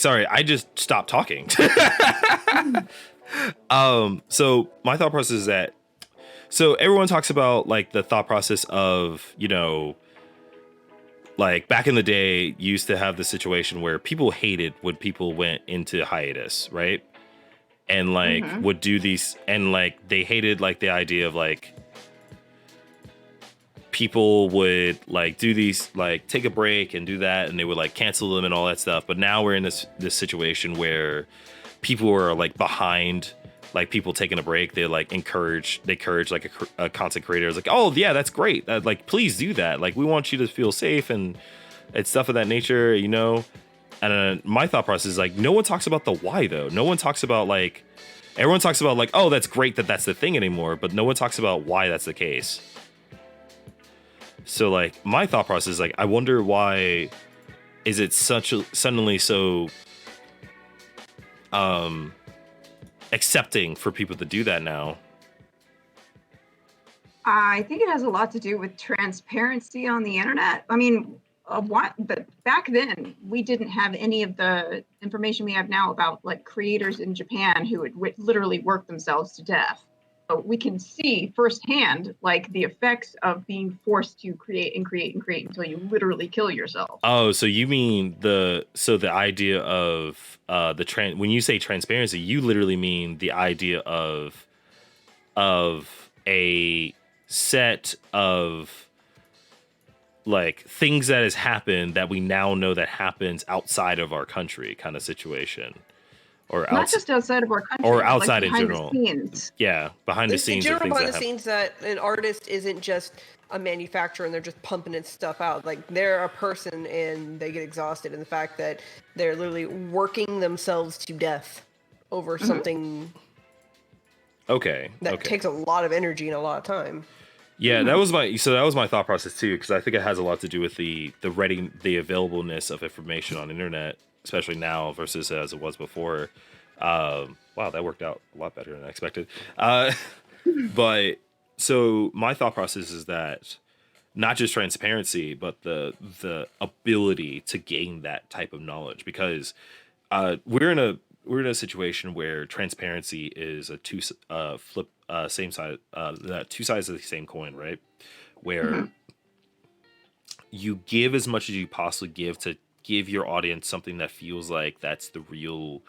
Sorry, I just stopped talking. So my thought process is that, so everyone talks about like the thought process of, like back in the day, you used to have the situation where people hated when people went into hiatus, right? And like Mm-hmm. would do these, and like they hated like the idea of like people would like do these, like take a break and do that, and they would like cancel them and all that stuff. But now we're in this situation where people are like behind, like people taking a break. They encourage like a content creator is like, oh yeah, that's great. Like please do that. Like we want you to feel safe and stuff of that nature, And my thought process is like, no one talks about the why though. No one talks about like, everyone talks about like, oh, that's great that that's the thing anymore, but no one talks about why that's the case. So like my thought process is like, I wonder why is it suddenly so accepting for people to do that now? I think it has a lot to do with transparency on the internet. I mean, but back then we didn't have any of the information we have now about like creators in Japan who would literally work themselves to death. So we can see firsthand like the effects of being forced to create and create and create until you literally kill yourself. Oh, so you mean the idea of when you say transparency, you literally mean the idea of a set of like things that has happened that we now know that happens outside of our country kind of situation, or not just outside of our country, or outside like in general. Yeah, behind the scenes. In general, behind the scenes, that an artist isn't just a manufacturer and they're just pumping its stuff out. Like they're a person and they get exhausted, and the fact that they're literally working themselves to death over something. Okay. That takes a lot of energy and a lot of time. Yeah, that was my thought process too, because I think it has a lot to do with the availableness of information on the internet, especially now versus as it was before. Wow, that worked out a lot better than I expected. But so my thought process is that not just transparency, but the ability to gain that type of knowledge, because we're in a situation where transparency is a two sides of the same coin, right? Where you give as much as you possibly give to give your audience something that feels like that's the real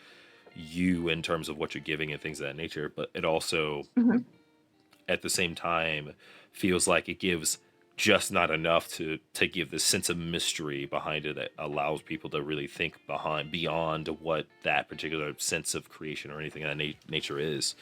you in terms of what you're giving and things of that nature, but it also at the same time feels like it gives just not enough to give this sense of mystery behind it that allows people to really think beyond what that particular sense of creation or anything of that nature is.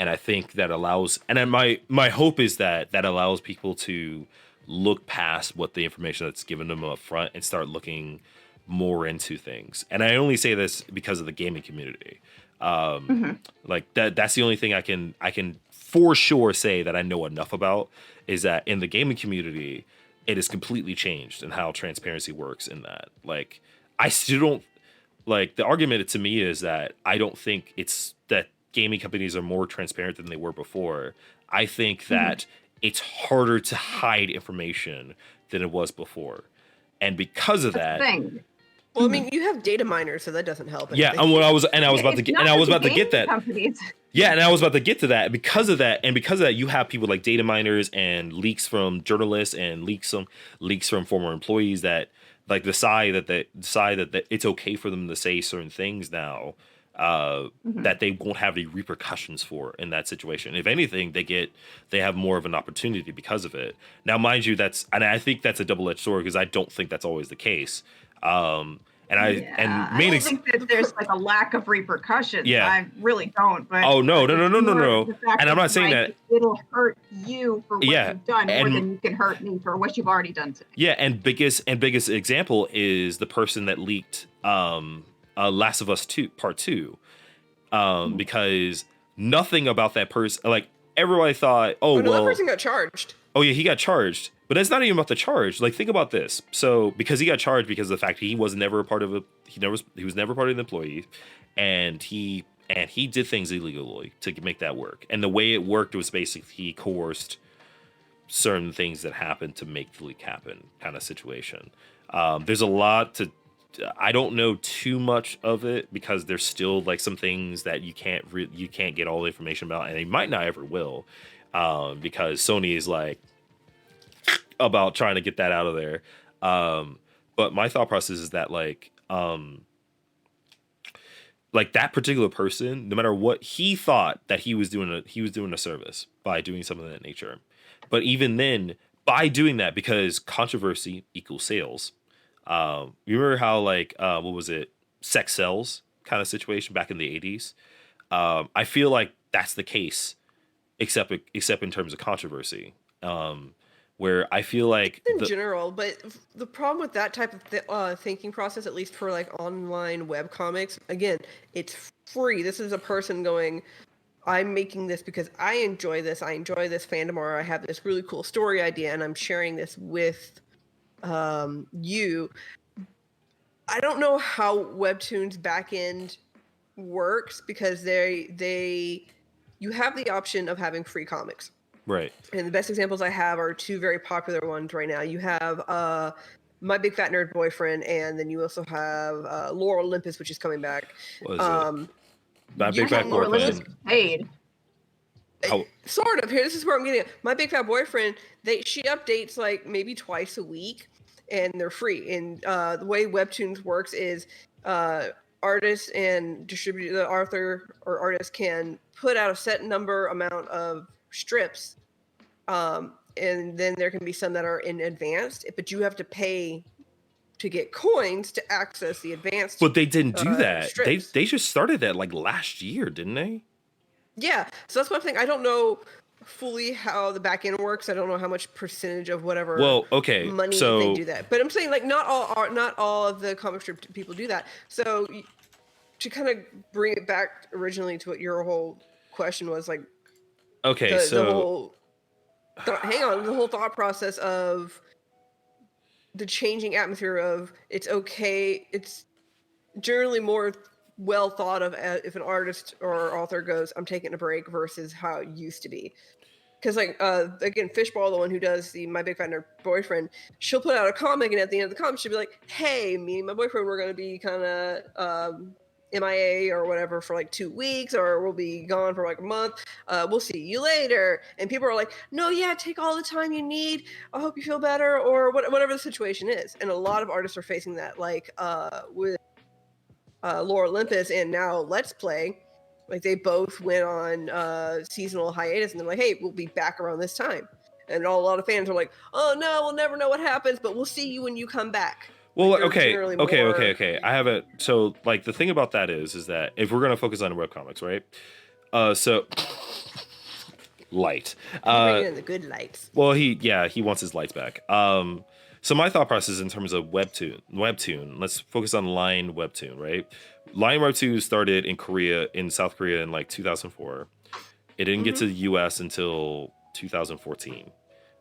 And I think that allows, and then my hope is that allows people to look past what the information that's given them up front and start looking more into things. And I only say this because of the gaming community. Like that's the only thing I can for sure say that I know enough about, is that in the gaming community, it has completely changed in how transparency works in that. Like, I still don't, like, the argument to me is that I don't think it's that gaming companies are more transparent than they were before. I think that it's harder to hide information than it was before. And because of that, well, I mean, you have data miners, so that doesn't help. Yeah, and I was about to get that. Companies. Yeah, and I was about to get to that. Because of that, you have people like data miners and leaks from journalists and leaks from former employees that like decide that it's okay for them to say certain things now, that they won't have any repercussions for in that situation. If anything, they have more of an opportunity because of it. Now, mind you, I think that's a double-edged sword, because I don't think that's always the case. I don't think that there's like a lack of repercussions. Yeah. I really don't. But no. And I'm not saying that it'll hurt you for what you've done more than you can hurt me for what you've already done to me. Yeah, and biggest example is the person that leaked Last of Us 2 Part 2, because nothing about that person, like everybody thought, that person got charged. Oh yeah, he got charged. But that's not even about the charge. Like, think about this. So, because he got charged because of the fact he was never a part of he was never part of the employee, and he did things illegally to make that work. And the way it worked was basically he coerced certain things that happened to make the leak happen, kind of situation. There's a lot to I don't know too much of it because there's still like some things that you can't get all the information about, and they might not ever will, because Sony is like about trying to get that out of there. But my thought process is that like that particular person, no matter what he thought that he was doing a service by doing something of that nature. But even then, by doing that, because controversy equals sales. You remember how like what was it, sex sells kind of situation back in the 80s? I feel like that's the case, except in terms of controversy. Where I feel like in general, but the problem with that type of thinking process, at least for like online web comics, again, it's free. This is a person going, I'm making this because I enjoy this fandom, or I have this really cool story idea and I'm sharing this with you. I don't know how Webtoon's backend works, because you have the option of having free comics. Right. And the best examples I have are two very popular ones right now. You have My Big Fat Nerd Boyfriend, and then you also have Lore Olympus, which is coming back. What is it? My Big Usually Fat Lore Olympus Boyfriend. is paid. Sort of. Here, this is where I'm getting at. My Big Fat Boyfriend, she updates like maybe twice a week, and they're free. And the way Webtoons works is artists and the author or artist can put out a set amount of strips, and then there can be some that are in advanced, but you have to pay to get coins to access the advanced. But they didn't do that. Strips. They just started that like last year, didn't they? Yeah, so that's what I'm thinking. I don't know fully how the back end works. I don't know how much percentage of whatever money they do that. But I'm saying like not all of the comic strip people do that. So to kind of bring it back originally to what your whole question was, like, okay, the whole thought process of the changing atmosphere of it's generally more well thought of if an artist or author goes, I'm taking a break, versus how it used to be. Because like again, Fishball, the one who does the My Big Fat Nerd Boyfriend, she'll put out a comic, and at the end of the comic she'll be like, hey, me and my boyfriend, we're going to be kind of MIA or whatever for like 2 weeks, or we'll be gone for like a month. We'll see you later. And people are like, no, yeah, take all the time you need. I hope you feel better, or whatever the situation is. And a lot of artists are facing that, like with Lore Olympus and now Let's Play. Like they both went on seasonal hiatus, and they're like, hey, we'll be back around this time. And a lot of fans are like, oh no, we'll never know what happens, but we'll see you when you come back. Well, like, okay. I have it. So, like, the thing about that is that if we're gonna focus on webcomics, right? So light. Bringing in the good lights. Well, he wants his lights back. So my thought process in terms of webtoon. Let's focus on Line Webtoon, right? Line Webtoon started in South Korea in like 2004. It didn't get to the U.S. until 2014,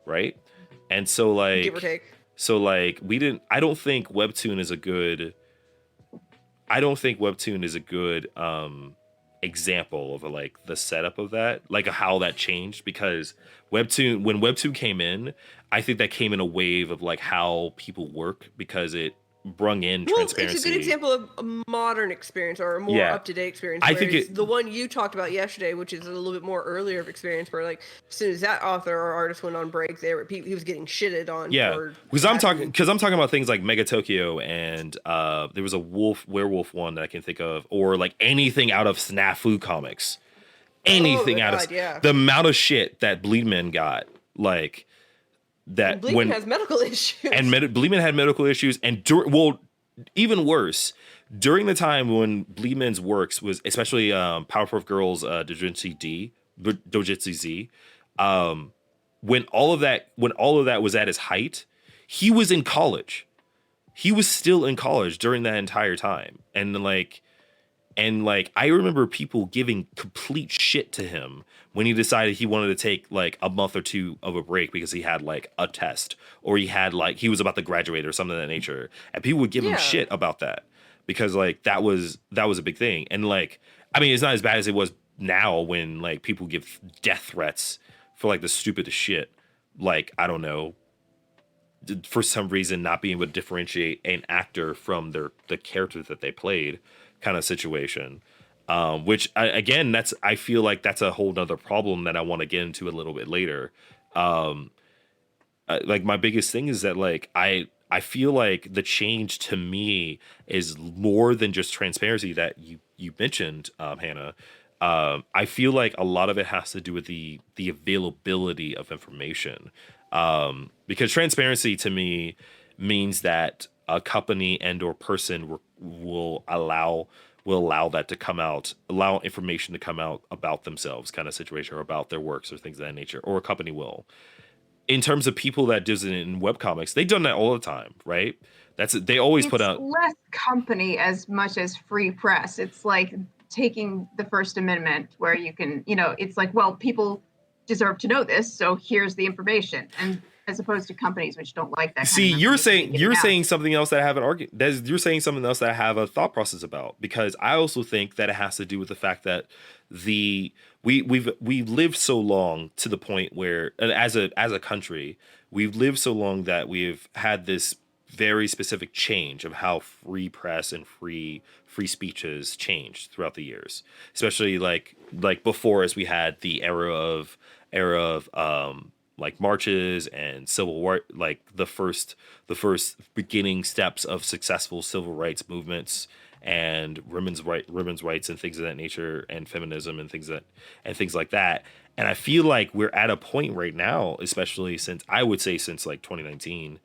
right? And so like, give or take. So like I don't think Webtoon is a good example of like the setup of that, like how that changed, because when Webtoon came in, I think that came in a wave of like how people work, because it brung in transparency. It's a good example of a modern experience, or a more up-to-date experience. I think the one you talked about yesterday, which is a little bit more earlier of experience, where like as soon as that author or artist went on break, he was getting shitted on. Yeah, because I'm talking about things like Mega Tokyo, and there was a werewolf one that I can think of, or like anything out of Snafu Comics, the amount of shit that Bleedman got, like. That Bleedman has medical issues, and Bleedman had medical issues, and even worse, during the time when Bleedman's works was, especially Powerpuff Girls Dojutsu Z, when all of that was at his height, he was in college. He was still in college during that entire time, and I remember people giving complete shit to him when he decided he wanted to take like a month or two of a break because he had like a test, or he was about to graduate or something of that nature. And people would give him shit about that, because like that was a big thing. And like, I mean, it's not as bad as it was now when like people give death threats for like the stupidest shit. Like, I don't know, for some reason not being able to differentiate an actor from the character that they played, kind of situation. Which again, I feel like that's a whole nother problem that I want to get into a little bit later. Like my biggest thing is that like I feel like the change to me is more than just transparency that you mentioned, Hannah. I feel like a lot of it has to do with the availability of information, because transparency to me means that a company and or person will allow that to come out, allow information to come out about themselves, kind of situation, or about their works or things of that nature, or a company will. In terms of people that does it in webcomics, they've done that all the time, right? They always put It's out. less company as much as free press. It's like taking the First Amendment where you can, it's like, well, people deserve to know this, so here's the information. And as opposed to companies which don't like that See, kind of you're information saying getting out. something else that I have an argument. You're saying something else that I have a thought process about, because I also think that it has to do with the fact that we've lived so long to the point where, and as a country, we've lived so long that we've had this very specific change of how free press and free speech has changed throughout the years, especially like before us we had the era of like marches and civil war, like the first beginning steps of successful civil rights movements and women's rights and things of that nature, and feminism and things like that. And I feel like we're at a point right now, especially since like 2019,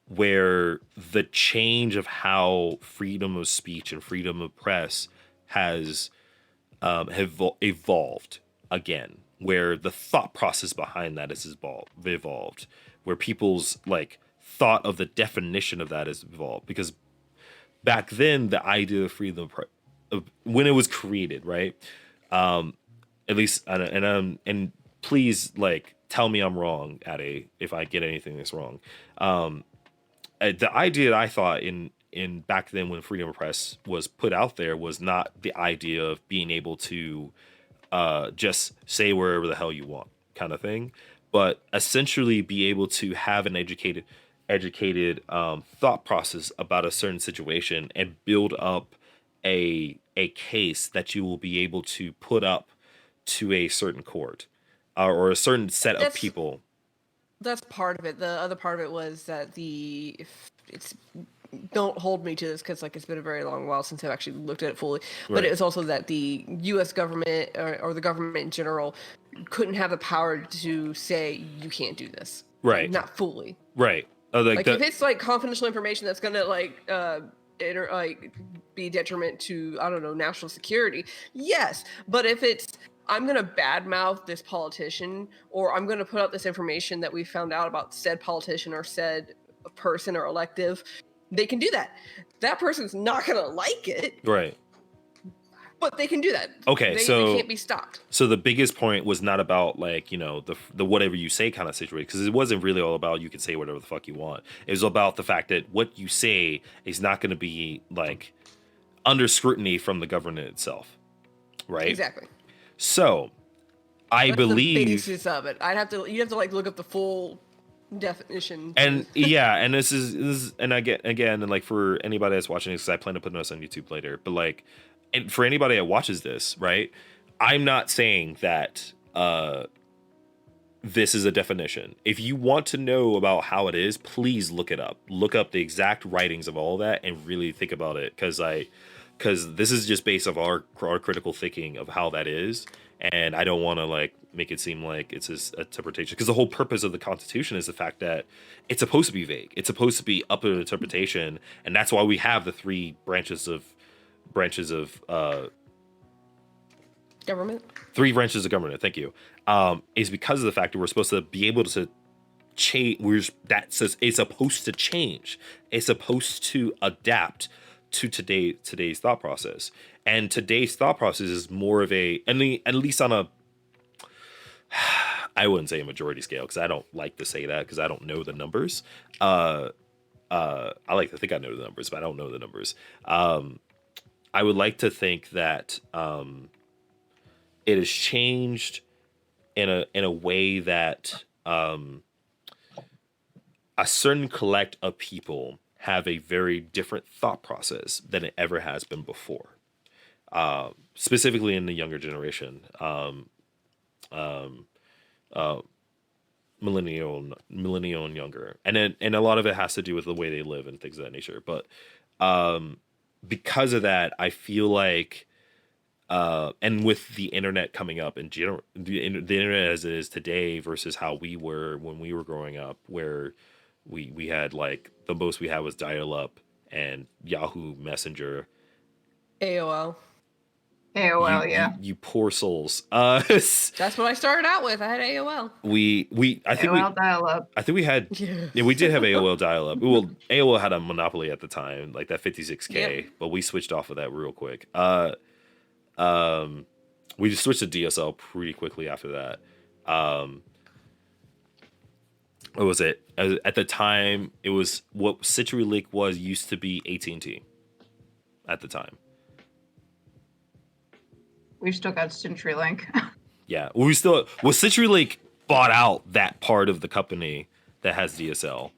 where the change of how freedom of speech and freedom of press has have evolved again, where the thought process behind that is evolved, where people's like thought of the definition of that is evolved. Because back then, the idea of freedom when it was created, right? At least, and please, like, tell me I'm wrong, Ade, if I get anything that's wrong. The idea that I thought in back then when freedom of press was put out there was not the idea of being able to just say wherever the hell you want, kind of thing, but essentially be able to have an educated thought process about a certain situation and build up a case that you will be able to put up to a certain court, or a certain set of people. That's part of it. The other part of it was that don't hold me to this because like it's been a very long while since I've actually looked at it fully. But it was also that the U.S. government or the government in general couldn't have the power to say you can't do this. Right. Not fully. Right. Like if it's like confidential information that's gonna like be detriment to, I don't know, national security, yes. But if it's I'm going to badmouth this politician, or I'm going to put out this information that we found out about said politician or said person or elective, they can do that. That person's not going to like it. Right. But they can do that. Okay, they can't be stopped. So the biggest point was not about like, the whatever you say kind of situation, because it wasn't really all about you can say whatever the fuck you want. It was about the fact that what you say is not going to be like under scrutiny from the government itself. Right? Exactly. So, I believe the basis of it. You have to like look up the full definition. And yeah, and this is and I get again, and like for anybody that's watching this, because I plan to put this on YouTube later, but like, and for anybody that watches this, right? I'm not saying that this is a definition. If you want to know about how it is, please look it up. Look up the exact writings of all that and really think about it, because this is just based off our critical thinking of how that is, and I don't want to like make it seem like it's this interpretation, because the whole purpose of the Constitution is the fact that it's supposed to be vague. It's supposed to be up to interpretation, and that's why we have the three branches of government. Three branches of government. Thank you. Is because of the fact that we're supposed to be able to change. That says it's supposed to change. It's supposed to adapt to today's thought process, and today's thought process is more of at least on a, I wouldn't say a majority scale, because I don't like to say that because I don't know the numbers. I like to think I know the numbers, but I don't know the numbers. I would like to think that it has changed in a way that a certain collect of people have a very different thought process than it ever has been before. Specifically in the younger generation, uh, millennial and younger, and a lot of it has to do with the way they live and things of that nature. But because of that, I feel like, and with the internet coming up in general, the internet as it is today versus how we were when we were growing up, where we had like the most we had was dial up and Yahoo Messenger. AOL. AOL, yeah. You poor souls. That's what I started out with. I had AOL. AOL dial-up. I think we had, yeah, we did have AOL dial-up. Well, AOL had a monopoly at the time, like that 56K, Yep. but we switched off of that real quick. We just switched to DSL pretty quickly after that. What was it? At the time, it was what CenturyLink was used to be AT&T at the time. We've still got CenturyLink. Yeah, CenturyLink bought out that part of the company that has DSL,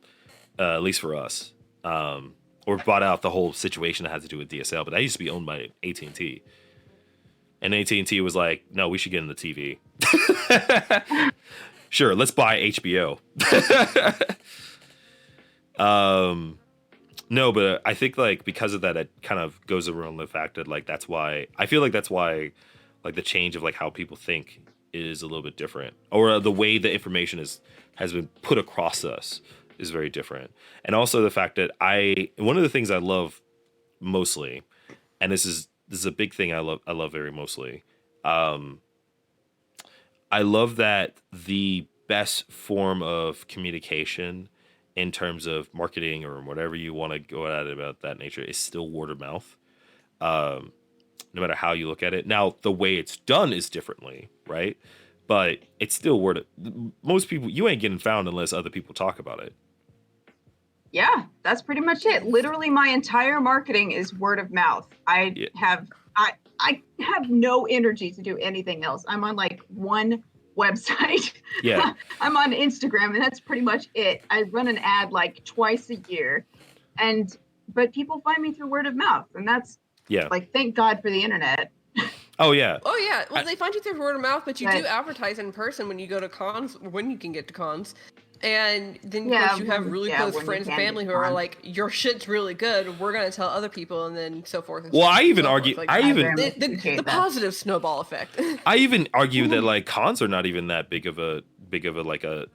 at least for us, or bought out the whole situation that had to do with DSL. But that used to be owned by AT&T, and AT&T was like, "No, we should get in the TV." Sure, let's buy HBO. No, but I think like because of that, it kind of goes around the fact that like that's why I feel like that's why like the change of like how people think is a little bit different, or the way the information has been put across us is very different. And also the fact that one of the things I love mostly, and this is a big thing I love very mostly. I love that the best form of communication in terms of marketing or whatever you want to go at it about that nature is still word of mouth. No matter how you look at it. Now, the way it's done is differently, right? But it's still most people, you ain't getting found unless other people talk about it. Yeah, that's pretty much it. Literally, my entire marketing is word of mouth. I have no energy to do anything else. I'm on like one website. Yeah. I'm on Instagram, and that's pretty much it. I run an ad like twice a year, but people find me through word of mouth, and that's like, thank God for the internet. Oh yeah. Oh yeah. Well, they find you through word of mouth, but you do advertise in person when you go to cons, when you can get to cons. And then of course you have really close friends and family who are like, your shit's really good, we're going to tell other people, and then so forth and so forth. I even argue, like, the positive snowball effect. I even argue that like cons are not even that big of a like a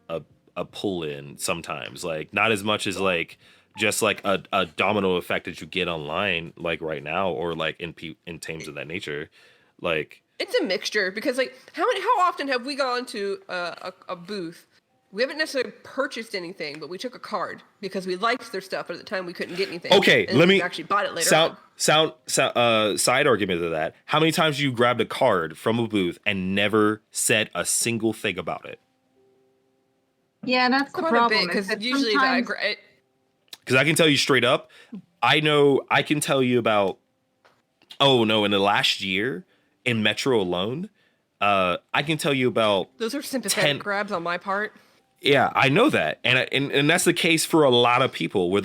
pull in sometimes, like not as much as like just like a domino effect that you get online like right now, or like in terms of that nature. Like it's a mixture, because like how often have we gone to a booth? We haven't necessarily purchased anything, but we took a card because we liked their stuff, but at the time we couldn't get anything. Okay, let me actually bought it later on. Side argument to that. How many times you grabbed a card from a booth and never said a single thing about it? Yeah, that's the problem. Because usually because I can tell you straight up, I can tell you about, in the last year in Metro alone, I can tell you about those are sympathetic grabs on my part. Yeah, I know that, and that's the case for a lot of people, where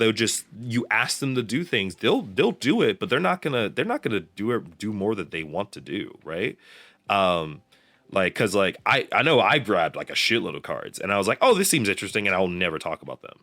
you ask them to do things, they'll do it, but they're not gonna do more than they want to do, right? Because like I know I grabbed like a shitload of cards, and I was like, oh, this seems interesting, and I'll never talk about them.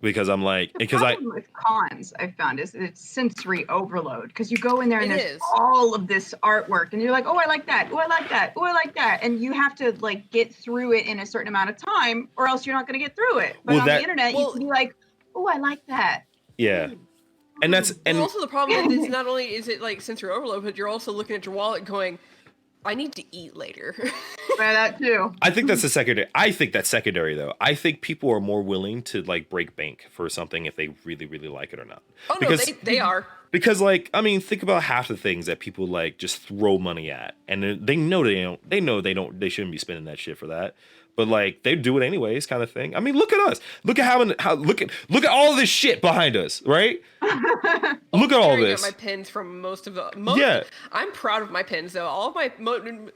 Because I'm like, with cons, I found is it's sensory overload, because you go in there and there's all of this artwork, and you're like, oh, I like that, oh, I like that, oh, I like that, and you have to like get through it in a certain amount of time, or else you're not going to get through it. But on the internet, you can be like, oh, I like that. Yeah, and also the problem is not only is it like sensory overload, but you're also looking at your wallet going, I need to eat later. Yeah, that too. I think that's secondary. I think that's secondary, though. I think people are more willing to like break bank for something if they really, really like it or not. Oh, because, no, they are. Because, like, I mean, think about half the things that people like just throw money at, and they know they shouldn't be spending that shit for that. but like they do it anyways, kind of thing. I mean, look at us. Look at look at all this shit behind us, right? Look at all Staring this. at my pins from Yeah. I'm proud of my pins though. All of my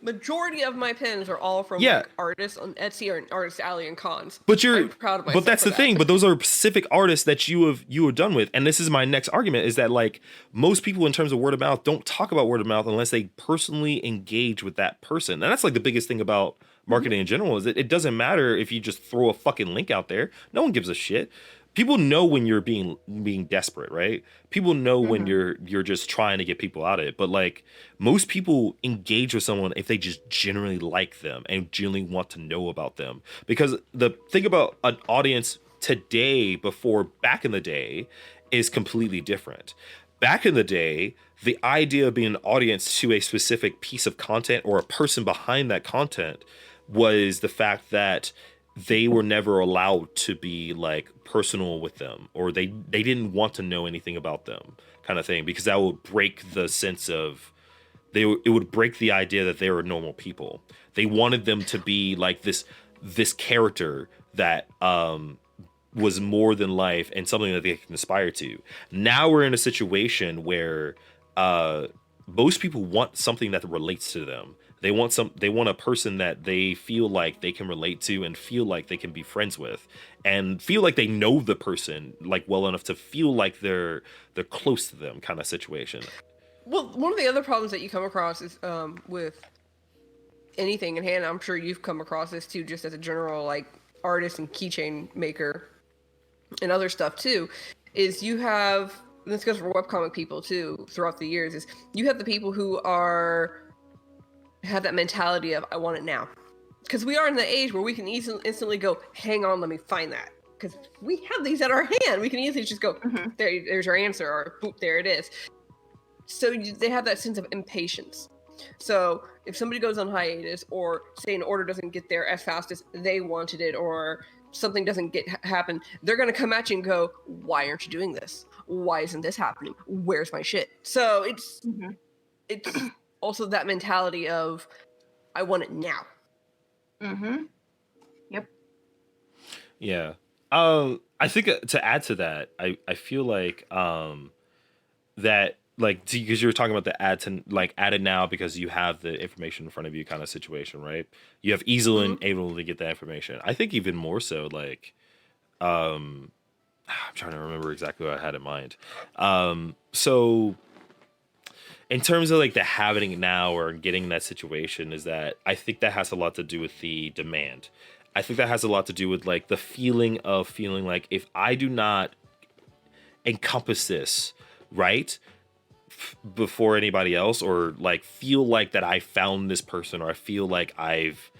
majority of my pins are all from Yeah. like artists on Etsy or Artist Alley and cons. But I'm proud of myself. but that's for the thing. that. But those are specific artists that you have done with. And this is my next argument is that like most people in terms of word of mouth don't talk about word of mouth unless they personally engage with that person. And that's like the biggest thing about marketing in general is that it doesn't matter if you just throw a fucking link out there. No one gives a shit. People know when you're being desperate, right? People know when you're just trying to get people out of it. But like most people engage with someone if they just generally like them and genuinely want to know about them. Because the thing about an audience today before back in the day is completely different. Back in the day, the idea of being an audience to a specific piece of content or a person behind that content was the fact that they were never allowed to be like personal with them, or they didn't want to know anything about them, kind of thing, because that would break the sense of it would break the idea that they were normal people. They wanted them to be like this character that was more than life and something that they can aspire to. Now we're in a situation where most people want something that relates to them. They want a person that they feel like they can relate to and feel like they can be friends with and feel like they know the person like well enough to feel like they're close to them, kind of situation. Well, one of the other problems that you come across is with anything, and Hannah, I'm sure you've come across this too, just as a general like artist and keychain maker and other stuff too, is you have, and this goes for webcomic people too throughout the years, is you have the people who have that mentality of I want it now, because we are in the age where we can instantly go, hang on, let me find that, because we have these at our hand. We can easily just go, there's your answer, or boop, there it is. So they have that sense of impatience. So if somebody goes on hiatus, or say an order doesn't get there as fast as they wanted it, or something doesn't happen, they're going to come at you and go, why aren't you doing this? Why isn't this happening? Where's my shit? So it's also that mentality of I want it now. Yep. Yeah. I think to add to that, I feel like that like because you were talking about the add it now because you have the information in front of you kind of situation, right? You have easily able to get that information. I think even more so like I'm trying to remember exactly what I had in mind. So in terms of like the having it now or getting that situation, is that I think that has a lot to do with the demand. I think that has a lot to do with like the feeling like if I do not encompass this right before anybody else, or like feel like that I found this person, or I feel like I've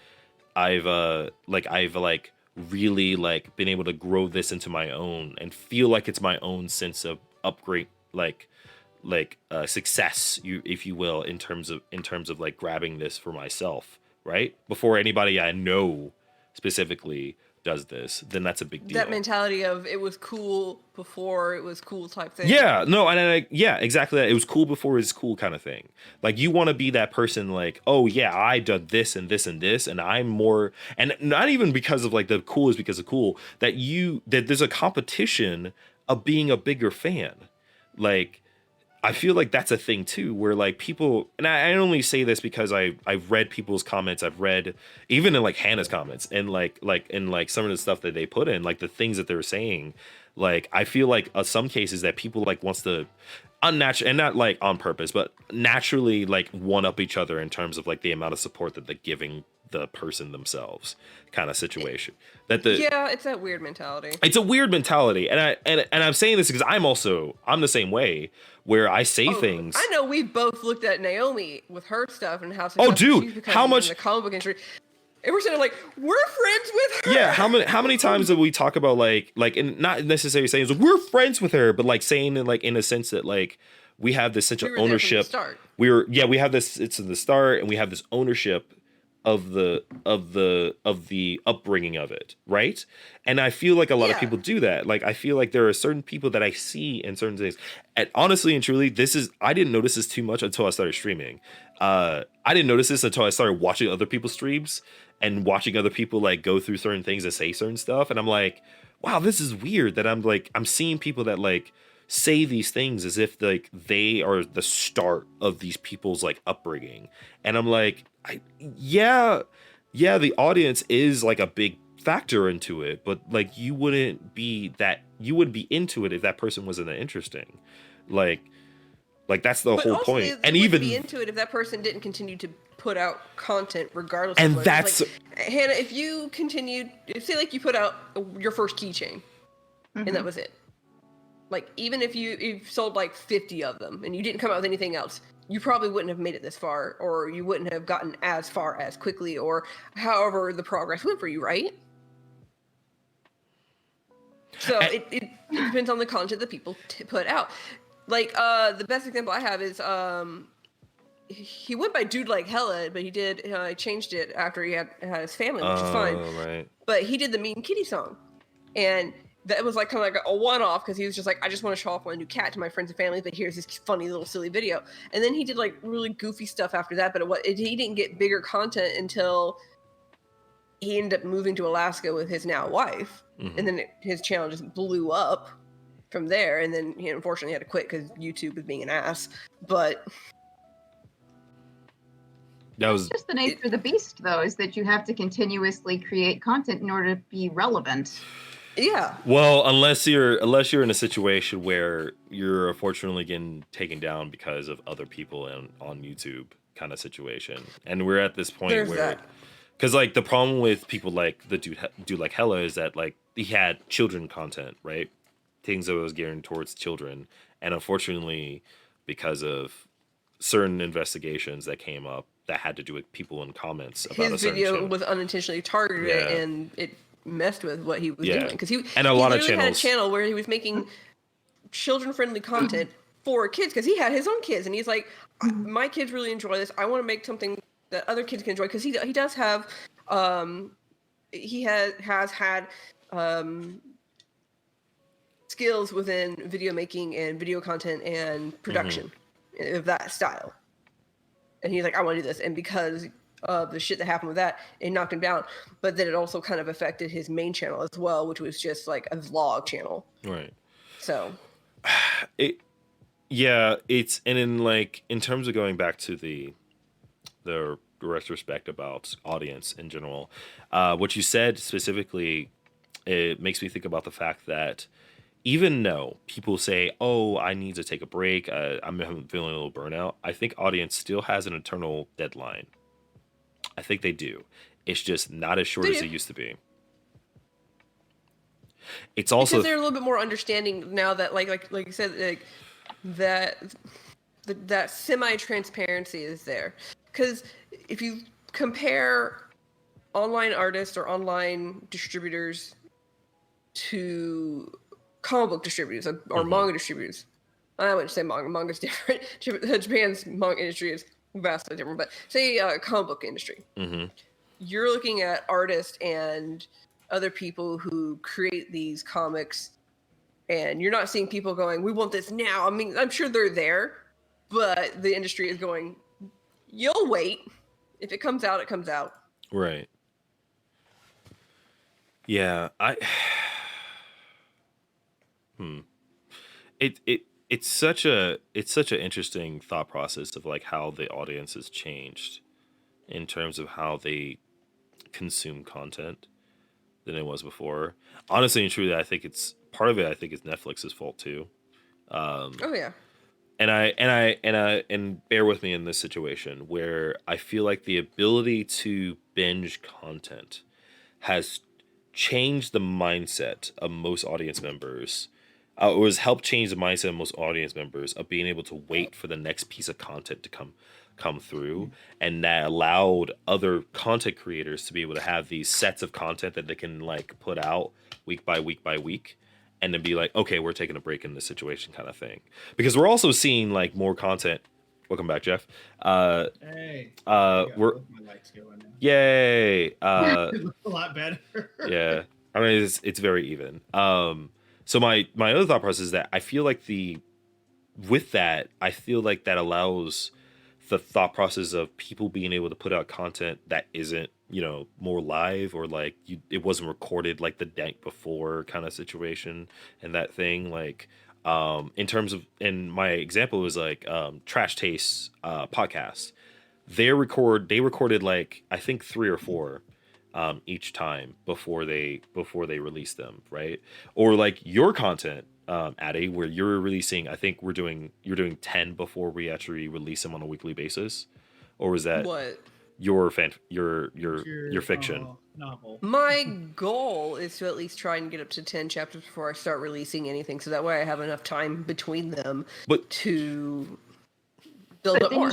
really like been able to grow this into my own and feel like it's my own sense of upgrade, success, if you will, in terms of like grabbing this for myself, right? Before anybody I know specifically does this, then that's a big deal. That mentality of it was cool before it was cool type thing. Yeah, no, and yeah, exactly that. It was cool before it was cool kind of thing. Like you want to be that person like, oh yeah, I did this and this and this, and I'm more, and not even because of like the cool is because of cool, that there's a competition of being a bigger fan. Like I feel like that's a thing too, where like people, and I only say this because I've read people's comments. I've read even in like Hannah's comments and like some of the stuff that they put in, like the things that they're saying. Like I feel like some cases that people like wants to unnatural, and not like on purpose, but naturally like one up each other in terms of like the amount of support that they're giving the person themselves, kind of situation. Yeah, it's that weird mentality. It's a weird mentality, and I'm saying this because I'm the same way, where I say things. I know we both looked at Naomi with her stuff and how successful she's become how much in the comic book industry. And we're sort of like, we're friends with her. Yeah, how many times did we talk about like and not necessarily saying like, we're friends with her, but like saying like in a sense that like we have this sense of ownership. We have this, it's in the start, and we have this ownership of the upbringing of it, right? And I feel like a lot of Yeah. people do that. Like I feel like there are certain people that I see in certain things. And honestly and truly, I didn't notice this too much until I started streaming. I didn't notice this until I started watching other people's streams and watching other people like go through certain things and say certain stuff. And I'm like, wow, this is weird that I'm seeing people that like say these things as if like they are the start of these people's like upbringing. And I'm like, yeah, yeah, the audience is like a big factor into it, but like you wouldn't be into it if that person wasn't that interesting. Like that's the But whole also, point. they And wouldn't even be into it if that person didn't continue to put out content regardless and of what it is. that's Like, Hannah, if you continued, say like you put out your first keychain and that was it. Like, even if you sold like 50 of them and you didn't come out with anything else, you probably wouldn't have made it this far, or you wouldn't have gotten as far as quickly, or however the progress went for you, right? So it depends on the content that people put out. Like, the best example I have is he went by Dude Like Hella, but he did changed it after he had his family, which is fine. right. But he did the Mean Kitty song, and that was like kind of like a one-off because he was just like, I just want to show off my new cat to my friends and family, but here's this funny little silly video. And then he did like really goofy stuff after that, but he didn't get bigger content until he ended up moving to Alaska with his now wife, and then his channel just blew up from there. And then he unfortunately had to quit because YouTube was being an ass. But That was It's just the nature of the beast, though, is that you have to continuously create content in order to be relevant. yeah, well, unless you're in a situation where you're unfortunately getting taken down because of other people on YouTube kind of situation. And we're at this point there's where that. because like the problem with people like the dude like Hella is that like he had children content, right? Things that was geared towards children, and unfortunately, because of certain investigations that came up that had to do with people in comments about a His certain video channel. was unintentionally targeted, Yeah. and it messed with what he was Yeah. doing because he And a he lot of literally had a channels- channel where he was making children-friendly content for kids because he had his own kids, and he's like, my kids really enjoy this. I want to make something that other kids can enjoy because he does have he has had skills within video making and video content and production of that style. And he's like, I want to do this. And because of the shit that happened with that, it knocked him down. But then it also kind of affected his main channel as well, which was just like a vlog channel. Right. So It's and in terms of going back to the retrospect about audience in general, what you said specifically, it makes me think about the fact that even though people say, "Oh, I need to take a break. I'm feeling a little burnout," I think audience still has an internal deadline. I think they do. It's just not as short They as do. it used to be. It's also because they're a little bit more understanding now that like you said, like that semi-transparency is there. Because if you compare online artists or online distributors to comic book distributors or manga distributors, I wouldn't say manga. Manga's different. Japan's manga industry is vastly different. But say comic book industry, you're looking at artists and other people who create these comics, and you're not seeing people going, "We want this now." I mean, I'm sure they're there, but the industry is going, "You'll wait. If it comes out, it comes out." right. Yeah, it's such an interesting thought process of like how the audience has changed in terms of how they consume content than it was before. Honestly and truly, I think it's part of it. I think it's Netflix's fault too. Oh yeah. And bear with me in this situation where I feel like the ability to binge content has changed the mindset of most audience members. It was helped change the mindset of most audience members of being able to wait for the next piece of content to come through, and that allowed other content creators to be able to have these sets of content that they can like put out week by week by week, and then be like, okay, we're taking a break in this situation kind of thing. Because we're also seeing like more content Welcome back, Jeff. Hey, We're both my lights going now. yay. It looks a lot better. Yeah. I mean, it's very even. So my other thought process is that I feel like I feel like that allows the thought process of people being able to put out content that isn't, more live, or like it wasn't recorded like the night before kind of situation, and that thing, like, in terms of, and my example was like, Trash Taste podcast. They recorded like, I think 3 or 4 each time before they release them, right? Or like your content, Addy, where you're releasing, I think you're doing 10 before we actually release them on a weekly basis. Or was that What? your Your fiction? novel. My goal is to at least try and get up to 10 chapters before I start releasing anything, so that way I have enough time between them But to build But up then more.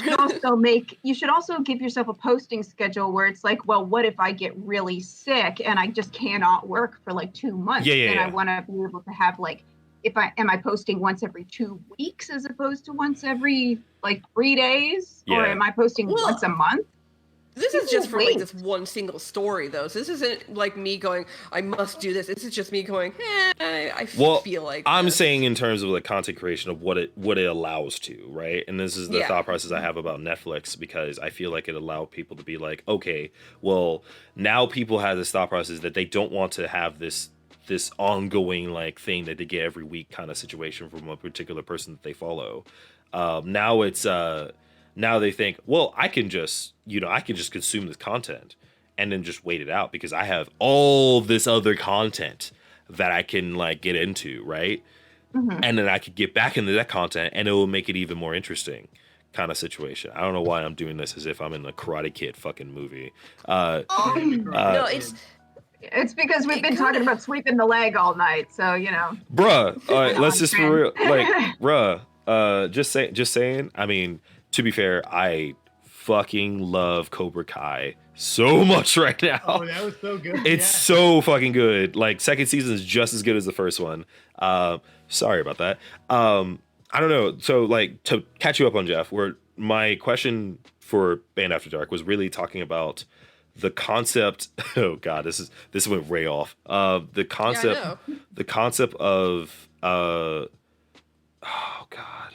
you should also give yourself a posting schedule where it's like, well, what if I get really sick and I just cannot work for like 2 months? Yeah. I want to be able to have like, am I posting once every 2 weeks as opposed to once every like 3 days? Or Yeah. am I posting Well, once a month? This is just for Wait. like this one single story, though. So this isn't like me going, I must do this. This is just me going, I feel like I'm this. saying in terms of the content creation of what it allows to, right? And this is the Yeah. thought process I have about Netflix, because I feel like it allowed people to be like, okay, well, now people have this thought process that they don't want to have this ongoing like thing that they get every week kind of situation from a particular person that they follow. Now it's now they think, well, I can just consume this content and then just wait it out, because I have all this other content that I can like get into, right? Mhm. And then I could get back into that content and it will make it even more interesting kind of situation. I don't know why I'm doing this as if I'm in the Karate Kid fucking movie. No, It's because we've It been kinda- talking about sweeping the leg all night. So, Bruh, let's on just trend. for real, like, bruh, just saying. I mean, to be fair, I fucking love Cobra Kai so much right now. Oh, that was so good. It's so fucking good. Like, second season is just as good as the first one. Sorry about that. I don't know. So, like, to catch you up on Jeff, where my question for Band After Dark was really talking about the concept. Oh God, this went way off. The concept, Yeah, the concept of oh God.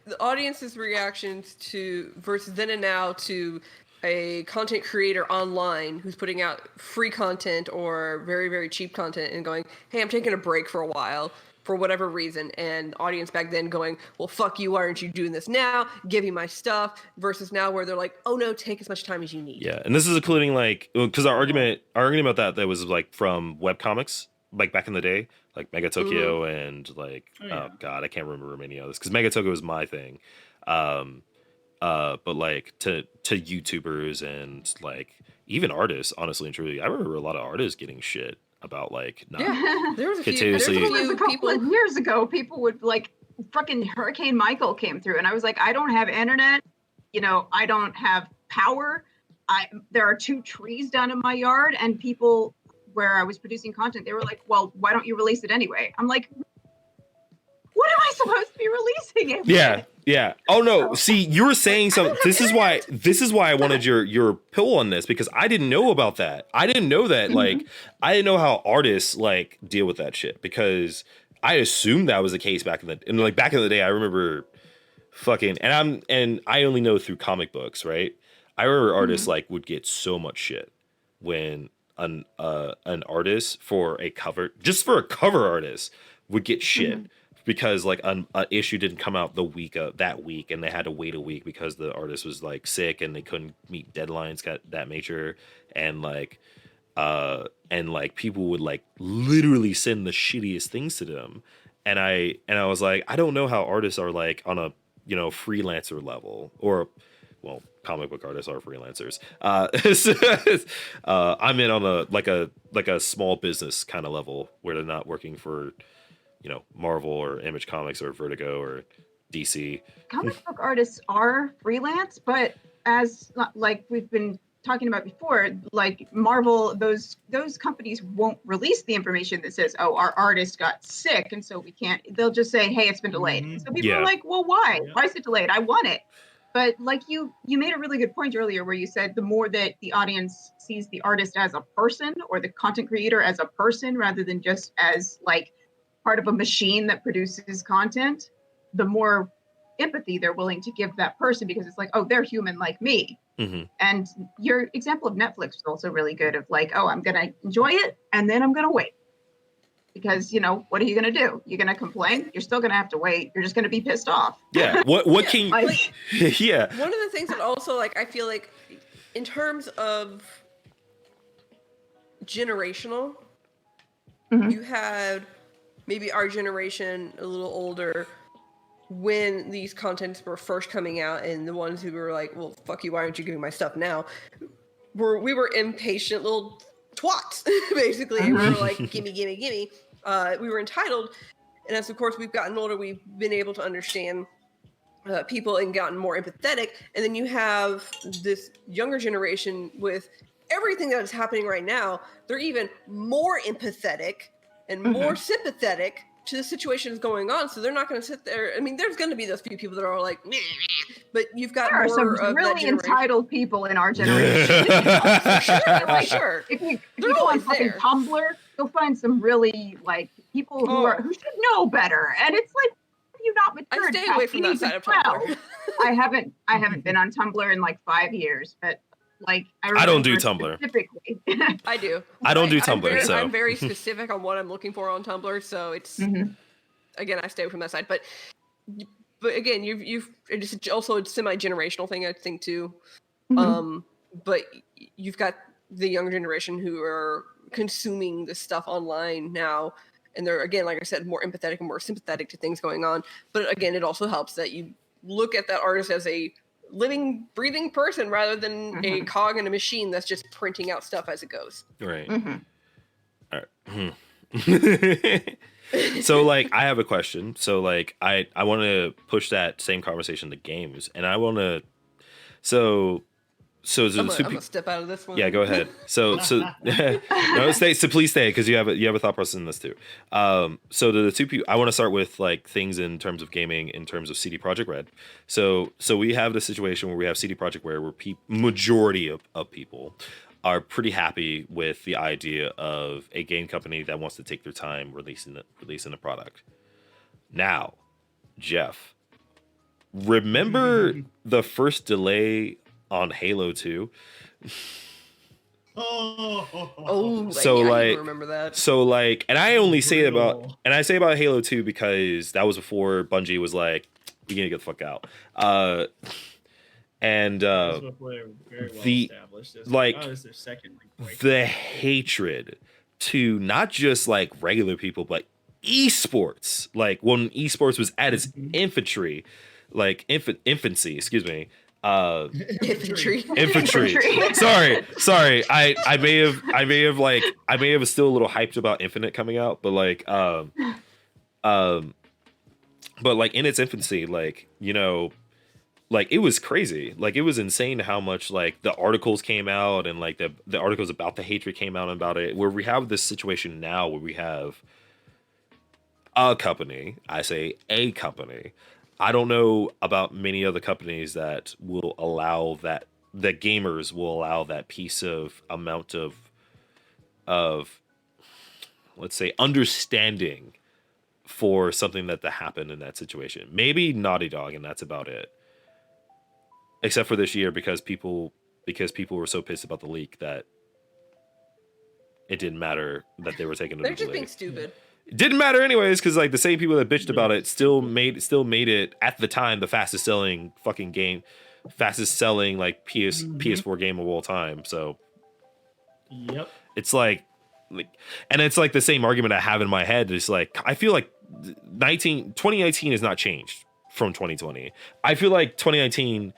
the audience's reactions to versus then and now to a content creator online who's putting out free content or very, very cheap content and going, hey, I'm taking a break for a while for whatever reason, and audience back then going, well, fuck you, why aren't you doing this now? Give me my stuff, versus now where they're like, oh no, take as much time as you need. Yeah, and this is including like, because our argument about that was like from webcomics, like back in the day, like Mega Tokyo and like oh God, I can't remember many others, because Mega Tokyo was my thing. But like to YouTubers and like even artists, honestly and truly, I remember a lot of artists getting shit about like not Yeah, there was a few, Continuously- there's It a was a few couple people. of years ago, people would like fucking Hurricane Michael came through, and I was like, I don't have internet, I don't have power. There are 2 trees down in my yard, and people where I was producing content, they were like, well, why don't you release it anyway? I'm like, what am I supposed to be releasing it? Yeah. Oh no. See, you were saying something. This is why I wanted your pill on this, because I didn't know about that. I didn't know that. Like, I didn't know how artists like deal with that shit, because I assumed that was the case back in the day. I remember fucking, and I only know through comic books, right? I remember artists like would get so much shit when an artist for a cover artist would get shit because like an issue didn't come out the week of that week, and they had to wait a week because the artist was like sick and they couldn't meet deadlines, got that nature, and like people would like literally send the shittiest things to them, and I was like, I don't know how artists are like on a freelancer level, or well, comic book artists are freelancers. I'm in on a small business kind of level where they're not working for Marvel or Image Comics or Vertigo or DC. Comic book artists are freelance, but as like we've been talking about before, like Marvel, those companies won't release the information that says, "Oh, our artist got sick, and so we can't." They'll just say, "Hey, it's been delayed." Mhm. So people Yeah. are like, "Well, why? Yeah. Why is it delayed? I want it." But like you made a really good point earlier, where you said the more that the audience sees the artist as a person or the content creator as a person, rather than just as like part of a machine that produces content, the more empathy they're willing to give that person, because it's like, oh, they're human like me. Mhm. And your example of Netflix was also really good, of like, oh, I'm gonna enjoy it and then I'm gonna wait, because what are you gonna do? You're gonna complain? You're still gonna have to wait. You're just gonna be pissed off. Yeah. What can you? Like, Yeah. One of the things that also, like, I feel like in terms of generational, Mhm. you had maybe our generation, a little older, when these contents were first coming out, and the ones who were like, well, fuck you, why aren't you giving my stuff now? We were impatient little twats, basically. And we were like, gimme, gimme, gimme. We were entitled. And as, of course, we've gotten older, we've been able to understand people and gotten more empathetic. And then you have this younger generation with everything that is happening right now. They're even more empathetic and more sympathetic to the situations going on. So they're not going to sit there. I mean, there's going to be those few people that are like, meh, but you've got there are some more of really that generation. entitled people in our generation. For sure. If you They're go on always fucking there. Tumblr, you'll find some really like people who should know better. And it's like, have you not matured? I stay away past from that even side of 12? Tumblr. I haven't been on Tumblr in like 5 years, but like I don't do remember Tumblr. specifically. I do. I don't do I'm Tumblr, very, so. I'm very specific on what I'm looking for on Tumblr, so it's again, I stay away from that side. But again, you've it's also a semi-generational thing, I think, too. But you've got the younger generation who are consuming this stuff online now, and they're, again, like I said, more empathetic and more sympathetic to things going on. But again, it also helps that you look at that artist as a living, breathing person rather than a cog in a machine that's just printing out stuff as it goes. Right. All right. So like, I have a question. So like, I want to push that same conversation to games, and I want to. So I'm gonna step out of this one. Yeah, go ahead. So no, stay. So please stay, because you have a thought process in this too. So the two people, I want to start with like things in terms of gaming, in terms of CD Projekt Red. So we have the situation where we have CD Projekt Red, where majority of people are pretty happy with the idea of a game company that wants to take their time releasing a product. Now, Jeff, remember the first delay on Halo 2? Oh, So, yeah, I like- do remember that. So like, and I only say Brutal. about Halo 2 because that was before Bungie was like, "You need to get the fuck out." And That's before they were very well the- established. It's like, oh, this is their second break. the hatred to not just like regular people, but esports. Like when esports was at its infancy, excuse me. Infantry. Infantry. Sorry. I may have still a little hyped about Infinite coming out, but like but like in its infancy, like, like it was crazy. Like it was insane how much like the articles came out, and like the articles about the hatred came out about it, where we have this situation now where we have a company, I say a company. I don't know about many other companies that will allow that gamers will allow that piece of amount of let's say understanding for something that happened in that situation. Maybe Naughty Dog, and that's about it. Except for this year, because people were so pissed about the leak that it didn't matter that they were taking it. They're just being stupid. It didn't matter anyways, because like the same people that bitched about it still made it at the time the fastest selling fucking game, fastest selling like PS4 game of all time. So Yep. it's like, and it's like the same argument I have in my head. It's like, I feel like 2019 has not changed from 2020. I feel like 2019,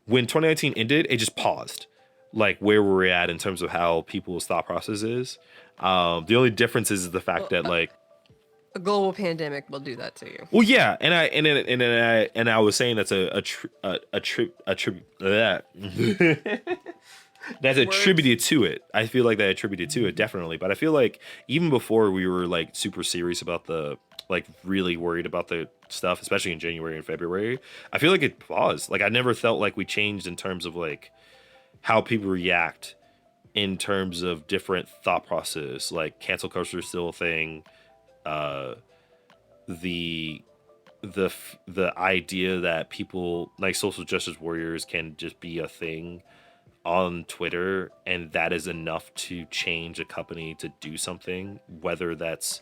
when 2019 ended, it just paused, like where we're at in terms of how people's thought process is. The only difference is the fact that like, A global pandemic will do that to you. well, yeah, and I was saying that's a trip. That's Words. attributed to it. I feel like that attributed to it, definitely. But I feel like even before we were like super serious about the like really worried about the stuff, especially in January and February, I feel like it paused. Like I never felt like we changed in terms of like how people react in terms of different thought process. Like cancel culture is still a thing. Uh, the the idea that people like social justice warriors can just be a thing on Twitter, and that is enough to change a company to do something, whether that's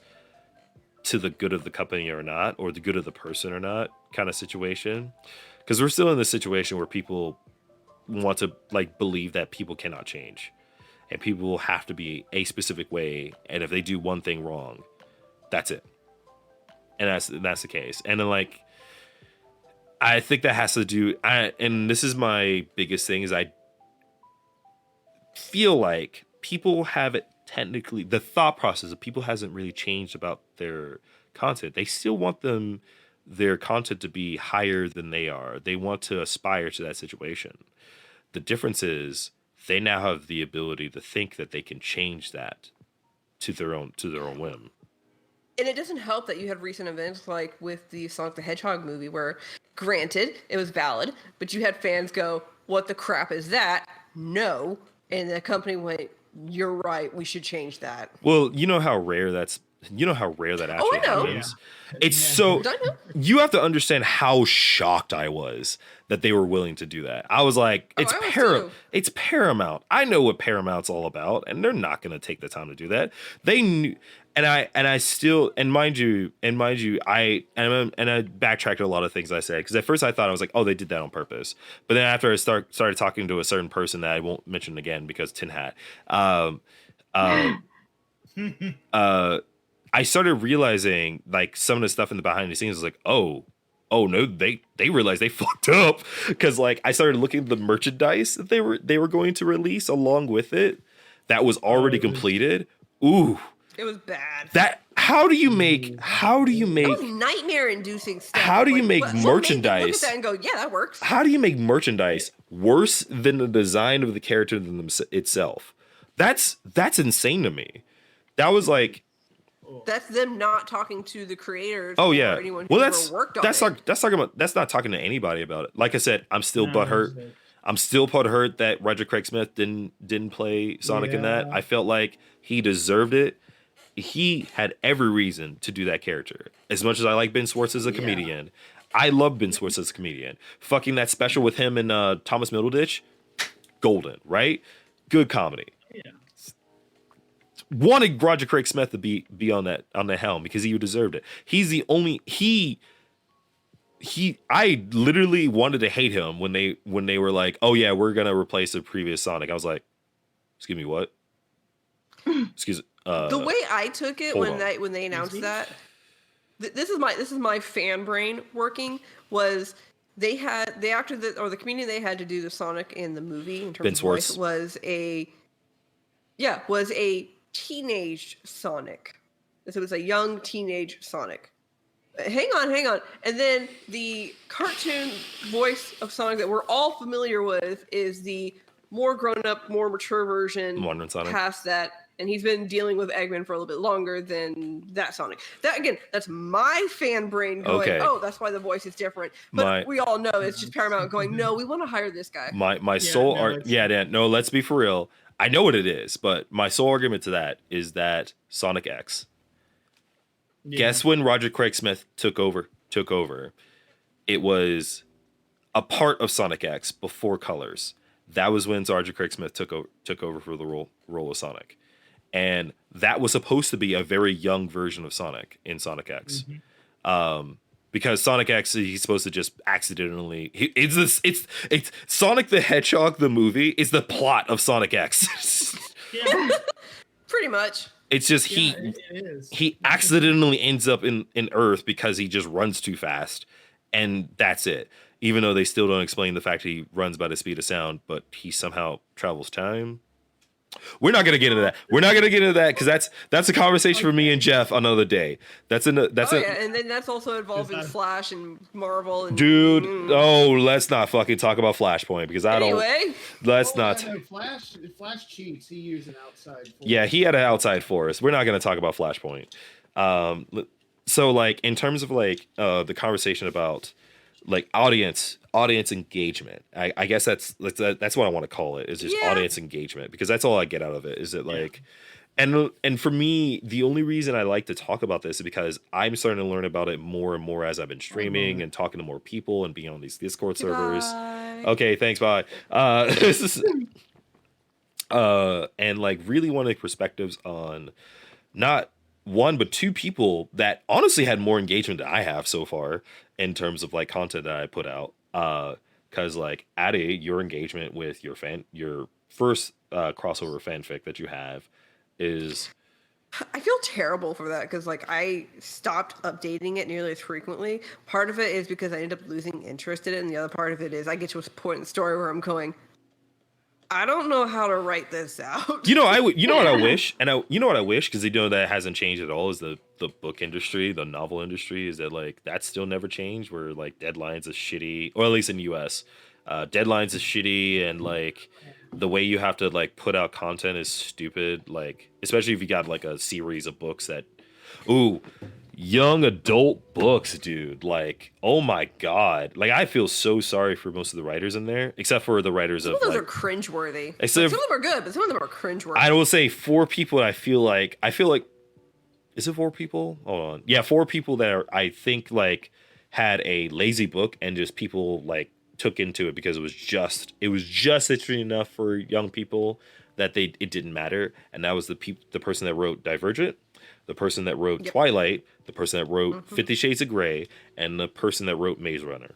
to the good of the company or not, or the good of the person or not, kind of situation. Because we're still in this situation where people want to like believe that people cannot change, and people will have to be a specific way, and if they do one thing wrong, that's it, and that's the case. And then like I think that has to do, and this is my biggest thing, is I feel like people haven't technically, the thought process of people hasn't really changed about their content. They still want their content to be higher than they are. They want to aspire to that situation. The difference is they now have the ability to think that they can change that to their own whim. And it doesn't help that you had recent events like with the Sonic the Hedgehog movie where, granted, it was valid, but you had fans go, "What the crap is that? No." And the company went, "You're right, we should change that." Well, you know how rare that actually I know. happens. Yeah. It's Yeah. so I know. you have to understand how shocked I was that they were willing to do that. I was like, Oh, it's I was too. it's Paramount. I know what Paramount's all about, and they're not going to take the time to do that. They knew, and I still, and mind you, I backtracked a lot of things I said, because at first I thought I was like, oh, they did that on purpose. But then after I started talking to a certain person that I won't mention again because Tin Hat, I started realizing like some of the stuff in the behind the scenes was like, oh no, they realized they fucked up, because like I started looking at the merchandise that they were going to release along with it that was already completed. Ooh, It was bad. that how do you make That was nightmare-inducing stuff. How do you make what made you merchandise? look at that and go, "Yeah, that works." how do you make merchandise worse than the design of the character itself? That's insane to me. That was like, That's them not talking to the creators. oh or yeah. anyone Well, who that's worked on that's it. not that's talking about that's not talking to anybody about it. Like I said, I'm still No, butthurt. it's like- I'm still butthurt that Roger Craig Smith didn't play Sonic in that. Yeah. I felt like he deserved it. He had every reason to do that character. As much as I like Ben Schwartz as a comedian, I love Ben Schwartz as a comedian. Fucking that special with him and Thomas Middleditch, golden, right? Good comedy. Yeah. Wanted Roger Craig Smith to be on that helm because he deserved it. He's the only I literally wanted to hate him when they were like, oh yeah, we're gonna replace the previous Sonic. I was like, excuse me, what? Excuse The way I took it hold when on. they announced me? that, this is my fan brain working, was the actor or the comedian they had to do the Sonic in the movie in terms Ben of voice Schwartz. was a teenage Sonic. So it was a young teenage Sonic. Hang on. And then the cartoon voice of Sonic that we're all familiar with is the more grown up, more mature version. Modern Sonic. Past that, and he's been dealing with Eggman for a little bit longer than that Sonic. That again, that's my fan brain going, Okay. oh, that's why the voice is different. But My- we all know it's just Paramount going, no, we want to hire this guy. My sole no, art. Yeah, Dan. No, let's be for real. I know what it is, but my sole argument to that is that Sonic X. Yeah. Guess when Roger Craig Smith took over? It was a part of Sonic X before Colors. That was when Roger Craig Smith took over for the role of Sonic, and that was supposed to be a very young version of Sonic in Sonic X. Because Sonic X, he's supposed to just accidentally. It's Sonic the Hedgehog the movie is the plot of Sonic X. Yeah. Pretty much. It's just Yeah, it is. he accidentally ends up in Earth because he just runs too fast, and that's it. Even though they still don't explain the fact that he runs by the speed of sound, but he somehow travels time. We're not gonna get into that. We're not gonna get into that because that's a conversation for me and Jeff another day. That's And then that's also involving Is that- Flash and Marvel and dude. Oh, let's not fucking talk about Flashpoint because I don't. Anyway, Let's Oh, not. no, Flash cheats. He used an outside force. Yeah, he had an outside force. We're not gonna talk about Flashpoint. So like in terms of like the conversation about like audience engagement, I guess that's what I want to call it, is just Yeah. audience engagement, because that's all I get out of it. Is it like and for me, the only reason I like to talk about this is because I'm starting to learn about it more and more as I've been streaming and talking to more people and being on these Discord servers. Goodbye. Okay, thanks, bye. And like really wanting perspectives on not one but two people that honestly had more engagement than I have so far in terms of like content that I put out. Because like Addy, your engagement with your first crossover fanfic that you have is I feel terrible for that because like I stopped updating it nearly as frequently. Part of it is because I end up losing interest in it, and the other part of it is I get to a point in the story where I'm going, I don't know how to write this out. you know what I wish, and you know what I wish, because that hasn't changed at all, is the book industry, the novel industry, is that like that's still never changed, where like deadlines is shitty, or at least in the US deadlines is shitty, and like the way you have to like put out content is stupid, like especially if you got like a series of books that young adult books, dude, like oh my god, like I feel so sorry for most of the writers in there, except for the writers Some of of those like, are cringeworthy. Like, Except- some of them are good, but some of them are cringeworthy. I will say 4 people that I feel like is it 4 people? Hold on. Yeah, 4 people that are, I think like had a lazy book and just people like took into it because it was just interesting enough for young people that it didn't matter. And that was the person that wrote Divergent, the person that wrote Yep. Twilight, the person that wrote 50 Shades of Grey, and the person that wrote Maze Runner.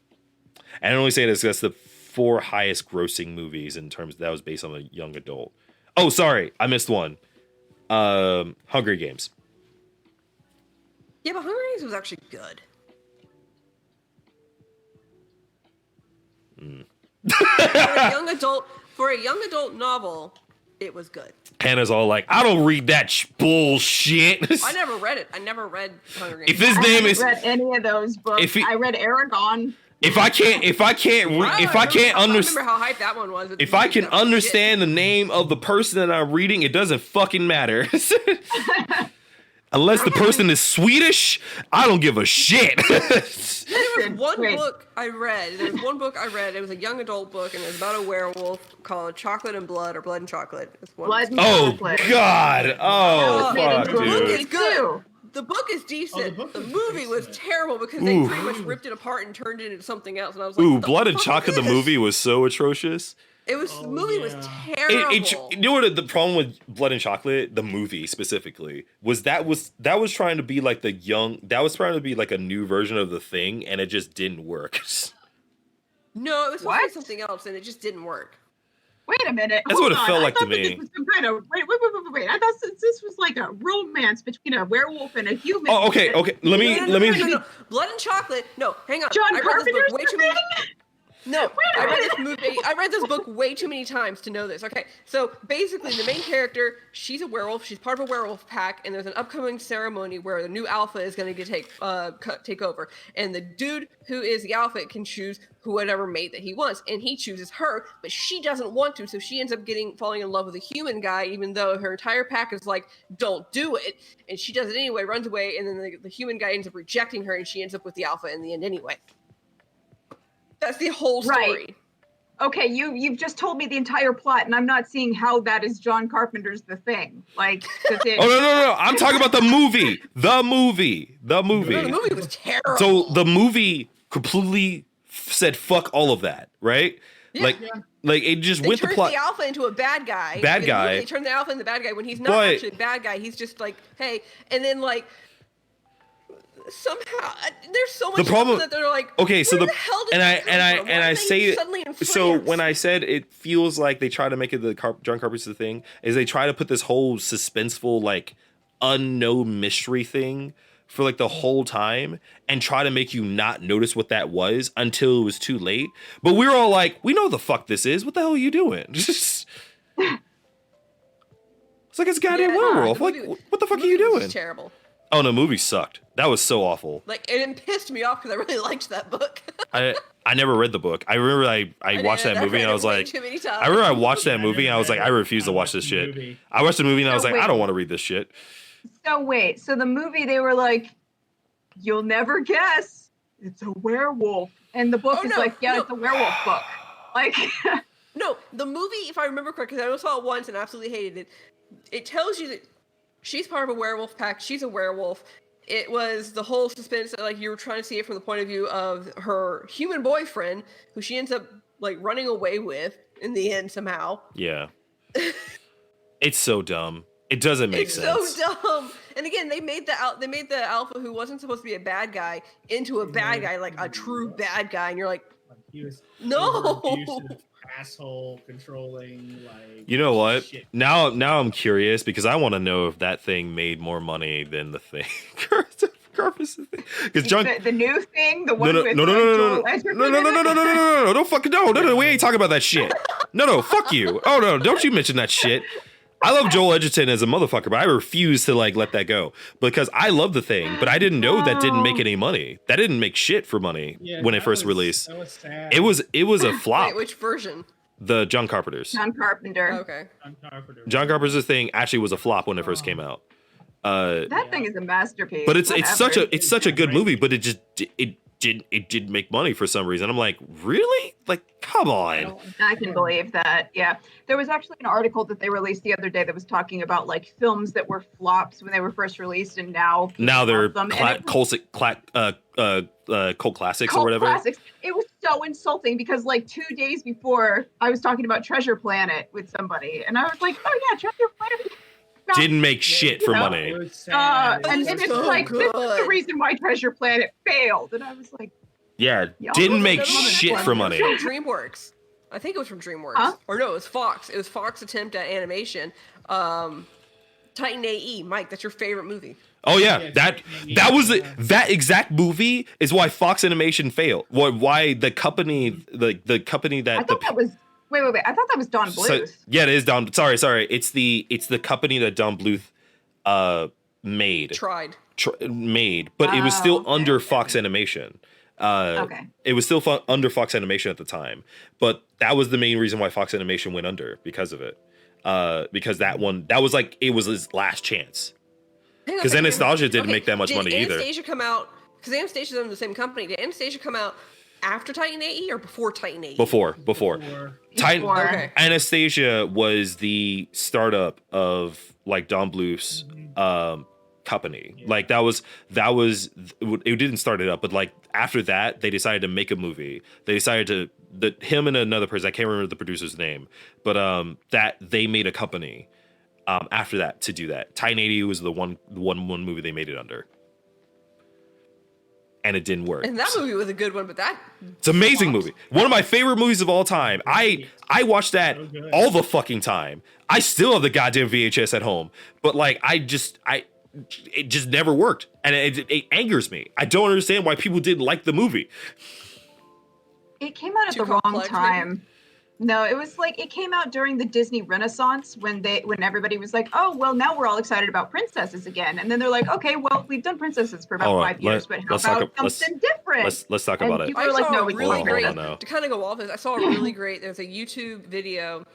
And I only say this because that's the 4 highest grossing movies in terms that was based on a young adult. Oh, sorry, I missed one. Hunger Games. Yeah, but Hunger Games was actually good. For a young adult novel, it was good. Hannah's all like, I don't read that bullshit. I never read it. I never read Hunger Games. If his I name haven't is, read any of those books. I read Aragon. if I can't I understand, remember how hyped that one was. if I can understand the name of the person that I'm reading, it doesn't fucking matter. Unless the person is Swedish, I don't give a shit. There was one Wait. book I read. It was a young adult book, and it was about a werewolf called Chocolate and Blood, or Blood and Chocolate. It's one. Blood and Oh Chocolate. God! Oh That was made fuck, into a movie, dude! It's good. too. The book is decent. book The was movie was decent. terrible because they Ooh. pretty much ripped it apart and turned it into something else. And I was like, Ooh, "What the Blood and fuck is Chocolate, the this?" movie was so atrocious. It was the movie was yeah. terrible. You know what the problem with Blood and Chocolate, the movie specifically, was that was trying to be like that was trying to be like a new version of The Thing, and it just didn't work. No, it was supposed to What? be something else, and it just didn't work. Wait a minute. That's what hold it felt on. like I to thought that me. This was some kind of wait. I thought this was like a romance between a werewolf and a human. Oh, okay. Let me. No. Blood and Chocolate. No, hang on. John I read this Carpenter's book way too the many. thing? No, a I read minute. this movie. I read this book way too many times to know this. Okay, so basically, the main character, she's a werewolf. She's part of a werewolf pack, and there's an upcoming ceremony where the new alpha is going to take over. And the dude who is the alpha can choose whatever mate that he wants, and he chooses her, but she doesn't want to, so she ends up falling in love with a human guy, even though her entire pack is like, "Don't do it," and she does it anyway, runs away, and then the human guy ends up rejecting her, and she ends up with the alpha in the end anyway. That's the whole story. Right. Okay, you've just told me the entire plot, and I'm not seeing how that is John Carpenter's The Thing. Like, 'cause it, Oh no! I'm talking about the movie. The movie. No, the movie was terrible. So the movie completely said fuck all of that, right? Yeah. Like it just They went the turned plot. the alpha into a bad guy. Bad In the guy. movie, They turned the alpha into the bad guy when he's not But- actually a bad guy. He's just like, hey, and then like somehow there's so much The problem- that they're like, Okay, so where the hell did and that come from? Why I are they say suddenly in so France? when I said it feels like they try to make it John Carpenter's thing, is they try to put this whole suspenseful like unknown mystery thing for like the whole time and try to make you not notice what that was until it was too late. But we were all like, we know the fuck this is. What the hell are you doing? It's like it's a goddamn Yeah, werewolf. the Like, movie- what the fuck the are you movie was doing? Terrible. Oh no, movie sucked. That was so awful. Like, it pissed me off because I really liked that book. I never read the book. I remember I watched did. that movie read and I it was way like, too many times. I remember I watched that I movie and I never was like, read I it. refuse to I watch watched this the shit. movie. I watched the movie and I No, was like, I wait. don't want to read this shit. So wait, so the movie they were like, you'll never guess, it's a werewolf, and the book Oh, is no, like, yeah, no. it's a werewolf book. Like, No, the movie, if I remember correctly, 'cause I only saw it once and absolutely hated it. It tells you that she's part of a werewolf pack. She's a werewolf. It was the whole suspense that like you were trying to see it from the point of view of her human boyfriend, who she ends up like running away with in the end somehow. Yeah. It's so dumb. It doesn't make It's sense. so dumb. And again, they made the alpha who wasn't supposed to be a bad guy into a bad guy, like a true bad guy, and you're like, Like, he was no. abusive, asshole, controlling, like. You know what? Shit. Now I'm curious because I want to know if that thing made more money than the thing. Because John. the new thing, the No, one no, with no, no, no, Joel no, no, Edgerton no, no, no, in no, it? no, no, no, no, no, don't fucking no, we ain't talking about that shit. No, fuck you. Oh no, don't you mention that shit. I love Joel Edgerton as a motherfucker, but I refuse to like let that go because I love the thing, but I didn't know that didn't make any money. That didn't make shit for money Yeah, when it that first was- released. That was sad. It was a flop. Wait, which version? The John Carpenter's. John Carpenter. Okay. John Carpenter. John Carpenter's thing actually was a flop when it first came out. That thing is a masterpiece. But it's such a Whatever. it's such a good movie, but it didn't make money for some reason. I'm like, really? Like, come on. I can believe that. Yeah. There was actually an article that they released the other day that was talking about like films that were flops when they were first released and now people Now they're love them. And it was cult classics or cult whatever. classics. It was so insulting because like 2 days before I was talking about Treasure Planet with somebody and I was like, oh yeah, Treasure Planet. Didn't make shit for You know? money. It was sad. And was it's so like, this is the good. reason why Treasure Planet failed. And I was like, Yeah, Y'all didn't know make that one. shit for money. From DreamWorks. I think it was from DreamWorks. Huh? Or no, it was Fox. It was Fox attempt at animation. Titan AE. Mike, that's your favorite movie. Oh yeah, Yeah, that was that exact movie is why Fox Animation failed. Why the company the company I that thought that was, wait. I thought that was Don Bluth. yeah, it is Don. Sorry. It's the company that Don Bluth made. Tried. Made, but it was still okay. under Fox Animation. Okay. It was still under Fox Animation at the time, but that was the main reason why Fox Animation went under because of it. Because that was like it was his last chance. Hang on a 'Cause second. Anastasia didn't make that much did money either. Anastasia come out? Because Anastasia's under the same company. Did Anastasia come out after Titan AE or before Titan AE? Before Titan Before. Okay. Anastasia was the startup of like Don Bluth's company. Yeah. Like that was it didn't start it up, but like after that they decided to make a movie. They decided to him and another person, I can't remember the producer's name, but that they made a company after that to do that. Titan 80 was the one movie they made it under. And it didn't work. And that movie was a good one, but that It's an amazing flopped. movie. One of my favorite movies of all time. I watch that So good. all the fucking time. I still have the goddamn VHS at home, but like it just never worked, and it angers me. I don't understand why people didn't like the movie. It came out at Too the wrong complex, maybe? time. No, it was like it came out during the Disney Renaissance when everybody was like, oh well, now we're all excited about princesses again, and then they're like, okay, well we've done princesses for about All right, 5 years, but how let's talk about ab- let's- something different? Let's talk And about it. people I were like, saw no, a we really can't. great on now. to kind of go off this. I saw a really great. There's a YouTube video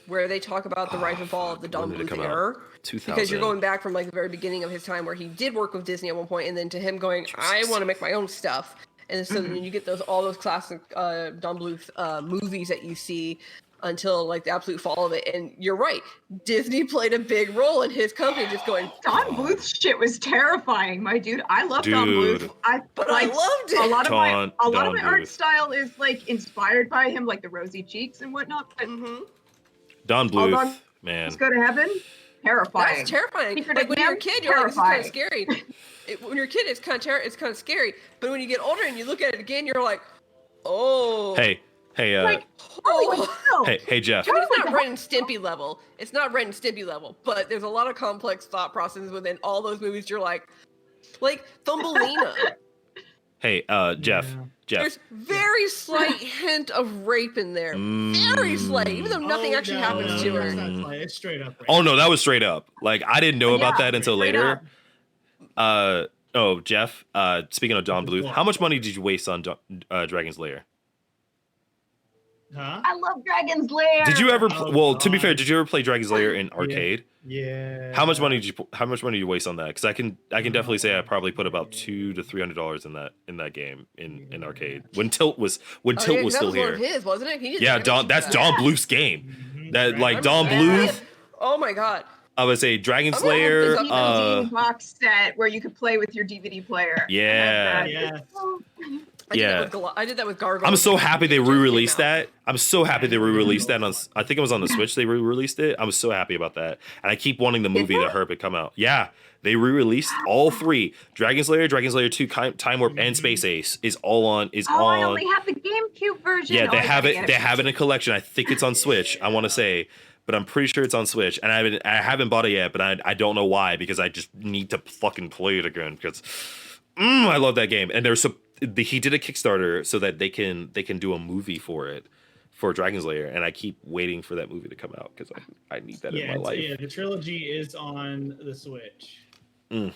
where they talk about the rise and fall of the Don When did it Bluth come out? era. 2000. Because you're going back from like the very beginning of his time where he did work with Disney at one point, and then to him going, I want to make my own stuff. And so then you get all those classic Don Bluth movies that you see until like the absolute fall of it. And you're right, Disney played a big role in his company, just going. Don Bluth's shit was terrifying, my dude. I love Don Dude. Bluth. But I loved it. A lot of Don my art Bluth. style is like inspired by him, like the rosy cheeks and whatnot. But Mhm. Don Hold Bluth, on. man. let's go to heaven. Terrifying. That's terrifying. Secret Like of when you're a Nam? kid, you're like, this is kind of Terrifying. scary. When you're a kid, it's kind of scary. But when you get older and you look at it again, you're like, oh. Hey, Like, oh, no. hey, Jeff. I mean, it's not Ren and Stimpy level. It's not Ren and Stimpy level, but there's a lot of complex thought processes within all those movies. You're like Thumbelina. Hey, Jeff. Yeah. Jeff. There's very slight hint of rape in there. Very slight, even though nothing Oh, actually no, happens no, to that's her. not slight. It's straight up. Oh no, that was straight up. Like I didn't know about Yeah, that until straight later. up. Oh, Jeff. Speaking of Don Bluth, how much money did you waste on Dragon's Lair? Huh? I love Dragon's Lair. Did you ever? Oh, Well, to be God. fair, did you ever play Dragon's Lair in arcade? Yeah. How much money did you waste on that? Because I can definitely say I probably put about $200 to $300 in that game in arcade when Tilt was Oh, yeah, 'cause was that still was one of here. his, wasn't it? He did Yeah, animation that's for Don that. Bluth's game. Mhm. That like I Don remember that. Bluth. Oh my god. I would say Dragon's I'm gonna look Lair. this up now. DVD box set where you could play with your DVD player. Yeah. Yeah. I did Yeah. that with I did that with Gargoyle. I'm so happy they It just came re-released out. that. I'm so happy they re-released that on. I think it was on the Switch. They re-released it. I was so happy about that, and I keep wanting the movie to Herb it come out. Yeah, they re-released all three: Dragon's Lair, Dragon's Lair 2, Time Warp, and Space Ace is all on. I only have the GameCube version. Yeah, they Oh, I have gotta it. get They have it in a collection. I think it's on Switch. I want to say, but I'm pretty sure it's on Switch, and I haven't bought it yet. But I don't know why, because I just need to fucking play it again because I love that game. And he did a Kickstarter so that they can do a movie for it, for Dragon's Lair, and I keep waiting for that movie to come out because I need that in my life. Yeah, the trilogy is on the Switch. Mm.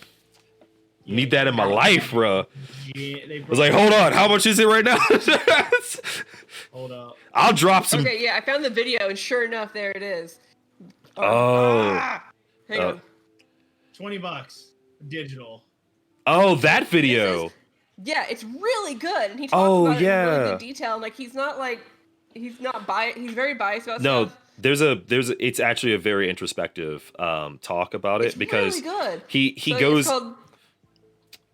Yeah, Need that in my life, bro. Yeah, they I was like, hold on, how much is it right now? hold up. I'll drop some. Okay, yeah, I found the video, and sure enough, there it is. Oh. Hang Oh. on. $20 digital. Oh, that video. Yeah, it's really good, and he talks Oh, about it in yeah. really good detail. And like, he's not biased. He's very biased about No, stuff. it's actually a very introspective talk about it It's because really good. he So goes. It's called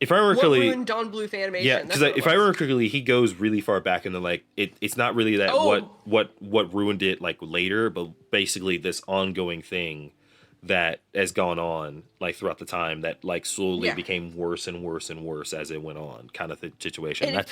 If I remember What correctly, Ruined Don Bluth Animation. yeah, That's because what it if I was. remember correctly, he goes really far back into like it's not really that Oh. what ruined it like later, but basically this ongoing thing that has gone on like throughout the time that like slowly Yeah. became worse and worse and worse as it went on, kind of the situation. And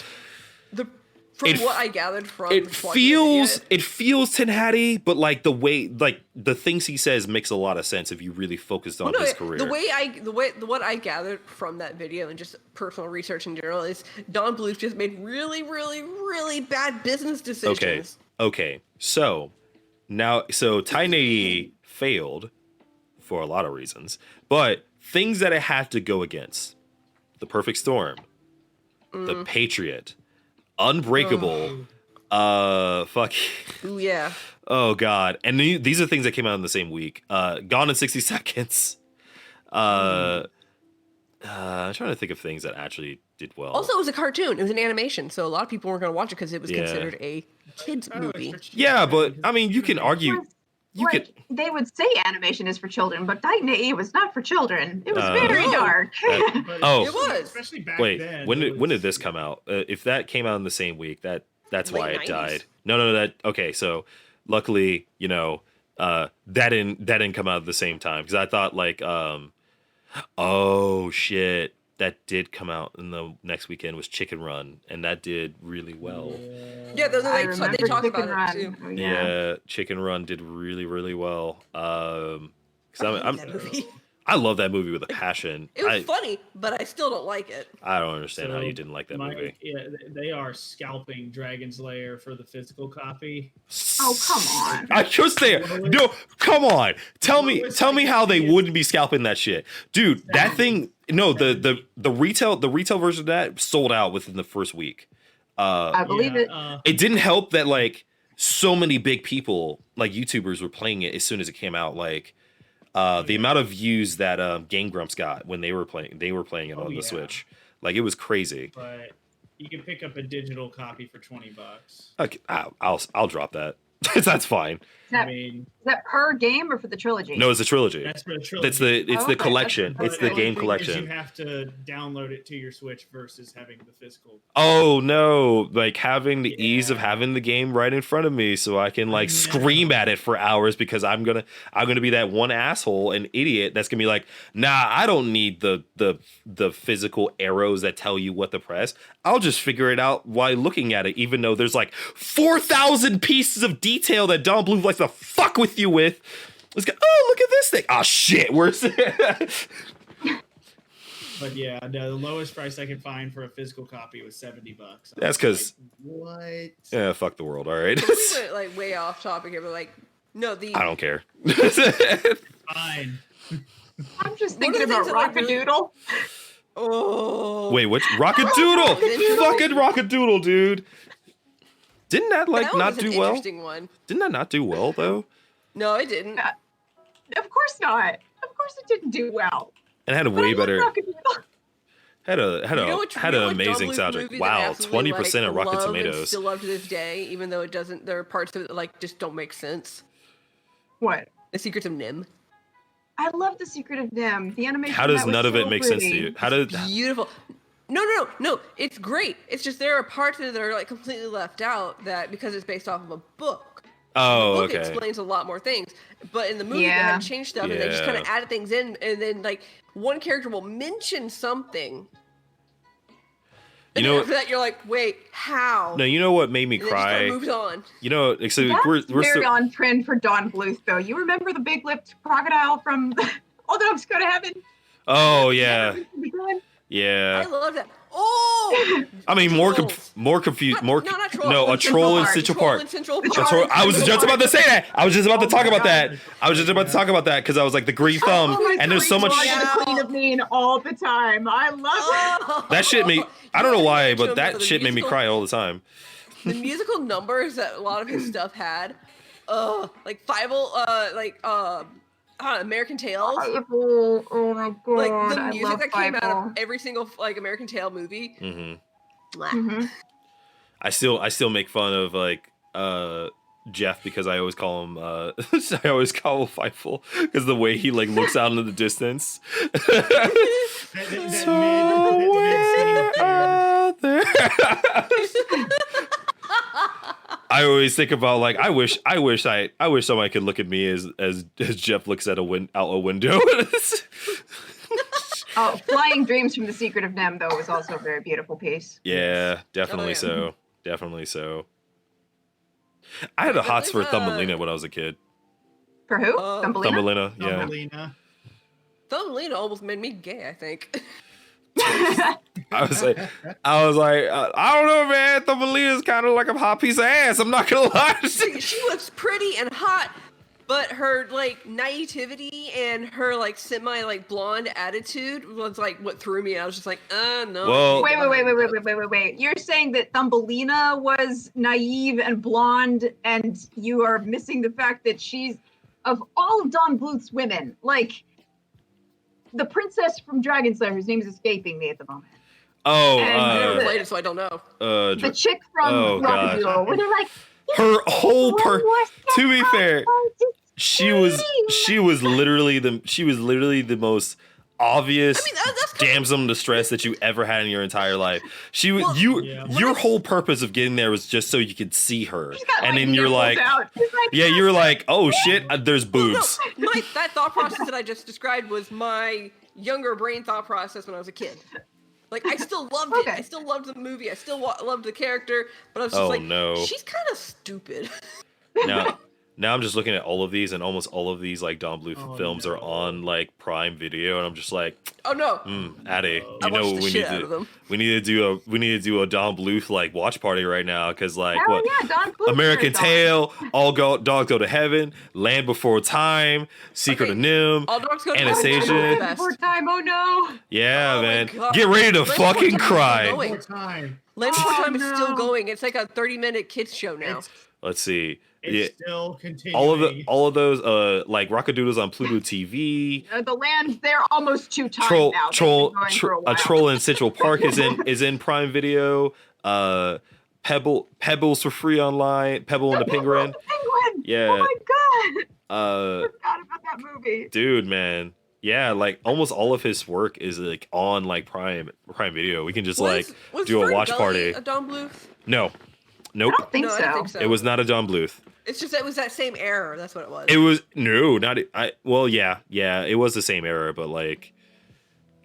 That- From it- what I gathered from it just watching the video, feels Tin Hatty, but like the way like the things he says makes a lot of sense if you really focused on Well, no, his career. what I gathered from that video and just personal research in general is Don Bluth just made really, really, really bad business decisions. Okay. So Titan AE failed for a lot of reasons, but things that it had to go against: The Perfect Storm, The Patriot, Unbreakable, fuck. Ooh, yeah. Oh god. And these are things that came out in the same week. Gone in 60 Seconds. I'm trying to think of things that actually did well. Also, it was a cartoon. It was an animation, so a lot of people weren't going to watch it because it was Yeah. considered a kids movie. Yeah, but I mean, you can argue. You like, could. they would say animation is for children, but Titan AE was not for children. It was Uh, very No. dark. But Oh. It was. especially back Wait, then. when it did was- this come out? If that came out in the same week, that's why Late it 90s. died. No, that okay. So luckily, that didn't come out at the same time because I thought like, oh shit, that did come out in the next weekend was Chicken Run, and that did really well. Yeah, I they remember talk Chicken about Run. it too. Oh, Yeah, Chicken Run did really really well. Because I love I'm that movie. I love that movie with a passion. It was funny, but I still don't like it. I don't understand how So, you didn't like that movie. Yeah, they are scalping Dragon's Lair for the physical copy. Oh, come on. I just there. No, come on. Tell me how they wouldn't be scalping that shit, dude. That thing. No, the retail version of that sold out within the first week. I believe it. It didn't help that like so many big people like YouTubers were playing it as soon as it came out. Like the amount of views that Game Grumps got when they were playing it on the yeah. Switch, like it was crazy. But you can pick up a digital copy for $20. Okay, I'll drop that. That's fine. Is that, I mean, is that per game or for the trilogy? No, it's a trilogy. that's for the trilogy. It's the Oh, okay, that's collection. the It's the only game thing is collection. You have to download it to your Switch versus having the physical. Oh no, like having the ease of Yeah. having the game right in front of me so I can like know. scream at it for hours because I'm gonna be that one asshole and idiot that's gonna be like, nah, I don't need the physical arrows that tell you what to press. I'll just figure it out while looking at it, even though there's like 4,000 pieces of detail that Don Bluth likes to fuck with you with. Let's go, oh, look at this thing. Oh shit, where's it? But yeah, no, the lowest price I could find for a physical copy was $70. That's 'cause- what? Yeah, fuck the world. All right. We went like way off topic here, but like, no, I don't care. Fine. I'm just One of thinking the about things that, like, really- Rockadoodle. Oh, Wait, which Rockadoodle? Rockadoodle. Fucking Rockadoodle, dude. Didn't that like that not was an do well? interesting one. Didn't that not do well though? No, it didn't. Of course not. Of course it didn't do well. And it had a But I way love better Rockadoodle. had a You know what- had you know an what Don amazing Bluth soundtrack. movie that Wow, absolutely, 20% like, of Rotten love and Tomatoes. Still love to this day, even though it doesn't. There are parts of it that like just don't make sense. What? The Secrets of Nim. I love The Secret of Nim. The animation. How does that was none of it so make sense to pretty. you? How did Beautiful. No. It's great. It's just there are parts of it that are like completely left out that because it's based off of a book. Oh, The book okay. explains a lot more things, but in the movie they Yeah. had to change stuff and they just kind of Yeah. added things in, and then like one character will mention something. You And know then what- after that you're like, wait, how? No, you know what made me And then just cry? moved on. You know, so That's we're very still, on trend for Don Bluth, though. You remember the big-lipped crocodile from All Dogs Go to Heaven? Oh yeah. I Yeah. love that. Oh, I mean Trolls. more confused more not trolls. no, a Central troll in Park. Central Troll Park. in Central The Park. troll- I was just about to say that. I was just about to Oh talk my about that. God. I was just about to talk about that because I was like the green thumb, and there's so much. Yeah. The Queen of Mean all the time. I love it. Oh. That shit made. I don't know why, but The that shit made me musical- cry all the time. The musical numbers that a lot of his stuff had, like American Tales. Oh my god! Like the I music love that came out Fievel. of every single like American Tail movie. Hmm Mwah. Mhm. I still make fun of like Jeff because I always call him I always call him Fightful because the way he like looks out into the distance. That mid-scene Out there. I always think about like I wish somebody could look at me as Jeff looks at out a window. Oh, Flying Dreams from The Secret of Nim, though, was also a very beautiful piece. Yeah, definitely yeah. so. Definitely so. I had a hots for Thumbelina when I was a kid. For who? Oh. Thumbelina? Thumbelina, yeah. Thumbelina. Thumbelina almost made me gay, I think. I was like, I don't know, man. Thumbelina's kind of like a hot piece of ass. I'm not gonna lie. She was pretty and hot, but her like naivety and her like semi like blonde attitude was like what threw me. I was just like, no. Well- Wait. You're saying that Thumbelina was naive and blonde, and you are missing the fact that she's, of all of Don Bluth's women, like, the princess from Dragon Slayer, whose name is escaping me at the moment. Oh, I never And- played it, so I don't know. The chick from Oh, God. Rockadoodle, where they're like, her whole "One more step to be fair, backwards, she was literally the most obvious I mean, that's kind damsel in distress that you ever had in your entire life. She was Well, yeah. your whole purpose of getting there was just so you could see her, she's got, and like, then you're nipples like, out. She's like, yeah, you're like, oh shit, there's boobs. No, that thought process that I just described was my younger brain thought process when I was a kid. Like, I still loved it. Okay. I still loved the movie. I still loved the character. But I was just Oh, like, no. she's kind of stupid. Now I'm just looking at all of these, and almost all of these like Don Bluth Oh, films are no. on like Prime Video, and I'm just like, Oh, no. Addy, I you know watched what the we shit need out of them. we need to do a Don Bluth like watch party right now because like hell what yeah, Don Bluth American is on. Tail, Dogs Go to Heaven, Land Before Time, Secret Okay. of Nim. All dogs go to Anastasia. heaven. Oh, The best. before time, oh no. Yeah, Oh my man, God. get ready to Land Before fucking Time is cry. going. More time. Land Before Oh, Time is still no. going. It's like a 30-minute kids show now. Let's see. It's Yeah, still continuing. all of those like Rockadoodles on Pluto TV. The land, they're almost 2 times Troll, now. They've been troll, going for a while. troll in Central Park is in Prime Video. Pebbles for free online. Pebble and the Penguin. Penguin. Yeah. Oh my god. Uh, I forgot about that movie. dude, man. Yeah, like almost all of his work is like on like Prime Video. We can just like Was do a Fern watch Gully party. a Don Bluth? No, I nope. don't think No, so. I don't think so. It was not a Don Bluth. It's just that it was that same error. That's what it was. It was no, not well, yeah, it was the same era, but like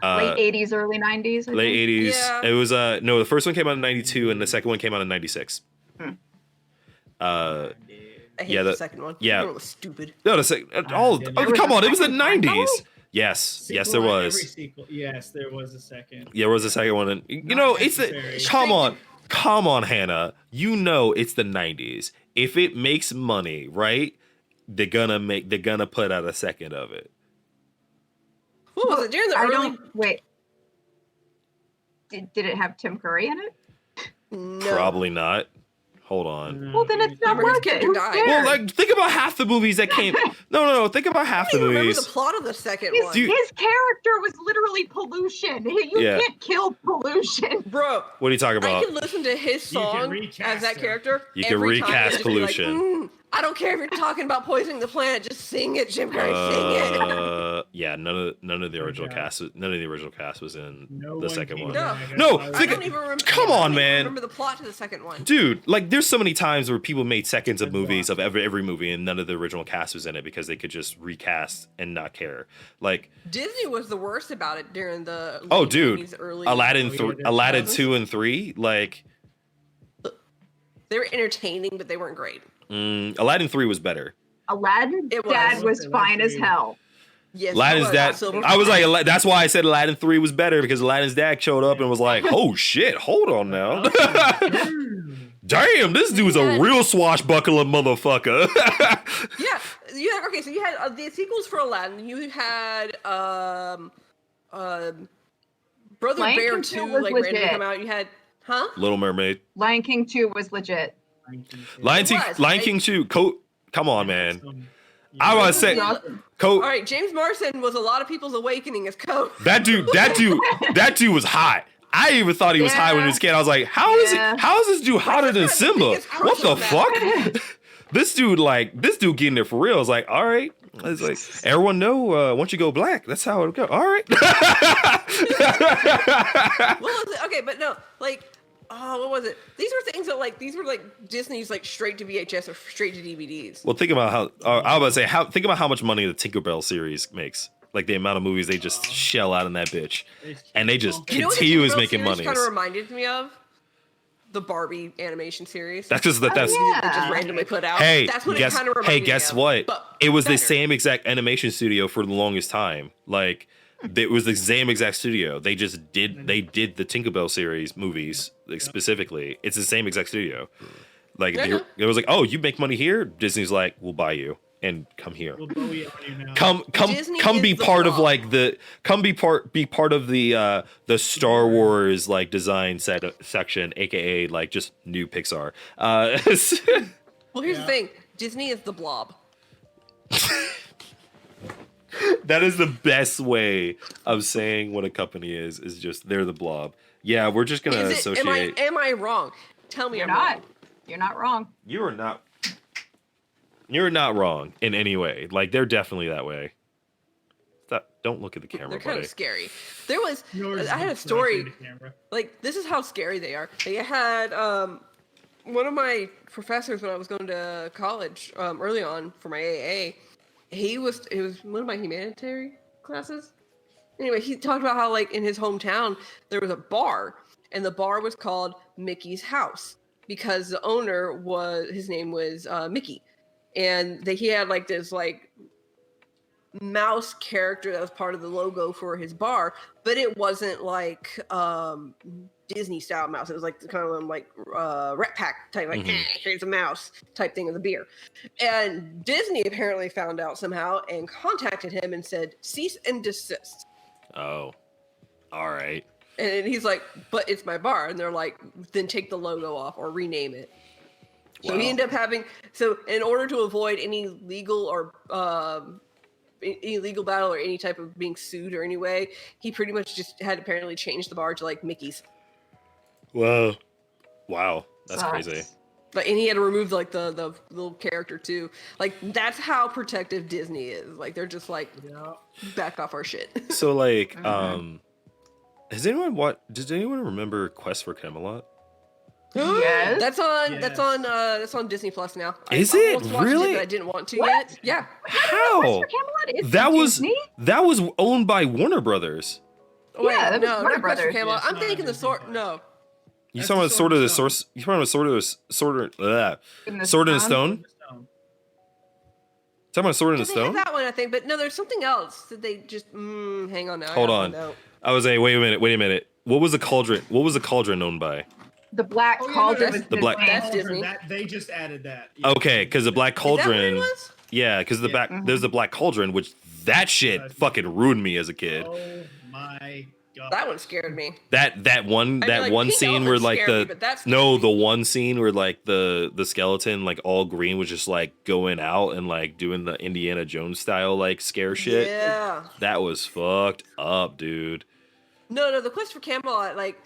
Late 80s, early 90s. I late think. 80s. Yeah. It was no, the first one came out in 92 and the second one came out in 96. I hate yeah, the the- second one. yeah. The second one was stupid. No, the second all didn't- oh, There was come a on, it was the second one, 90s. Yes, yes, Sequel there on every was. sequel. Yes, there was a second. There was a second one, and you Not know, it's necessary. the come on, Hannah. You know, it's the '90s. If it makes money, right? They're gonna put out a second of it. What was it during the I early? don't wait. Did it have Tim Curry in it? No. Probably not. Hold on. Well, then it's not Remember his worth it. character Who died. cares? Well, like think about half the movies that came. No. Think about half I the don't even remember movies. the plot of the second His, one. Dude. his character was literally pollution. You Yeah. can't kill pollution. Bro, What are you talking I about? can listen to his You can song recast as that him. character. You can every time recast and just be like, pollution. I don't care if you're talking about poisoning the planet. Just sing it, Jim Carrey. Sing it. Yeah, none of the original Okay. cast. None of the original cast was in No the one second came one. No. back. No, I I think- don't even remember. come I on, don't even man. Remember the plot to the second one? Dude, like there's so many times where people made seconds of Good movies luck. of every movie and none of the original cast was in it because they could just recast and not care. Like, Disney was the worst about it during the oh late dude, 90s, early Aladdin Oh, yeah, 3, there's Aladdin others. 2 and 3, like They were entertaining, but they weren't great. Aladdin 3 was better. Aladdin's It was. dad was Aladdin fine as 3. hell. Yes, Aladdin's it was. dad. Silver I was Fox. like, that's why I said Aladdin 3 was better because Aladdin's dad showed up and was like, "Oh shit, hold on now, damn, this dude's a Yeah. real swashbuckler motherfucker." Yeah, you had okay. So you had the sequels for Aladdin. You had Brother Lion Bear King 2 2 was like randomly legit. come out. You had Little Mermaid, Lion King 2 was legit. Lion King, was, Lion right? King 2. Come on, man. I I was say, Awesome. All Coat. right, James Marsden was a lot of people's awakening as Coat. That dude was hot. I even thought he was hot when he was a kid. I was like, how is this dude hotter than That's the Simba? biggest crush What the on that. fuck? this dude getting it for real. I was like, all right. It's like everyone know once you go black, that's how it'll go. All right. What was it? Okay, but no, like, what was it? These were things that these were like Disney's like straight to VHS or straight to DVDs. Well, think about how I was about to say think about how much money the Tinkerbell series makes. Like the amount of movies they just shell out in that bitch, and they just You know what the continuous Tinkerbell making series money. kind of reminded me of? The Barbie animation series. That's because that's yeah. They just randomly put out. hey That's what guess it kind of reminded me guess of, what? but It was the better. same exact animation studio for the longest time. Like it was the same exact studio. They just did the Tinkerbell series movies like, specifically. It's the same exact studio. Like Yeah, it was like, oh, you make money here. Disney's like, we'll buy you and come here. We'll Bowie on you now. Come Disney be is the part of blob. like be part of the Star Wars like design section, aka like just new Pixar. Well, here's Yeah. the thing. Disney is the blob. That is the best way of saying what a company is just they're the blob. Yeah, we're just gonna Is it, associate. am I wrong? Tell me You're I'm not. wrong. You're not wrong. You're not wrong in any way. Like they're definitely that way. Don't look at the camera, They're kind buddy. of scary. There was Yours I had a is story right through the camera. like this is how scary they are. I had one of my professors when I was going to college early on for my AA. It was one of my humanitarian classes. Anyway, he talked about how like in his hometown there was a bar and the bar was called Mickey's House because the owner his name was Mickey, and he had like this like mouse character that was part of the logo for his bar, but it wasn't like Disney style mouse. It was like kind of like Rat Pack type, like here's a mouse type thing of the beer. And Disney apparently found out somehow and contacted him and said cease and desist. Oh, all right. And he's like, but it's my bar. And they're like, then take the logo off or rename it. So Wow. he ended up having, so in order to avoid any legal or any legal battle or any type of being sued or any way, he pretty much just had apparently changed the bar to like Mickey's. Whoa, wow, that's Sucks. crazy. But and he had to remove like the little character too. Like that's how protective Disney is. Like they're just like Yeah. back off our shit. So like, Mhm. does anyone remember Quest for Camelot? Yes. That's on Yes. that's on Disney Plus now. Is I it? almost watched Really? but I didn't want to What? yet. Yeah. How? Mr. Camelot is That was Disney? that was owned by Warner Brothers. Oh, wait, Yeah, that was no, Warner not Quest for Brothers. Camelot. It's I'm not thinking the Disney sword. Plus. No. You That's talking the about Sword of the Stone. Source? You talking about Sword of the In the Sword in the Stone? Talking about Sword in the They had Stone? that one, I think, but no, there's something else that they just. Hang on now. I Hold gotta on. find out. I was like, wait a minute. What was the cauldron? What was the cauldron known by? The Black Oh, yeah, no, Cauldron that's- was The Black- Disney. That's Disney. That, they just added that. Okay, because the Black Is that what it Cauldron. was? Yeah, because Mhm. there's the Black Cauldron, which that shit fucking ruined me as a kid. Oh my god. That one scared me. That one I mean, like, one Pink scene where Elephant like scared me, the but that scared no me. the one scene where like the skeleton like all green was just like going out and like doing the Indiana Jones style like scare shit. Yeah. That was fucked up, dude. No, the Quest for Camelot, like,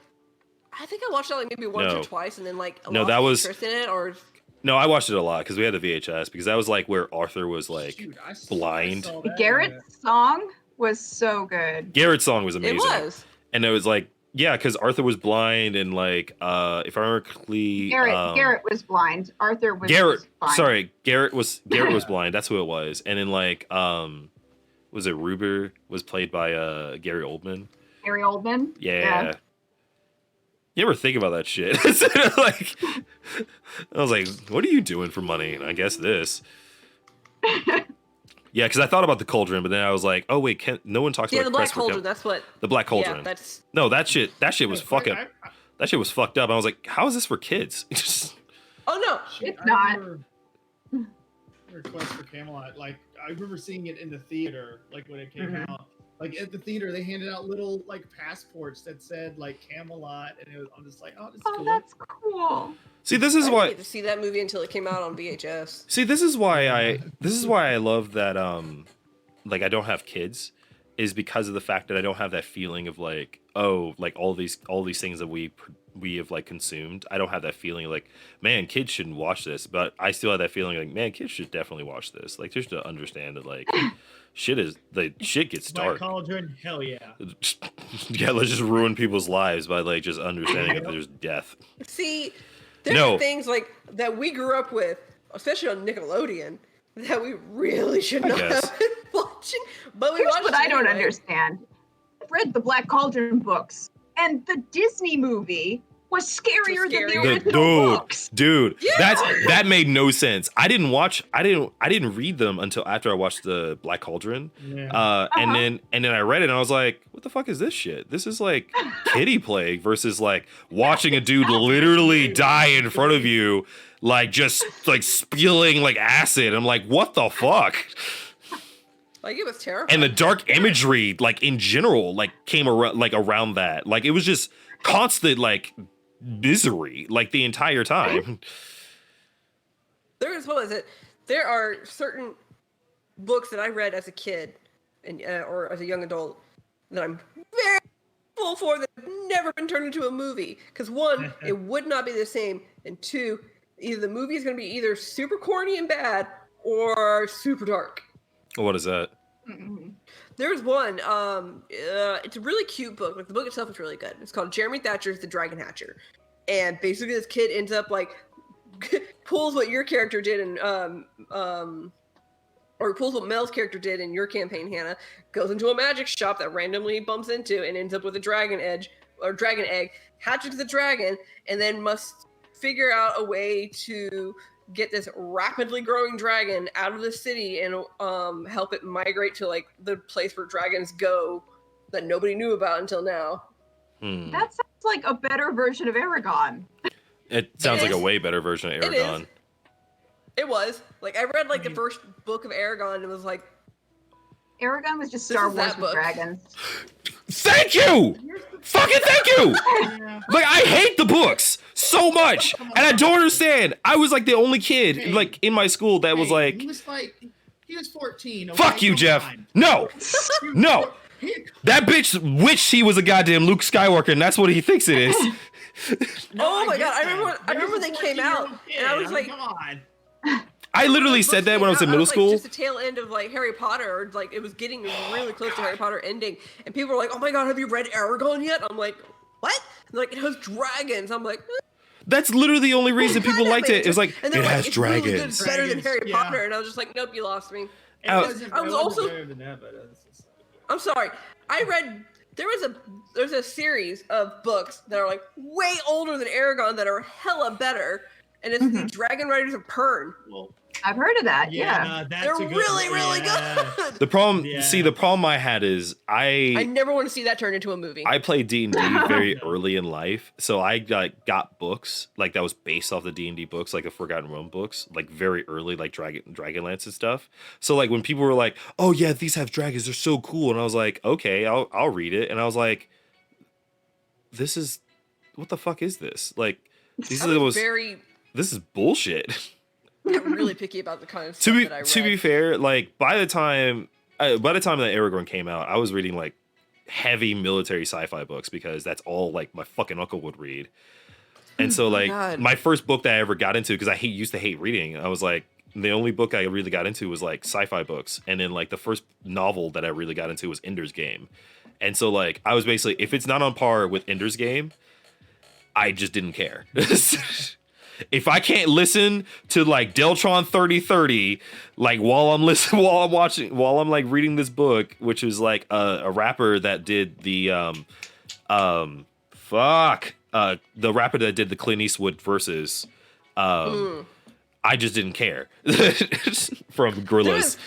I think I watched that like maybe once No. or twice, and then like No, lost that was- interest in it, or No, I watched it a lot because we had the VHS because that was like where Arthur was like Shoot, I blind. saw that. Garrett's song was so good. Garrett's song was amazing. it was. And it was like yeah, because Arthur was blind and like if I remember correctly, Garrett was blind. Arthur was Garrett, fine. sorry, Garrett was blind. That's who it was. And then like was it Ruber was played by Gary Oldman? Gary Oldman. Yeah. You ever think about that shit? Like I was like, what are you doing for money? And I guess this. Yeah, because I thought about the cauldron, but then I was like, oh wait, no one talks Yeah, about the Black Quest for Cauldron. Cam- That's what. the Black Cauldron. Yeah, that's. No, that shit was fucking. I- That shit was fucked up. I was like, how is this for kids? Oh no. Shit, It's I not. remember Quest for Camelot. Like I remember seeing it in the theater, like when it came Mhm. out. Like at the theater, they handed out little like passports that said like Camelot, and I'm just like, oh, this is Oh, cool. that's cool. See, this I is didn't why. get to see that movie until it came out on VHS. See, this is why I love that like I don't have kids is because of the fact that I don't have that feeling of like like all these things that we have like consumed. I don't have that feeling like man, kids shouldn't watch this, but I still have that feeling like man, kids should definitely watch this. Like just to understand that like shit gets Black dark. Cauldron, hell yeah. Yeah, let's just ruin people's lives by like just understanding that there's death. See, there No. are things like that we grew up with, especially on Nickelodeon, that we really should not guess. have been watching. But we Here's watched what it I don't anyway. understand. I've read the Black Cauldron books, and the Disney movie was scarier than the scarier. original books. Dude, Yeah. that made no sense. I didn't read them until after I watched the Black Cauldron. Yeah. And then I read it and I was like, what the fuck is this shit? This is like kiddie play versus like watching a dude literally die in front of you, like just like spilling like acid. I'm like, what the fuck? Like, it was terrifying. And the dark imagery, like in general, like came around that. Like it was just constant like misery, like the entire time. There are certain books that I read as a kid and or as a young adult that I'm very full for that have never been turned into a movie. Because one, it would not be the same, and two, either the movie is going to be either super corny and bad or super dark. What is that? Mhm. There's one. It's a really cute book. Like the book itself is really good. It's called Jeremy Thatcher's The Dragon Hatcher, and basically this kid ends up like pulls what your character did and or pulls what Mel's character did in your campaign, Hannah. Goes into a magic shop that randomly bumps into and ends up with a dragon egg, hatches the dragon, and then must figure out a way to get this rapidly growing dragon out of the city and help it migrate to like the place where dragons go that nobody knew about until now. That sounds like a better version of Aragon. It sounds It like a is. way better version of It is. Aragon. It was like I read like the first book of Aragon and was like, Aragon was just This Star is Wars that with book. dragons. Thank you! Fucking thank you! Yeah. Like I hate the books so much, and I don't understand. I was like the only kid like in my school that was like, he was 14. Okay? "Fuck you, Come Jeff." on. No, no, He- that bitch wished he was a goddamn Luke Skywalker, and that's what he thinks it is. oh my get god, I that. remember But when they he's a came out 14-year-old and I was kid. like, come on. I literally said that when I was in middle like, school. just the tail end of like Harry Potter, or like it was getting really close to Harry Potter ending, and people were like, "Oh my god, have you read Aragon yet?" I'm like, "What?" And they're like, it has dragons. I'm like, That's literally the only reason "What people kind of liked it. It was like And it they're like, has "It's really good, dragons. it's better than Dragons, Harry yeah. Potter," and I was just like, "Nope, you lost me." It Out- wasn't- I was it wasn't also- better than that, but it's just- I'm sorry. I read there's a series of books that are like way older than Aragon that are hella better, and it's the Dragon Riders of Pern. Well, I've heard of that. Yeah. that's They're a good really, one, really yeah. good. The problem, Yeah. see, the problem I had is I never want to see that turned into a movie. I played D&D very early in life, so I got books like that was based off the D&D books, like the Forgotten Realm books, like very early, like Dragonlance and stuff. So like when people were like, "Oh yeah, these have dragons, they're so cool," and I was like, "Okay, I'll read it," and I was like, "This is what the fuck is this? Like, these I are the was most. very This is bullshit." I'm really picky about the kind of to stuff be that I read. to be fair, like by the time that Aragorn came out, I was reading like heavy military sci-fi books because that's all like my fucking uncle would read. And so like God. my first book that I ever got into, because I used to hate reading, I was like the only book I really got into was like sci-fi books, and then like the first novel that I really got into was Ender's Game. And so like I was basically, if it's not on par with Ender's Game, I just didn't care. If I can't listen to like Deltron 3030, like while I'm like reading this book, which is like a rapper that did the the rapper that did the Clint Eastwood verses, I just didn't care from Gorillaz.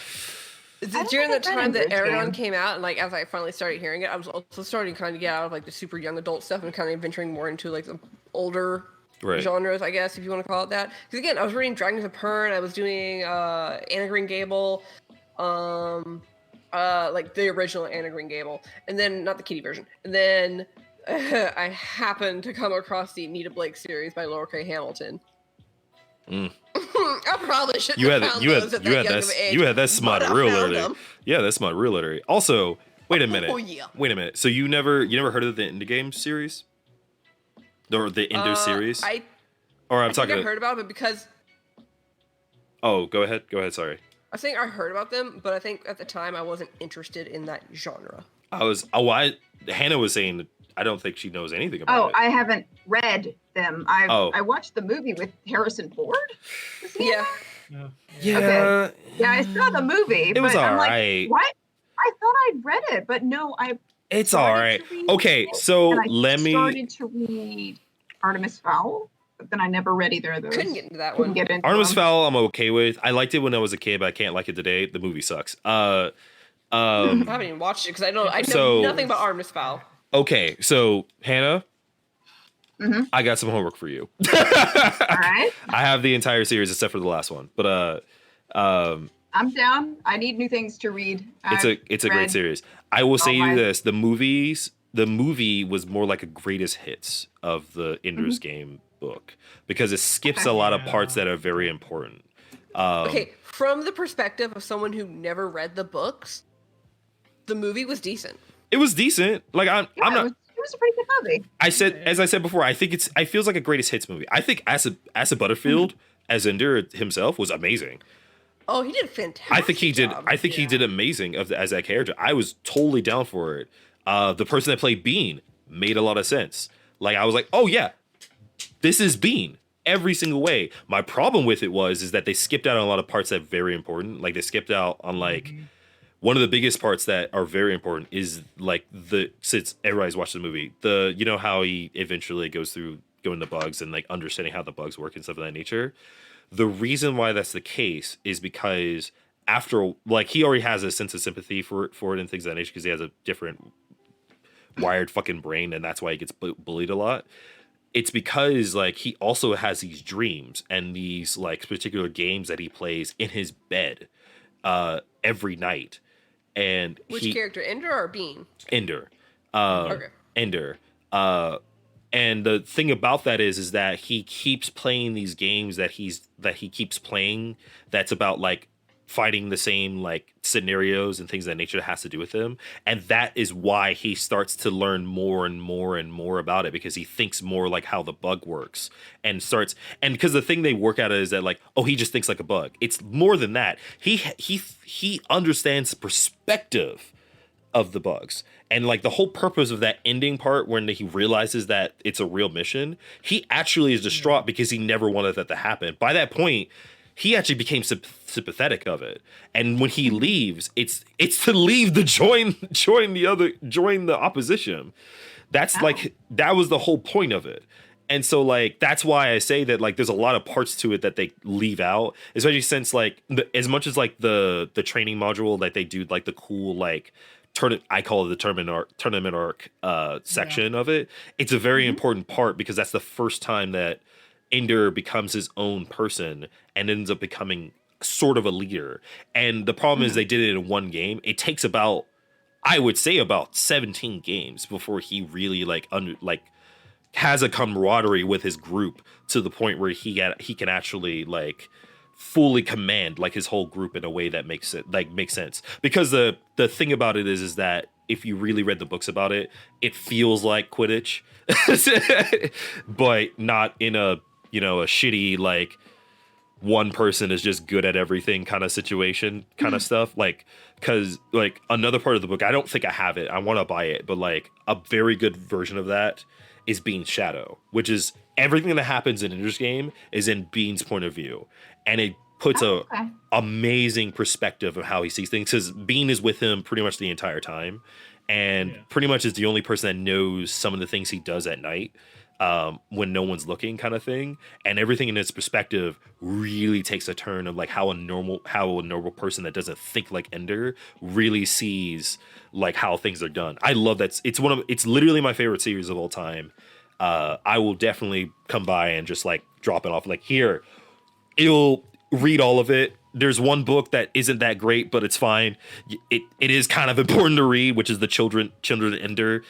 don't During think the I've read time that Ender's Aragon Game. came out, and like as I finally started hearing it, I was also starting to kind of get out of like the super young adult stuff and kind of venturing more into like the older Right. genres, I guess, if you want to call it that. Because again, I was reading Dragons of Pern, I was doing Anna Green Gable, like the original Anna Green Gable, and then not the kiddie version. And then I happened to come across the Anita Blake series by Laura K. Hamilton. I probably shouldn't have found those at that young of an age. You had that smut but I real found early. them. Yeah, that's smut real early. Also, wait a minute. Oh, yeah. Wait a minute. So you never heard of the Ender Game series? Or the Ender series? I Or I'm think talking. I've heard about it because Oh, go ahead. Go ahead. Sorry. I think I heard about them, but I think at the time I wasn't interested in that genre. Hannah was saying that I don't think she knows anything about Oh, it. I haven't read them. Oh. I watched the movie with Harrison Ford. Was he in Yeah. that? Yeah. Okay. Yeah, I saw the movie. It was but I'm alright. like, what? I thought I'd read it, but no, I It's started all right. to read Okay, it, so and I let me. started to read Artemis Fowl, but then I never read either of those. Couldn't get into that Couldn't one. get into Artemis them. Fowl, I'm okay with. I liked it when I was a kid, but I can't like it today. The movie sucks. I haven't even watched it because I know So- nothing about Artemis Fowl. Okay, so Hannah, Mhm. I got some homework for you. All right, I have the entire series except for the last one, but I'm down. I need new things to read. it's a great read series. I will say you mine. this: the movie was more like a greatest hits of the Ender's Game book because it skips a lot of parts that are very important. Okay, from the perspective of someone who never read the books, the movie was decent. It was decent. Like I'm Yeah, not. it was a pretty good movie. As I said before, I think it feels like a greatest hits movie. I think Asa Butterfield as Ender himself was amazing. Oh, he did a fantastic I think he did. job. I think he did amazing as that character. I was totally down for it. The person that played Bean made a lot of sense. Like I was like, oh yeah, this is Bean every single way. My problem with it is that they skipped out on a lot of parts that are very important. Like they skipped out on like one of the biggest parts that are very important is like since everybody's watched the movie, you know how he eventually goes through going to bugs and like understanding how the bugs work and stuff of that nature. The reason why that's the case is because after like he already has a sense of sympathy for it and things of that nature because he has a different wired fucking brain and that's why he gets bullied a lot. It's because like he also has these dreams and these like particular games that he plays in his bed every night. And Which character, Ender or Bean? Ender. Okay. Ender. And the thing about that is that he keeps playing these games that he keeps playing that's about like fighting the same like scenarios and things of that nature that has to do with him. And that is why he starts to learn more and more and more about it because he thinks more like how the bug works and because the thing they work out is that like, oh, he just thinks like a bug. It's more than that. He understands the perspective of the bugs. And like the whole purpose of that ending part when he realizes that it's a real mission, he actually is distraught because he never wanted that to happen. By that point, he actually became sympathetic of it. And when he leaves, it's to leave the join the opposition. That's like that was the whole point of it. And so like that's why I say that like there's a lot of parts to it that they leave out, especially since like as much as like the training module that they do, like the cool like I call it the tournament arc section of it. It's a very important part because that's the first time that Ender becomes his own person and ends up becoming sort of a leader. And the problem is they did it in one game. It takes about, I would say, about 17 games before he really like has a camaraderie with his group to the point where he can actually like fully command like his whole group in a way that makes sense. Because the thing about it is that if you really read the books about it, it feels like Quidditch, but not in a a shitty like one person is just good at everything kind of situation kind of stuff. Like, because like another part of the book, I don't think I have it. I want to buy it, but like a very good version of that is Bean's shadow, which is everything that happens in Ender's Game is in Bean's point of view, and it puts amazing perspective of how he sees things. Because Bean is with him pretty much the entire time, and pretty much is the only person that knows some of the things he does at night. When no one's looking kind of thing, and everything in its perspective really takes a turn of like how a normal person that doesn't think like Ender really sees like how things are done. I love that. It's literally my favorite series of all time. I will definitely come by and just like drop it off like here. You'll read all of it. There's one book that isn't that great, but it's fine. It is kind of important to read, which is the Children of Ender.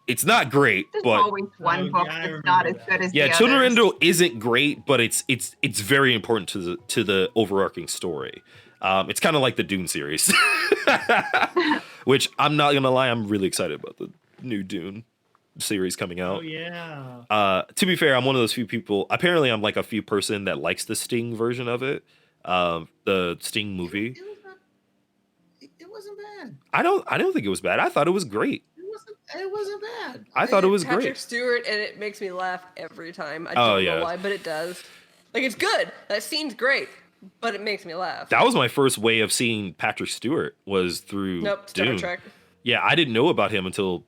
It's not great, There's but always one book that's not as good as the Children of others. Ender isn't great, but it's very important to the overarching story. It's kind of like the Dune series, which I'm not gonna lie, I'm really excited about the new Dune series coming out. Oh yeah. To be fair, I'm one of those few people. Apparently, I'm like a few person that likes the Sting version of it, the Sting movie. It wasn't bad. I don't think it was bad. I thought it was great. It wasn't bad. I thought it was Patrick great. Stewart, and it makes me laugh every time. I Oh, don't yeah. know why, but it does. Like, it's good. That scene's great, but it makes me laugh. That was my first way of seeing Patrick Stewart was through Star Dune. Trek. Yeah, I didn't know about him until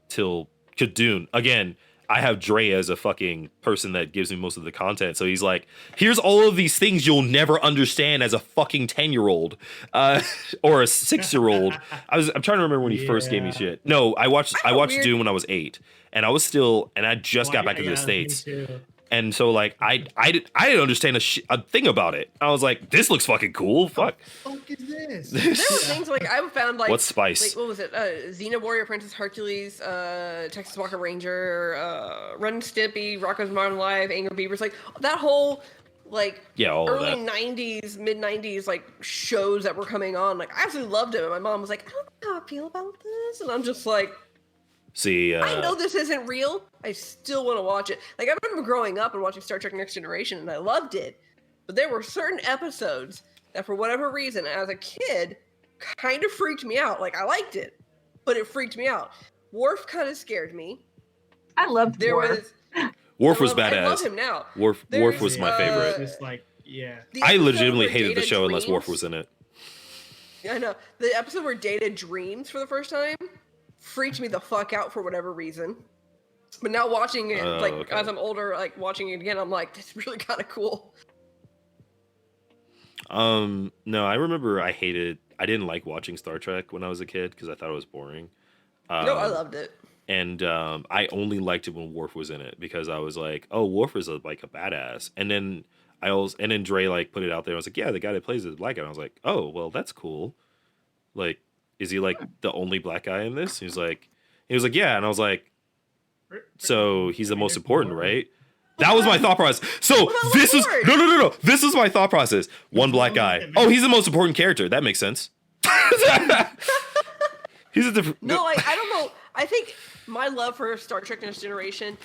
Dune. Again, I have Dre as a fucking person that gives me most of the content. So he's like, here's all of these things you'll never understand as a fucking 10-year-old or a 6-year-old. I'm trying to remember when he first gave me shit. No, I watched Dune when I was 8, and I just got back to the States. And so like I didn't understand a thing about it. I was like, this looks fucking cool. Fuck. What the fuck is this? There were things like I found like What's Spice? Like what was it? Xena Warrior Princess Hercules, Texas Walker Ranger, Ren and Stimpy, Rocko's Modern Life, Angry Beavers, like that whole like all of early that. 90s, mid 90s like shows that were coming on. Like I absolutely loved it. And my mom was like, I don't know how I feel about this, and I'm just like, See, I know this isn't real. I still want to watch it. Like I remember growing up and watching Star Trek Next Generation, and I loved it. But there were certain episodes that, for whatever reason, as a kid, kind of freaked me out. Like I liked it, but it freaked me out. Worf kind of scared me. I loved There Worf. Worf was I love badass. him now. Worf There's, was my favorite. Just like The I episode legitimately where hated the Data show unless Worf dreams- was in it. I know. The episode where Data dreams for the first time freaked me the fuck out for whatever reason. But now watching it, Okay. as I'm older, like watching it again, I'm like, this is really kind of cool. No, I remember I didn't like watching Star Trek when I was a kid because I thought it was boring. No, I loved it. And I only liked it when Worf was in it because I was like, oh, Worf is like a badass. And then Dre like put it out there. I was like, yeah, the guy that plays it like it. And I was like, oh, well, that's cool. Like, is he like the only black guy in this? He was like, yeah. And I was like, so he's the most important, right? That was my thought process. So this is no. This is my thought process. One black guy. Oh, he's the most important character. That makes sense. He's a different. No, I don't know. I think my love for Star Trek Next Generation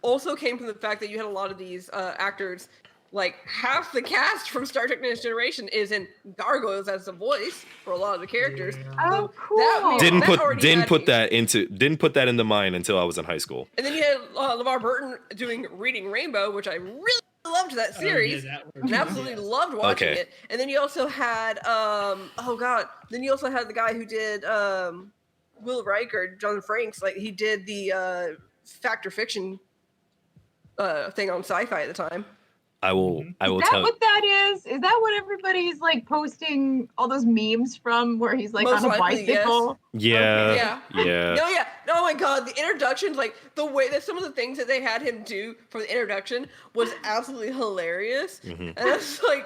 also came from the fact that you had a lot of these actors. Like half the cast from Star Trek Next Generation is in Gargoyles as the voice for a lot of the characters. Oh, cool. Didn't that put that into mine until I was in high school. And then you had LeVar Burton doing Reading Rainbow, which I really loved that series. And absolutely loved watching Okay. it. And then you also had then you also had the guy who did Will Riker, John Franks, like he did the Fact or Fiction thing on Sci-Fi at the time. I will Is tell that what that is? Is that what everybody's like posting all those memes from where he's like Most on a likely, yes. bicycle? Yeah. Yeah. Yeah. No, yeah. Oh my god, the introductions, like the way that some of the things that they had him do for the introduction was absolutely hilarious. Mhm. And I was like,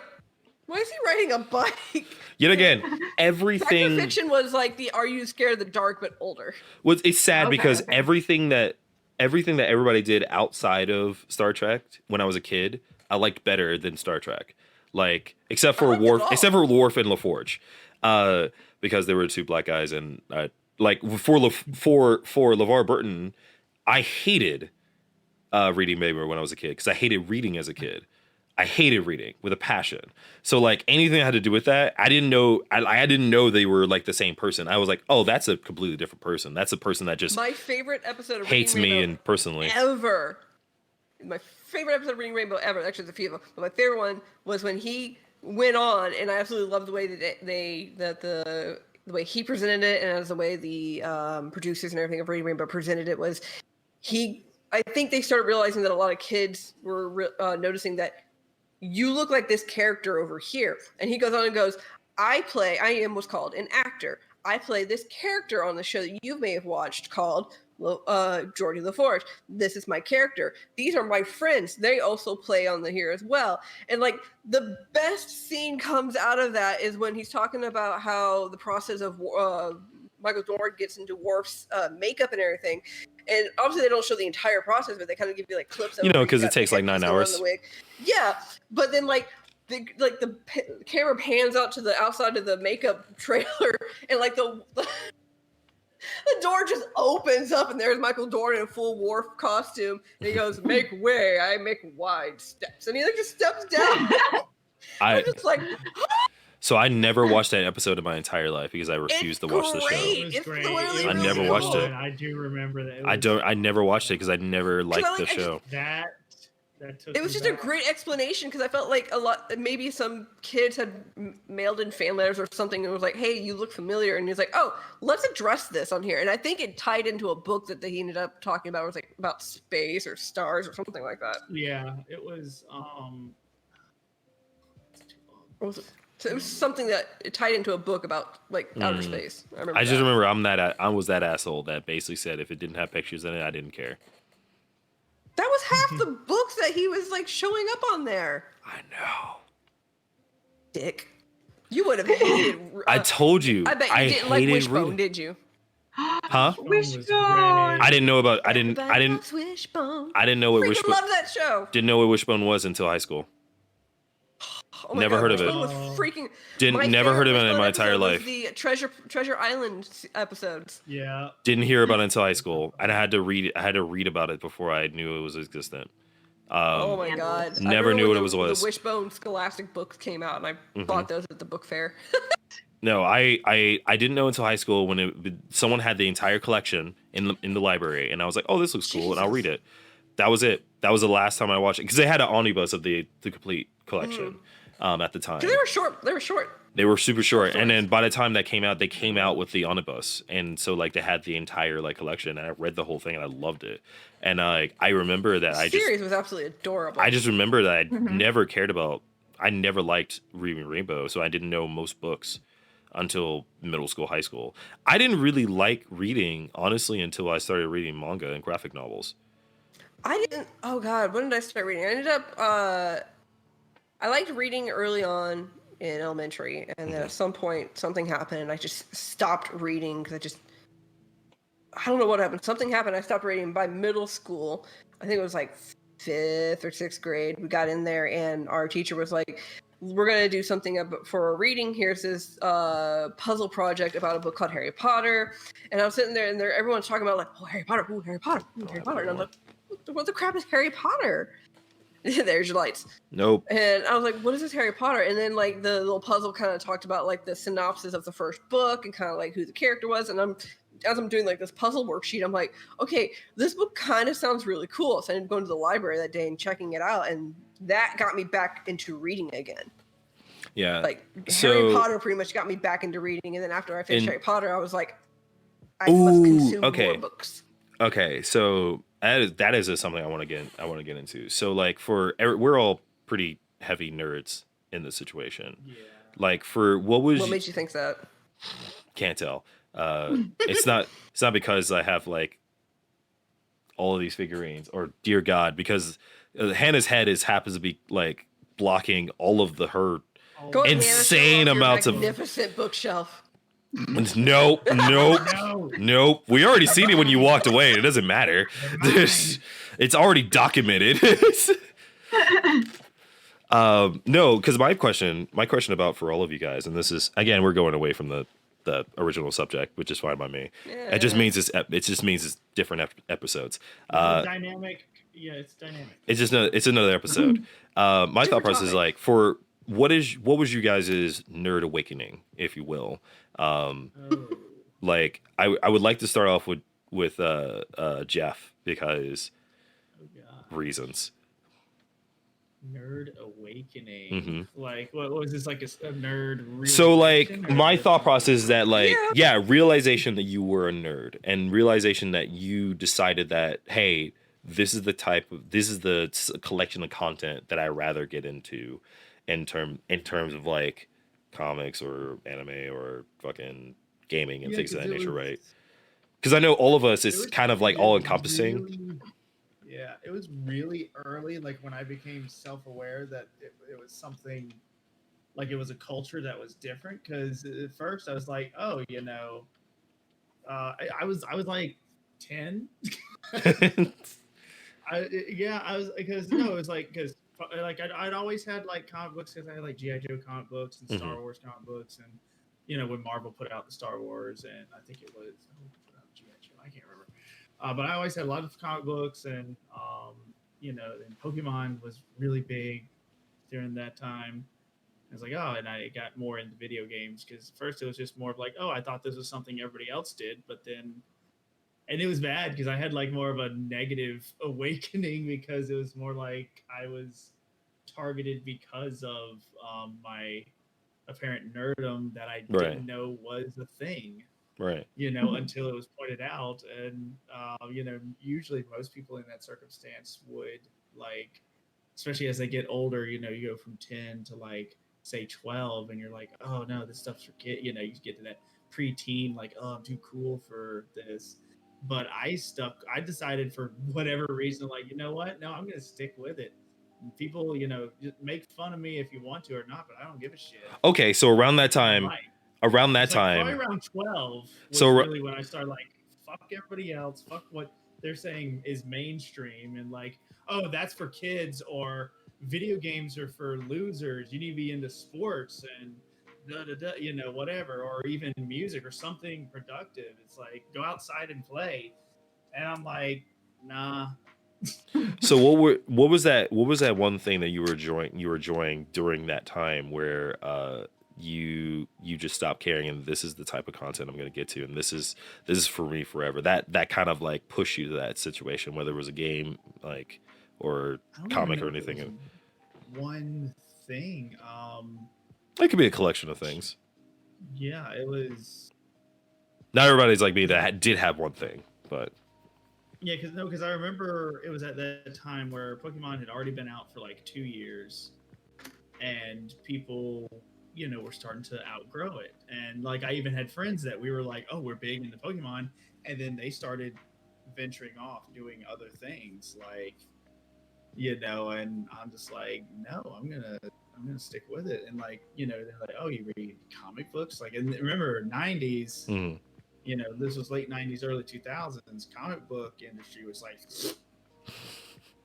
why is he riding a bike? Yet again, Fact or everything Fiction was like the Are You Scared of the Dark but older. was it's sad Okay, because okay. everything that everybody did outside of Star Trek when I was a kid, I liked better than Star Trek. Like except for liked it Worf, all. except for Worf and LaForge. Because there were two black guys and like for LeVar Burton, I hated reading Mayberry when I was a kid because I hated reading as a kid. I hated reading with a passion. So like anything that had to do with that, I didn't know. I didn't know they were like the same person. I was like, oh, that's a completely different person. That's a person that just My favorite episode of hates Reading me Rainbow and personally. ever. My favorite episode of Reading Rainbow ever. Actually, there's a few of them, but my favorite one was when he went on, and I absolutely loved the way that the way he presented it, and as the way the producers and everything of Reading Rainbow presented it was I think they started realizing that a lot of kids were noticing that you look like this character over here, and he goes on and goes, I am what's called an actor. I play this character on the show that you may have watched called Geordi LaForge. This is my character. These are my friends. They also play on the here as well. And like the best scene comes out of that is when he's talking about how the process of Michael Dorn gets into Worf's makeup and everything. And obviously they don't show the entire process, but they kind of give you like clips of You know, where because got it takes the like 9 headpiece on hours. the wig. Yeah, but then like the camera pans out to the outside of the makeup trailer, and like the door just opens up, and there's Michael Dorn in a full Worf costume, and he goes, "Make way, I make wide steps," and he like just steps down. I'm just like, So I never watched that episode in my entire life because I refused to watch the show. great. It was It's great. literally I was never really watched good. it. I do remember that. I never watched it because I never liked I the just- show. That took it was me just a back. great explanation because I felt like maybe some kids had mailed in fan letters or something and was like, hey, you look familiar. And he's like, oh, let's address this on here. And I think it tied into a book that he ended up talking about. It was like about space or stars or something like that. Yeah, it was. Or was it? So it was something that it tied into a book about like outer space. I remember. I just that. remember I was that asshole that basically said if it didn't have pictures in it, I didn't care. That was half the books that he was like showing up on there. I know. Dick. You would have hated. I told you. I bet you didn't like hated Wishbone, reading. did you? Huh? Wishbone. I didn't know about. I didn't Everybody know loves Wishbone. what Freaking Wishbone. love that show. Didn't know what Wishbone was until high school. Oh my Never God, heard of it. Wishbone was freaking. Never heard of it in Wishbone my entire episode was life. The Treasure Island episodes. Yeah. Didn't hear about it until high school, and I had to read about it before I knew it was existent. Oh my And God! I never remember knew when what it was. The Wishbone Scholastic books came out, and I bought those at the book fair. No, I didn't know until high school when someone had the entire collection in the library, and I was like, oh, this looks cool, and I'll read it. That was it. That was the last time I watched it because they had an omnibus of the complete collection at the time. They were short. They were short. They were super short, and then by the time that came out, they came out with the omnibus, and so like they had the entire like collection, and I read the whole thing, and I loved it. And I remember that The series was absolutely adorable. I just remember that I never cared about. I never liked reading Rainbow, so I didn't know most books until middle school, high school. I didn't really like reading honestly until I started reading manga and graphic novels. I didn't. Oh God, when did I start reading? I ended up. I liked reading early on in elementary, and then at some point something happened, and I just stopped reading because I don't know what happened. Something happened. I stopped reading by middle school. I think it was like 5th or 6th grade. We got in there, and our teacher was like, we're going to do something for a reading. Here's this puzzle project about a book called Harry Potter. And I was sitting there, and everyone's talking about like, oh, Harry Potter, ooh, Harry Potter, ooh, Harry Potter. And I'm like, what the crap is Harry Potter? There's your lights. Nope. And I was like, what is this Harry Potter? And then like the little puzzle kind of talked about like the synopsis of the first book and kind of like who the character was. And as I'm doing like this puzzle worksheet, I'm like, okay, this book kind of sounds really cool. So I ended up going to the library that day and checking it out. And that got me back into reading again. Yeah. Like So- Harry Potter pretty much got me back into reading. And then after I finished And- Harry Potter, I was like, I must consume okay. more books. Okay, so that is something I want to get into. So like we're all pretty heavy nerds in this situation. Yeah. Like for what was What made you think that? can't tell. It's not because I have like all of these figurines, or dear God, because Hannah's head happens to be like blocking all of her Oh, Go ahead, Hannah, show insane off your amounts of magnificent bookshelf. nope, nope, no. nope. We already seen it when you walked away. It doesn't matter. It's already documented. No, because my question about for all of you guys, and this is again, we're going away from the original subject, which is fine by me. It just means it's different episodes. Dynamic. Yeah, it's dynamic. It's another episode. My thought process is like, for what was you guys' nerd awakening, if you will. Oh. Like I would like to start off with Jeff, because Oh god. reasons. Nerd awakening. Mhm. Like, what was this, like a nerd? So like realization, my or- thought process is that like realization that you were a nerd, and realization that you decided that, hey, this is the collection of content that I rather get into in terms of like comics or anime or fucking gaming and Yeah, things of 'cause that it nature, was- right? Because I know all of us, it it's was kind of like really- all encompassing. Yeah, it was really early, like when I became self-aware that it was something, like it was a culture that was different. Because at first I was like, oh, I was like 10. I was, because no, it was like, because like I'd always had like comic books, because I had like GI Joe comic books and Star Wars comic books, and when Marvel put out the Star Wars, and I think it was who put out GI Joe, I can't remember. But I always had a lot of comic books, and and Pokemon was really big during that time. I was like, oh, and I got more into video games, because first it was just more of like, oh, I thought this was something everybody else did, but then, and it was bad because I had like more of a negative awakening, because it was more like I was targeted because of my apparent nerdum that I Right. didn't know was a thing. Right. Until it was pointed out. And, usually most people in that circumstance would, like, especially as they get older, you go from 10 to like, say 12, and you're like, oh no, this stuff's for kids. You get to that preteen, like, oh, I'm too cool for this. But I decided for whatever reason, like, you know what? No, I'm going to stick with it. People, just make fun of me if you want to or not, but I don't give a shit. Okay, so around that time, Right. around that It's like time, probably around 12 was So, really when I started like, fuck everybody else, fuck what they're saying is mainstream, and like, oh, that's for kids, or video games are for losers. You need to be into sports and da da da, whatever, or even music or something productive. It's like, go outside and play, and I'm like, nah. so what was that one thing that you were enjoying during that time, where you just stopped caring, and this is the type of content I'm going to get to, and this is for me forever, that kind of like push you to that situation, whether it was a game, like, or I don't comic even or know if it anything. was one thing. It could be a collection of things. Yeah, it was. Not everybody's like me that did have one thing, but Yeah, because I remember it was at that time where Pokemon had already been out for like 2 years, and people, were starting to outgrow it. And like, I even had friends that we were like, oh, we're big into Pokemon, and then they started venturing off doing other things, like, and I'm just like, no, I'm gonna stick with it. And like, they're like, oh, you read comic books, like, and remember 90s. mhm. This was late 90s, early 2000s. Comic book industry was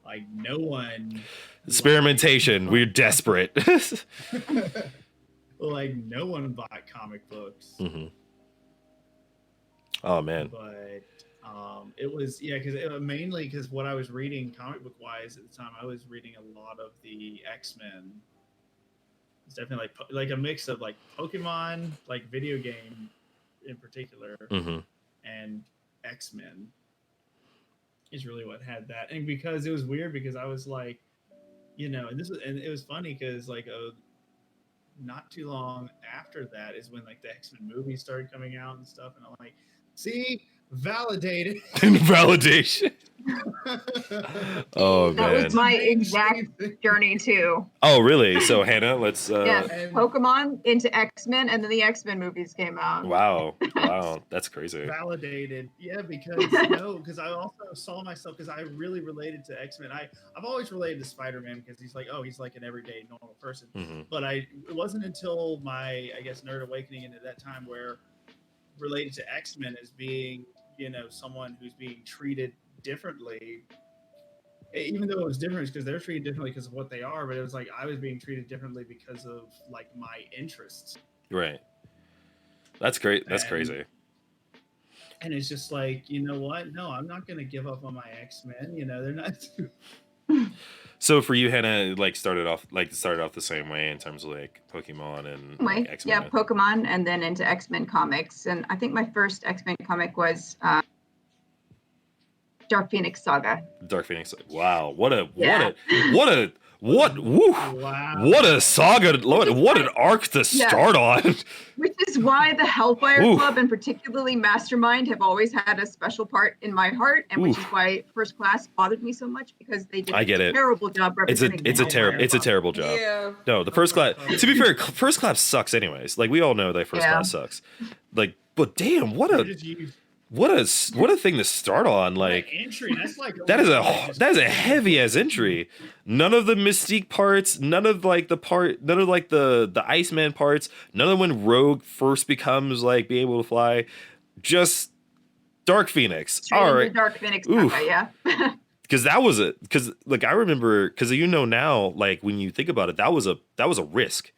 like no one. Experimentation. We're desperate. Like, no one bought comic books. Mm-hmm. Oh man. But it was, because mainly because what I was reading comic book wise at the time, I was reading a lot of the X-Men. It's definitely like a mix of like Pokemon, like video game in particular, Mm-hmm. and X-Men is really what had that. And because it was weird, because I was like, and it was funny because like not too long after that is when like the X-Men movies started coming out and stuff, and I'm like, see, Validated. Validation. Oh That man. was my exact journey too. Oh really? So Hannah, let's Yeah, And- Pokemon into X-Men, and then the X-Men movies came out. wow. Wow. That's crazy. Validated, yeah, because I also saw myself because I really related to X-Men. I've always related to Spider-Man because he's like an everyday normal person. Mhm. But it wasn't until my nerd awakening into that time where related to X-Men as being someone who's being treated differently. Even though it was different because they're treated differently because of what they are, but it was like I was being treated differently because of like my interests. Right. That's great. That's And- crazy. And it's just like, you know what? No, I'm not going to give up on my X-Men. They're not. So for you, Hannah, like started off the same way in terms of like Pokemon and like, X-Men. Yeah, Pokemon, and then into X-Men comics. And I think my first X-Men comic was Dark Phoenix Saga. Dark Phoenix. Wow. What a Yeah. woo, Wow. what a saga. What an arc to Yeah. start on. Which is why the Hellfire Oof. Club and particularly Mastermind have always had a special part in my heart, and which Oof. is why First Class bothered me so much because they did I get a it. terrible job It's a representing the Hellfire it's a Club. terrible job. Yeah. No, the first class. To be fair, first class sucks anyways. Like we all know that first Yeah. class sucks. Like, but damn, what a Just use thing to start on. Like that entry. That's like that is a heavy ass entry. None of the Mystique parts, none of like the Iceman parts, none of when Rogue first becomes like being able to fly. Just Dark Phoenix. Straight All into right. Dark Phoenix Oof. Saga, yeah. Because that was it. Because like I remember, because now, like when you think about it, that was a risk.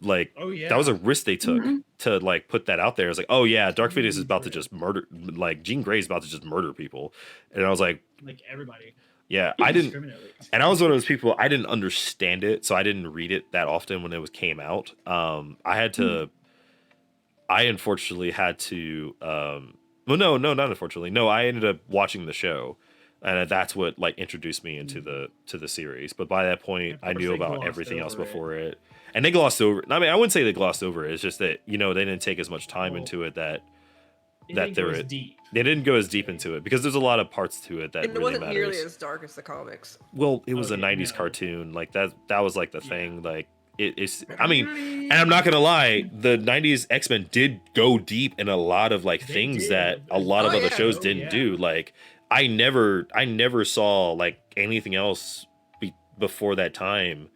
Like Oh yeah. that was a risk they took Mhm. to like put that out there. It's like, oh yeah, Dark Phoenix is about to just murder, like Jean Grey's about to just murder people, and I was like, like everybody. yeah, I didn't. Indiscriminately. And I was one of those people, I didn't understand it, so I didn't read it that often when it came out. I unfortunately had to. Well, no, not unfortunately. No, I ended up watching the show, and that's what like introduced me into the series. But by that point, Of I course knew they about glossed everything else over it. before it. And they glossed over. I mean, I wouldn't say they glossed over it. It's just that they didn't take as much time Well, into it that It that didn't there go as is- deep. they didn't go as deep into it because there's a lot of parts to it that And it really wasn't nearly matters. as dark as the comics. Well, it was a Okay, 90s no. cartoon. Like that was like the Yeah. thing. Like it's I mean, and I'm not gonna lie, the 90s X-Men did go deep in a lot of like They things did. that a lot of Oh, other yeah. shows Oh, didn't yeah. do. Like I never saw like anything else before that time,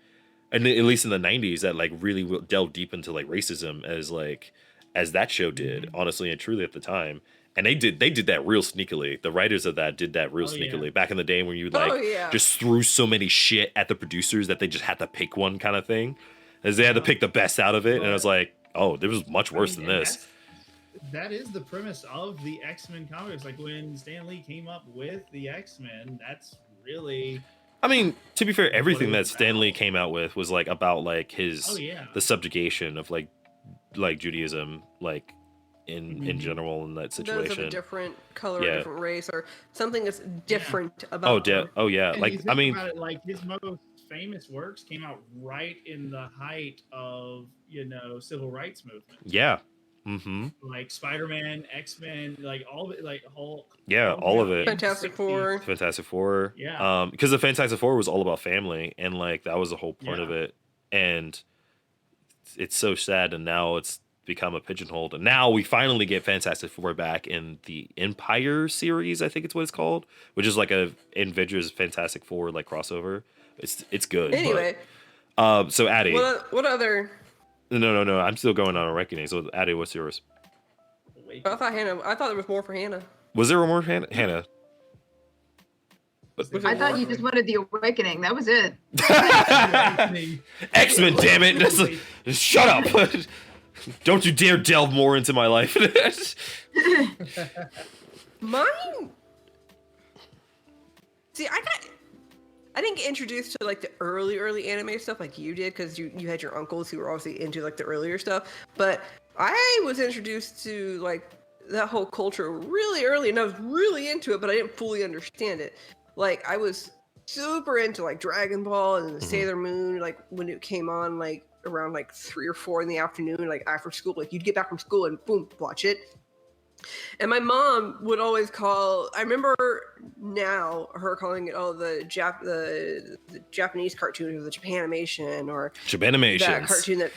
and at least in the 90s, that like really delved deep into like racism as that show did, Mm-hmm. honestly and truly at the time. And they did that real sneakily. The writers of that did that real Oh, yeah. sneakily back in the day when you like Oh, yeah. just threw so many shit at the producers that they just had to pick one kind of thing, as they had to Yeah. pick the best out of it. And I was But- like, oh, there was much worse than and this. that is the premise of the X-Men comics. Like when Stan Lee came up with the X-Men, that's really I mean, to be fair, What it everything that was Stan Lee about. came out with was like about like his oh yeah. the subjugation of like Judaism, like in Mhm. general in that Those of situation. a different color, Yeah. or different race, or something that's different about them. Oh yeah, And you like think I mean, about it, like his most famous works came out right in the height of civil rights movement. yeah, mm-hmm, Like Spider-Man, X-Men, like all of it, like Hulk. yeah, all of it. Fantastic Four. Fantastic Four. Yeah. Because the Fantastic Four was all about family, and like that was the whole point of Yeah. it. And it's so sad, and now it's become a pigeonholed. And now we finally get Fantastic Four back in the Empire series, I think it's what it's called, which is like a Avengers Fantastic Four like crossover. It's good. Anyway, but, so Addie, what other? no, I'm still going on a reckoning. So Addie, what's yours? Wait, I thought there was more for Hannah. Was there more Hannah? Hannah. Was I it thought more? you just wanted the awakening. That was it. X-Men, damn it! Shut up! Don't you dare delve more into my life. Mine. See, I didn't get introduced to like the early anime stuff like you did, because you had your uncles who were obviously into like the earlier stuff. But I was introduced to like that whole culture really early, and I was really into it, but I didn't fully understand it. Like I was super into like Dragon Ball and the Mhm. Sailor Moon, like when it came on like around like 3 or 4 in the afternoon, like after school, like you'd get back from school and boom, watch it. And my mom would always call. I remember now her calling it the Japanese cartoon or the Japanimation or that Japanimations. cartoon that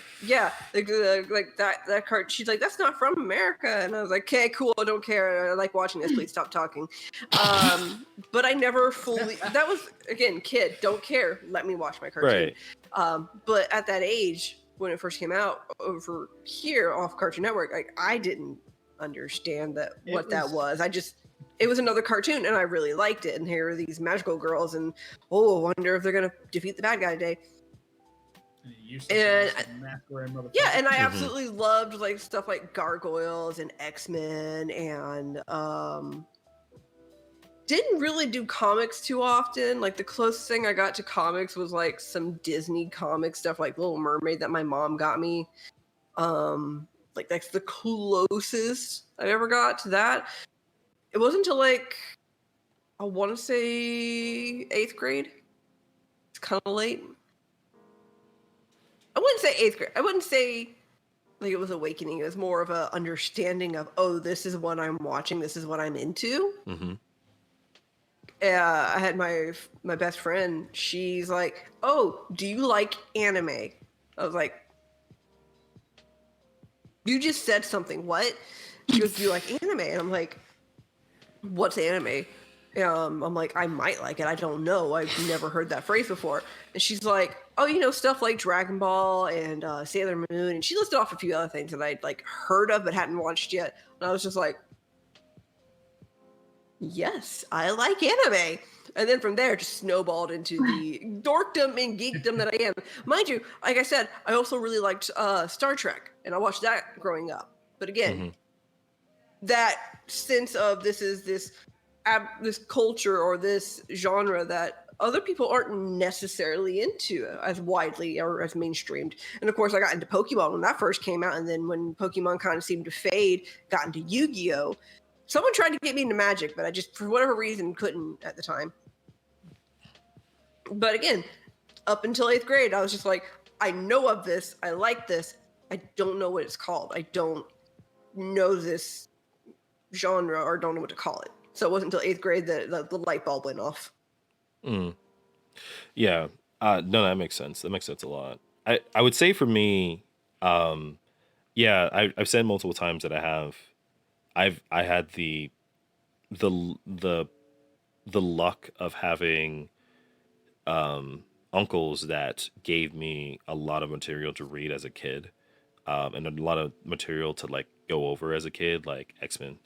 like that cart. She's like, that's not from America, and I was like, okay, cool, I don't care. I like watching this. Please stop talking. But I never fully. That was again, kid, don't care. Let me watch my cartoon. Right. But at that age, when it first came out over here off Cartoon Network, like I didn't understand what that was. It was another cartoon and I really liked it, and here are these magical girls and I wonder if they're gonna defeat the bad guy today. And I absolutely loved like stuff like Gargoyles and X-Men, and didn't really do comics too often. Like the closest thing I got to comics was like some Disney comic stuff like Little Mermaid that my mom got me. Like that's the closest I ever got to that. It wasn't until like, I want to say 8th grade. It's kind of late. I wouldn't say 8th grade. I wouldn't say like it was awakening. It was more of a understanding of, oh, this is what I'm watching. This is what I'm into. Mm-hmm. I had my best friend. She's like, oh, do you like anime? I was like, you just said something. What? She goes, do you like anime? And I'm like, what's anime? I'm like, I might like it. I don't know. I've never heard that phrase before. And she's like, oh, stuff like Dragon Ball and Sailor Moon. And she listed off a few other things that I'd like heard of but hadn't watched yet. And I was just like, yes, I like anime. And then from there, just snowballed into the dorkdom and geekdom that I am. Mind you, like I said, I also really liked Star Trek, and I watched that growing up. But again, that sense of this is this culture or this genre that other people aren't necessarily into as widely or as mainstreamed. And of course, I got into Pokemon when that first came out, and then when Pokemon kind of seemed to fade, got into Yu-Gi-Oh! Someone tried to get me into Magic, but I just, for whatever reason, couldn't at the time. But again, up until 8th grade, I was just like, I know of this. I like this. I don't know what it's called. I don't know this genre or don't know what to call it. So it wasn't until 8th grade that the light bulb went off. Yeah. No, that makes sense. That makes sense a lot. I would say for me, yeah, I've said multiple times that I had the luck of having uncles that gave me a lot of material to read as a kid, and a lot of material to like go over as a kid, like X-Men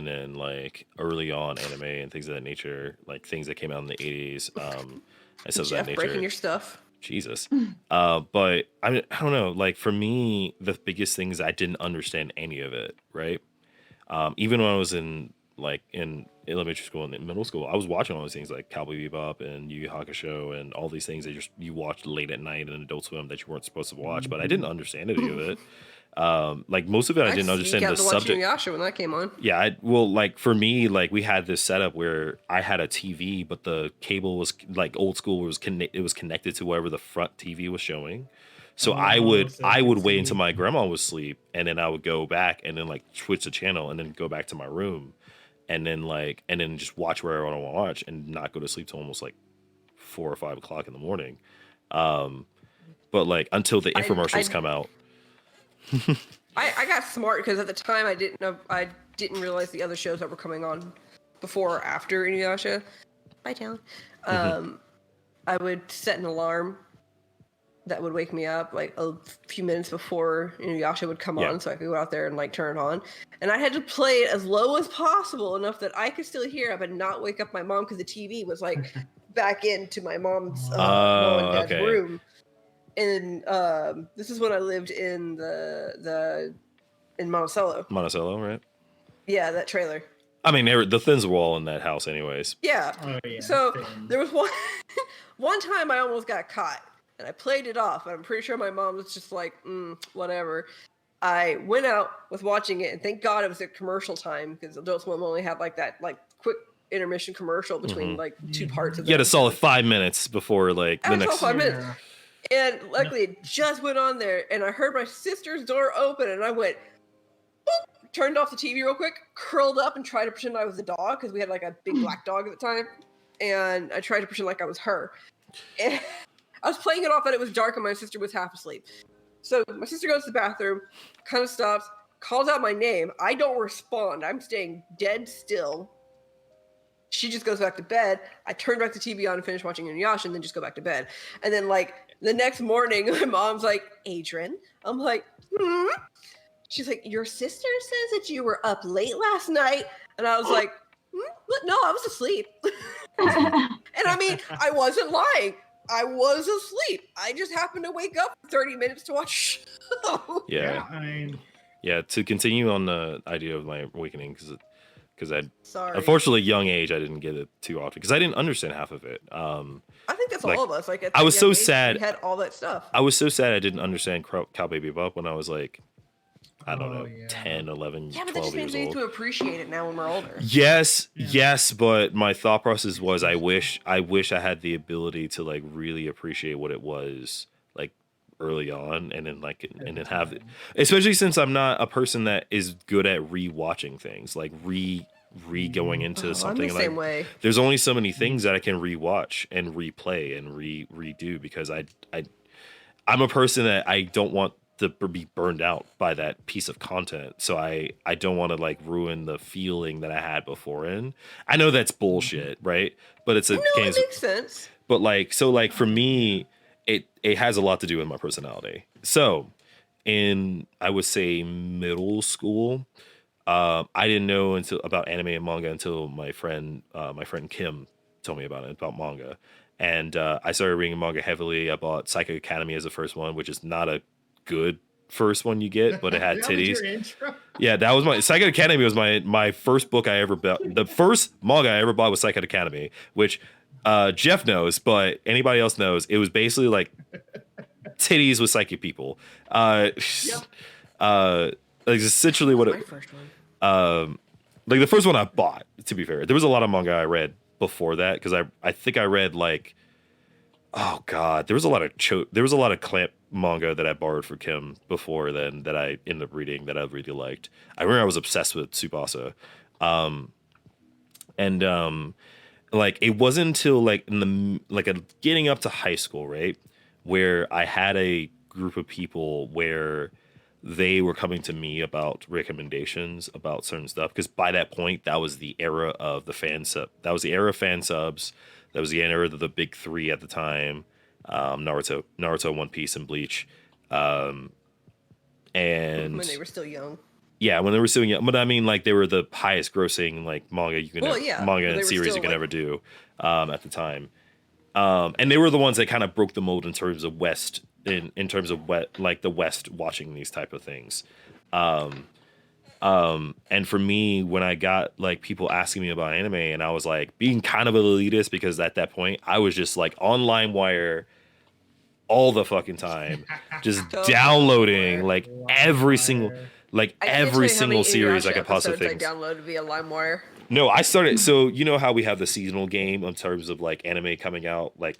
and like early on anime and things of that nature, like things that came out in the 80s, and stuff of that nature. Breaking your stuff. Jesus. But I don't know, like for me, the biggest thing is I didn't understand any of it, right? Even when I was in elementary school and in middle school, I was watching all these things like Cowboy Bebop and Yu Yu Hakusho and all these things that you watched late at night in Adult Swim that you weren't supposed to watch, but I didn't understand any of it. Like most of it, I didn't understand the subject. Inuyasha when that came on. Yeah, like for me, like we had this setup where I had a TV, but the cable was like old school. It was connected to wherever the front TV was showing. So I would wait until my grandma was asleep, and then I would go back and then like switch the channel and then go back to my room, and then just watch where I want to watch and not go to sleep till almost like 4 or 5 o'clock in the morning. But like until the infomercials come out. I got smart because at the time I didn't realize the other shows that were coming on before or after Inuyasha. Bye, town. I would set an alarm that would wake me up like a few minutes before Inuyasha would come on, so I could go out there and like turn it on. And I had to play it as low as possible, enough that I could still hear it, but not wake up my mom because the TV was like back into my mom's mom and dad's room. And this is when I lived in in Monticello. Monticello, right? Yeah, that trailer. I mean, the thins were all in that house, anyways. Yeah. Oh, yeah. So there was one time I almost got caught, and I played it off. And I'm pretty sure my mom was just like, whatever. I went out, was watching it, and thank God it was at commercial time because Adult Swim only had like that like quick intermission commercial between like two parts of you had a solid 5 minutes before like the next 5 minutes. And luckily it just went on there, and I heard my sister's door open, and I went boop, turned off the TV real quick, curled up, and tried to pretend I was the dog because we had like a big black dog at the time, and I tried to pretend like I was her. And I was playing it off that it was dark and my sister was half asleep. So my sister goes to the bathroom, kind of stops, calls out my name. I don't respond. I'm staying dead still. She just goes back to bed. I turn back the TV on and finish watching Inuyasha and then just go back to bed. And then like the next morning, my mom's like, Adrian. I'm like, hmm? She's like, your sister says that you were up late last night. And I was like, no, I was asleep. And I mean, I wasn't lying. I was asleep. I just happened to wake up for 30 minutes to watch a show. Yeah. I mean, Yeah, to continue on the idea of my awakening, because I, Sorry. unfortunately, young age, I didn't get it too often because I didn't understand half of it. I think that's like, all of us. Like, at I that was young so age, sad. We had all that stuff. I was so sad I didn't understand Cowboy Bebop when I was like, I don't Oh, know, yeah. 10, 11, Yeah, but that 12 just years means we need old. to appreciate it now when we're older. Yes, Yeah. yes, but my thought process was I wish I had the ability to like really appreciate what it was like early on, and then like and then have it, especially since I'm not a person that is good at rewatching things, like re going into I'm something. the Like same way. there's only so many things that I can rewatch and replay and redo because I'm a person that I don't want to be burned out by that piece of content. So I don't want to like ruin the feeling that I had before. And I know that's bullshit, right? But it's a No, game. it makes sense. But like, so like for me, it has a lot to do with my personality. So in, I would say middle school, I didn't know about anime and manga until my friend Kim told me about it, about manga. And I started reading manga heavily. I bought Psycho Academy as the first one, which is not a good first one you get, but it had that was titties. your intro? Yeah, that was my Psycho Academy was my first book I ever bought. The first manga I ever bought was Psycho Academy, which Jeff knows, but anybody else knows. It was basically like titties with psychic people. Like essentially what My it. first one. Like the first one I bought. To be fair, there was a lot of manga I read before that because I think I read like, oh god, there was a lot of Clamp manga that I borrowed for Kim before then that I ended up reading that I really liked. I remember I was obsessed with Tsubasa, and like it wasn't until like getting up to high school, right, where I had a group of people where they were coming to me about recommendations about certain stuff because by that point that was the era of the fan sub. That was the era of fan subs. That was the era of the big three at the time: Naruto, One Piece, and Bleach. And When they were still young. yeah, when they were still young, but I mean, like they were the highest grossing like manga you can Well, ever, yeah, manga but they and were series you still, can like- ever do at the time. And they were the ones that kind of broke the mold in terms of West in terms of like the West watching these type of things. And for me, when I got like people asking me about anime, and I was like being kind of elitist because at that point I was just like on LimeWire all the fucking time, just Totally. downloading like every single I can't every tell you how single many series I Inuyasha could possibly episodes think. I downloaded via LimeWire. No, I started. So you know how we have the seasonal game in terms of like anime coming out, like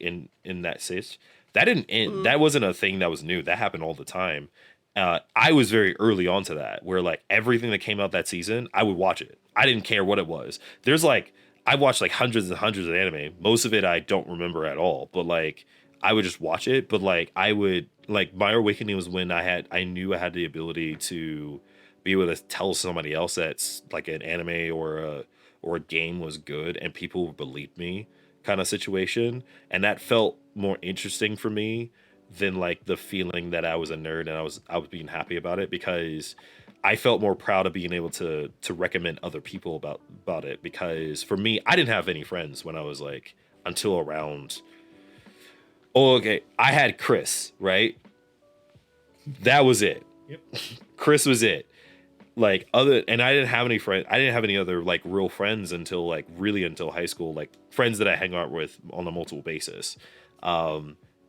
in that sense. That didn't end. That wasn't a thing that was new. That happened all the time. I was very early on to that, where like everything that came out that season, I would watch it. I didn't care what it was. There's like I watched like hundreds and hundreds of anime. Most of it I don't remember at all, but like I would just watch it. But like I would like my awakening was when I knew I had the ability to be able to tell somebody else that's like an anime or a game was good and people believed me kind of situation, and that felt more interesting for me than like the feeling that I was a nerd and I was being happy about it, because I felt more proud of being able to recommend other people about it, because for me I didn't have any friends when I was like until around I had Chris, right? That was it. Yep. Chris was it. Like and I didn't have any friends. I didn't have any other like real friends until high school, like friends that I hang out with on a multiple basis.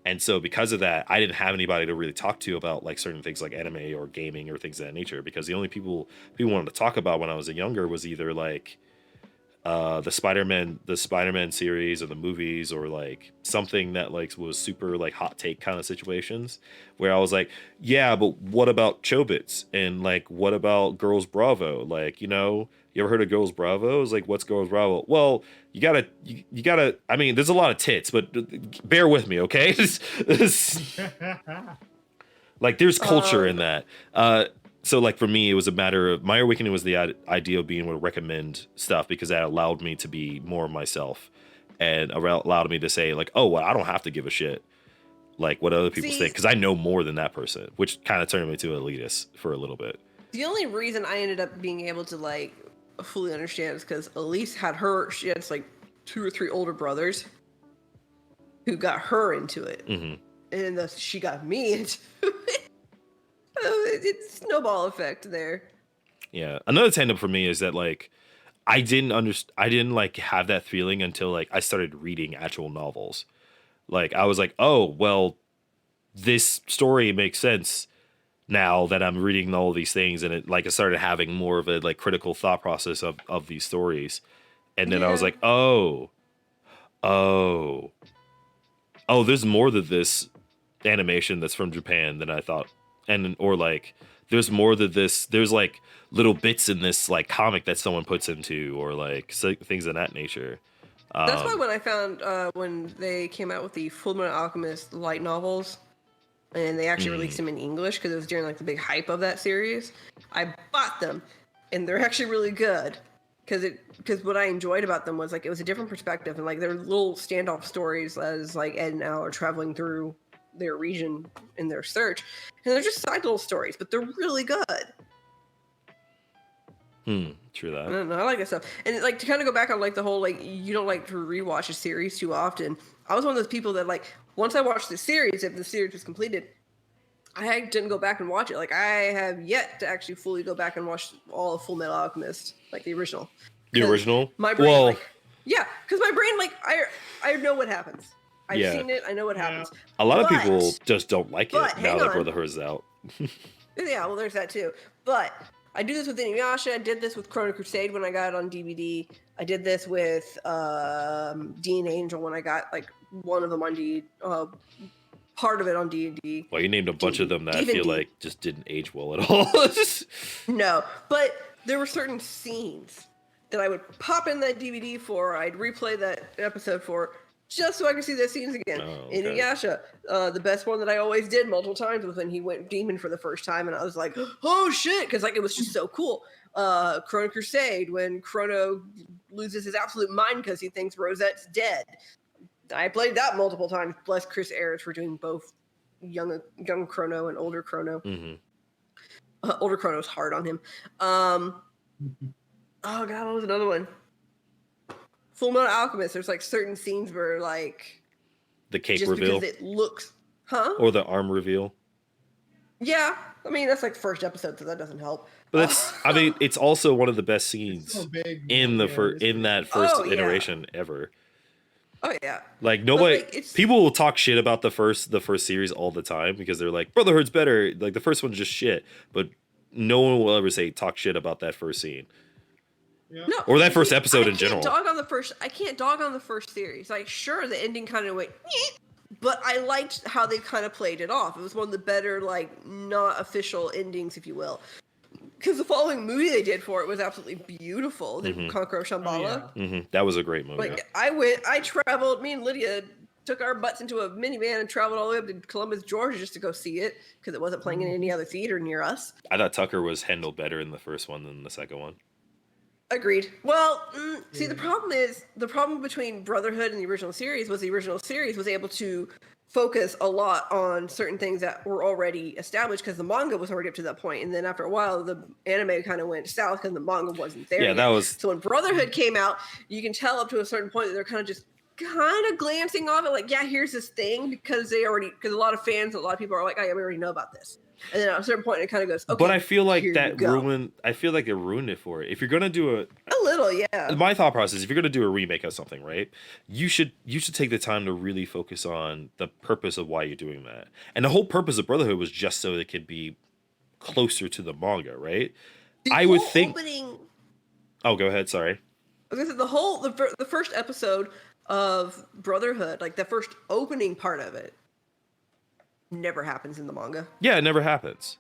And so because of that, I didn't have anybody to really talk to about like certain things like anime or gaming or things of that nature, because the only people wanted to talk about when I was younger was either like the Spider-Man series or the movies or like something that like was super like hot take kind of situations where I was like, yeah, but what about Chobits and like what about Girls Bravo? Like, you ever heard of Girls Bravo? It's like, what's Girls Bravo? Well, you gotta. I mean, there's a lot of tits, but bear with me, okay? Like, there's culture in that. So like for me, it was a matter of my awakening was the idea of being able to recommend stuff because that allowed me to be more myself and allowed me to say like, oh, well, I don't have to give a shit like what other people See- think because I know more than that person, which kind of turned me to elitist for a little bit. The only reason I ended up being able to like fully understand is because Elise she had like 2 or 3 older brothers who got her into it, Hmm. and thus she got me into it. It's snowball effect there. Yeah. Another tandem for me is that like I didn't like have that feeling until like I started reading actual novels. Like I was like, oh well, this story makes sense now that I'm reading all these things, and it like I started having more of a like critical thought process of these stories, and then I was Yeah. like, oh, there's more to this animation that's from Japan than I thought, and or like there's more to this. There's like little bits in this like comic that someone puts into, or like things of that nature. That's why when I found when they came out with the Fullmetal Alchemist light novels, and they actually released them in English because it was during like the big hype of that series, I bought them, and they're actually really good. Because what I enjoyed about them was like it was a different perspective, and like they're little standoff stories as like Ed and Al are traveling through their region in their search, and they're just side little stories, but they're really good. True I that. don't know. I like that stuff. And like to kind of go back on like the whole like you don't like to rewatch a series too often. I was one of those people that like once I watched the series, if the series was completed, I didn't go back and watch it. Like I have yet to actually fully go back and watch all of Full Metal Alchemist, like the original. The 'Cause original? My brain, Well, like, yeah, because my brain, like, I know what happens. I've Yeah. seen it. I know what Yeah. happens. a lot of But- people just don't like it but now hang that on. Brotherhood's out. Yeah, well, there's that too. But I do this with Inuyasha. I did this with Chrono Crusade when I got it on DVD. I did this with Dean Angel when I got like one of them on part of it on D&D. Well, you named a bunch of them that I D&D. feel like just didn't age well at all. No, but there were certain scenes that I would pop in that DVD for. I'd replay that episode for just so I could see those scenes again. Oh, okay. Inuyasha, the best one that I always did multiple times was when he went demon for the first time, and I was like, oh shit, because like it was just so cool. Chrono Crusade, when Chrono loses his absolute mind because he thinks Rosette's dead. I played that multiple times. Bless Chris Ayers for doing both young Chrono and older Chrono. Hmm. Older Chrono's hard on him. Oh god, what was another one? Full Metal Alchemist. There's like certain scenes where like The cape just reveal because it looks, huh? or the arm reveal. Yeah, I mean that's like the first episode, so that doesn't help. But that's, I mean, it's also one of the best scenes So big. in the Yeah, in that first Oh, yeah. iteration ever. Oh yeah, Like nobody, like, it's- people will talk shit about the first series all the time because they're like Brotherhood's better. Like the first one's just shit, but no one will ever say talk shit about that first scene. Yeah. no, Or that first episode I in general. I can't dog on the first series. Like, sure, the ending kind of went, "Nyeh," but I liked how they kind of played it off. It was one of the better, like, not official endings, if you will. Because the following movie they did for it was absolutely beautiful. The Mhm. Conqueror of Shambhala. Hmm. That was a great movie. Like I traveled. Me and Lydia took our butts into a minivan and traveled all the way up to Columbus, Georgia, just to go see it because it wasn't playing in any other theater near us. I thought Tucker was handled better in the first one than the second one. Agreed. Well, see, the problem between Brotherhood and the original series was able to focus a lot on certain things that were already established because the manga was already up to that point, and then after a while, the anime kind of went south because the manga wasn't there. Yeah, yet. that was So when Brotherhood came out, you can tell up to a certain point that they're kind of glancing off it, like, yeah, here's this thing because a lot of fans, a lot of people are like, oh, yeah, we already know about this. And then at a certain point, it kind of goes, okay. but I feel like here that you go. ruined. I feel like it ruined it for it. If you're gonna do A little, yeah. my thought process, if you're gonna do a remake of something, right, you should take the time to really focus on the purpose of why you're doing that. And the whole purpose of Brotherhood was just so it could be closer to the manga, right? The I would whole think. opening Oh, go ahead. Sorry. I was gonna say the first episode of Brotherhood, like the first opening part of it, never happens in the manga. Yeah, it never happens.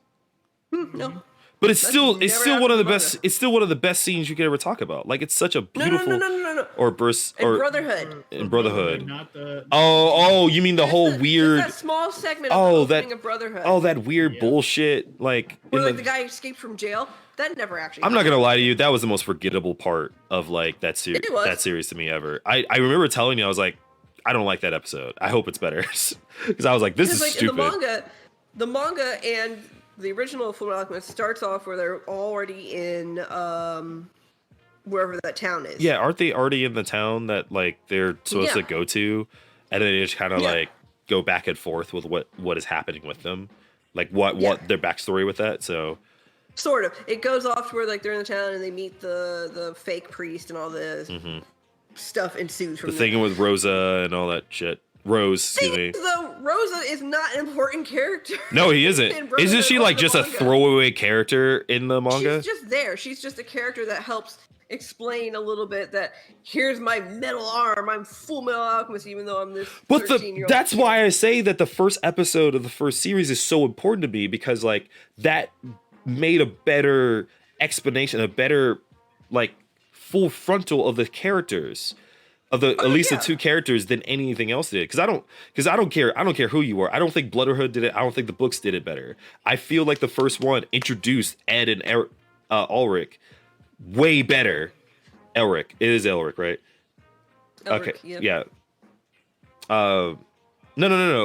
No. But it's That's still never one of the happened in the best. manga. It's still one of the best scenes you could ever talk about. Like it's such a beautiful No. or burst In or Brotherhood. in Brotherhood. Not the. Oh, you mean the whole weird? That small segment Oh, of the that- opening of Brotherhood. Oh, that weird Yeah. bullshit. Like, where in like the guy escaped from jail. That never actually. I'm not happened. gonna lie to you. That was the most forgettable part of like that series. It was. That series to me ever. I remember telling you I was like, I don't like that episode. I hope it's better because I was like, this is Because, like, stupid. in the manga and the original Fullmetal Alchemist starts off where they're already in wherever that town is. Yeah, aren't they already in the town that like they're supposed to Yeah. go to, and then they just kind of Yeah. like go back and forth with what is happening with them, like what Yeah. their backstory with that. So Sort of. It goes off to where like they're in the town and they meet the fake priest and all this stuff ensues from the there. thing with Rosa and all that shit. Rose, excuse me. Though Rosa is not an important character. No, he in isn't. Brotherhood Isn't she or like the just a manga. throwaway character in the manga? She's just there. She's just a character that helps explain a little bit that here's my metal arm. I'm Full Metal Alchemist, even though I'm this. But 13-year-old that's kid. why I say that the first episode of the first series is so important to me because like that made a better explanation, a better like full frontal of the characters. Of the at least yeah. the two characters than anything else did because I don't care who you are. I don't think Brotherhood did it. I don't think the books did it better. I feel like the first one introduced Ed and Ulrich way better. Elric, it is Elric, right? Elric, Okay, yep. yeah. No,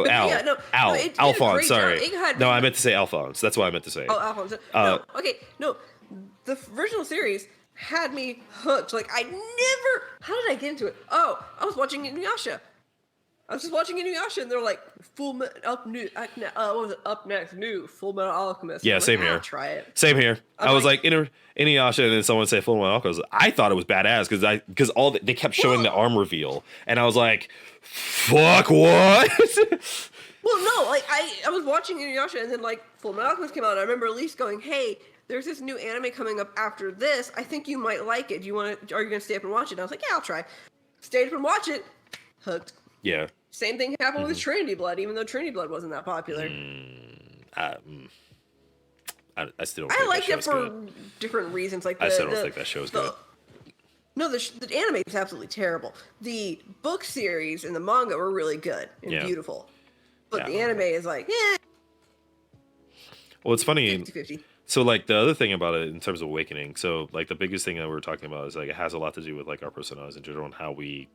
But Al, yeah, no, Al, no, it did a Alphonse. great job. Sorry, It had- no, I meant to say Alphonse. That's what I meant to say. Oh, Alphonse. Uh, No, okay, no. The original series had me hooked. Like I never. How did I get into it? Oh, I was watching Inuyasha. I was just watching Inuyasha, and they're like, what was it? Up next, new Full Metal Alchemist. Yeah, I'm like, same here. I'll try it. Same here. I'm I was like- like Inuyasha, and then someone said Full Metal Alchemist. I thought it was badass because they kept showing the arm reveal, and I was like, "Fuck what?" Well, no, like I was watching Inuyasha, and then like Full Metal Alchemist came out. And I remember Elise going, "Hey, there's this new anime coming up after this. I think you might like it. Are you gonna stay up and watch it?" And I was like, "Yeah, I'll try." Stayed up and watch it. Hooked. Yeah. Same thing happened Mm-hmm. with Trinity Blood, even though Trinity Blood wasn't that popular. I still don't I think liked that it show's for good. different reasons. Like I still don't think that show's good. No, the anime is absolutely terrible. The book series and the manga were really good and Yeah. beautiful, but Yeah. the anime is like, Well, it's funny. 50-50. So like the other thing about it in terms of awakening, so like the biggest thing that we're talking about is like it has a lot to do with like our personalities in general and how we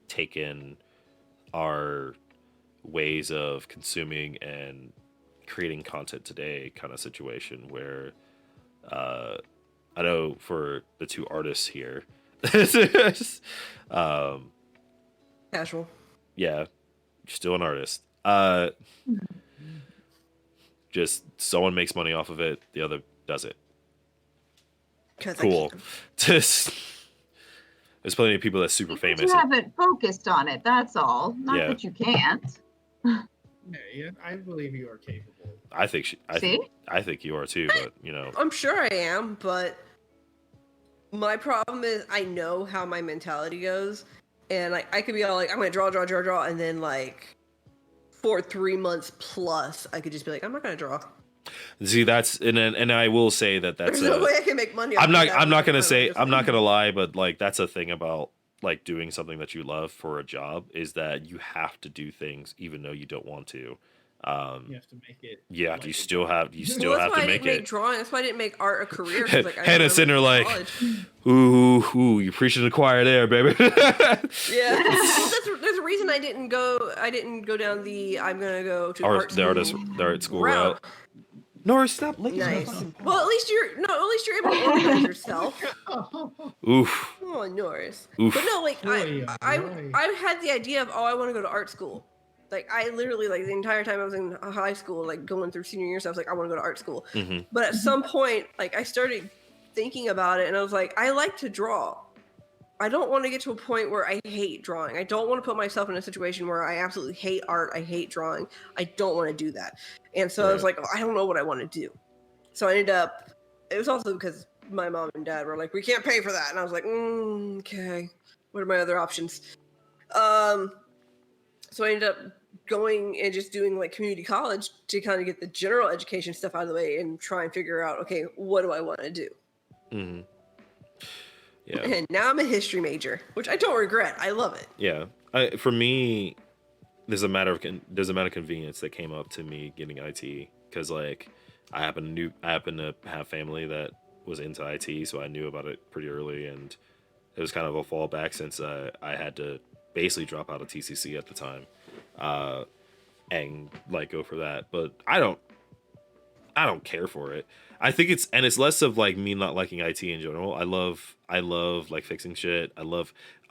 take in our ways of consuming and creating content today kind of situation where I know for the two artists here Casual. yeah, you're still an artist. Just someone makes money off of it, the other does it. 'Cause I Cool. can. Just there's plenty of people that's super Because famous. you haven't focused on it, that's all. Not Yeah. that you can't. Yeah, I believe you are capable. I think See? I think you are too, but you know, I'm sure I am, but my problem is I know how my mentality goes, and like I could be all like, I'm gonna draw, and then like for 3 months plus, I could just be like, I'm not gonna draw. see that's and I will say that that's There's no way I can make money. I'm not I'm gonna lie, but like that's a thing about like doing something that you love for a job is that you have to do things even though you don't want to. You have to make it. Yeah, like you a still job. have Well, that's why I to didn't make make it. drawing. That's why I didn't make art a career. 'Cause, like, I Hannah's never sitting there went like, to college. ooh, you preaching to the choir there, baby. Yeah, well, there's a reason I didn't go down the I'm gonna go to art school route. route. Norris, stop licking my Nice. fucking Well, at least you're able to organize yourself. Oof. Oh, Norris. Oof. But no, like Oy, I oy. had the idea of I want to go to art school. Like I literally like the entire time I was in high school, like going through senior year stuff, I was like I want to go to art school. Mhm. But at some point, like I started thinking about it, and I was like, I like to draw. I don't want to get to a point where I hate drawing. I don't want to put myself in a situation where I absolutely hate art. I hate drawing. I don't want to do that. And so I was like, I don't know what I want to do. So I ended up. It was also because my mom and dad were like, we can't pay for that. And I was like, okay, what are my other options? So I ended up going and just doing like community college to kind of get the general education stuff out of the way and try and figure out, okay, what do I want to do? Mm-hmm. Yeah. And now I'm a history major, which I don't regret. I love it. Yeah. For me, there's a matter of convenience that came up to me getting IT, because like I happen to have family that was into IT, so I knew about it pretty early, and it was kind of a fallback since I had to basically drop out of TCC at the time, and like go for that. But I don't care for it. I think it's less of like me not liking IT in general. I love like fixing shit.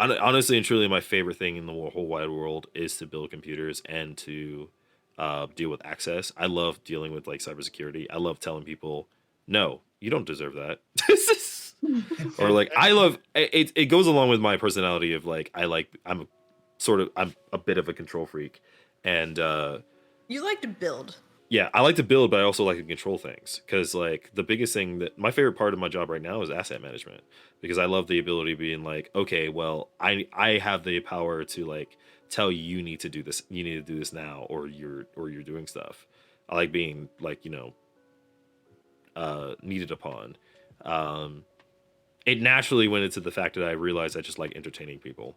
Honestly and truly, my favorite thing in the whole wide world is to build computers and to deal with access. I love dealing with like cybersecurity. I love telling people, no, you don't deserve that. Or like I love it. It goes along with my personality of like I'm a bit of a control freak, and You like to build. yeah, I like to build, but I also like to control things, because like the biggest thing that my favorite part of my job right now is asset management, because I love the ability of being like, okay, well, I have the power to like tell you, you need to do this now, or you're doing stuff. I like being like, needed upon. It naturally went into the fact that I realized I just like entertaining people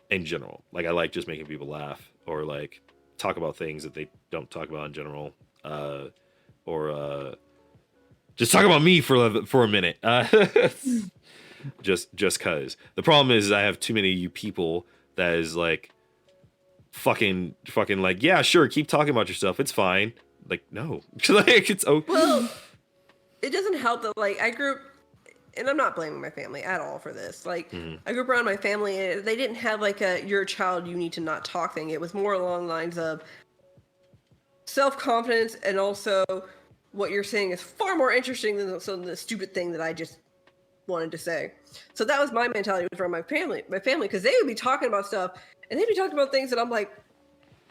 in general. Like I like just making people laugh, or like talk about things that they don't talk about in general, or just talk about me for a minute, just cause. The problem is I have too many of you people that is like fucking like, yeah, sure, keep talking about yourself, it's fine. Like, no. Like, it's okay. Well, it doesn't help that like I grew up, and I'm not blaming my family at all for this. Like, I grew up around my family, and they didn't have like you're a child, you need to not talk thing. It was more along the lines of self-confidence, and also what you're saying is far more interesting than the stupid thing that I just wanted to say. So that was my mentality around my family, because they would be talking about stuff, and they'd be talking about things that I'm like,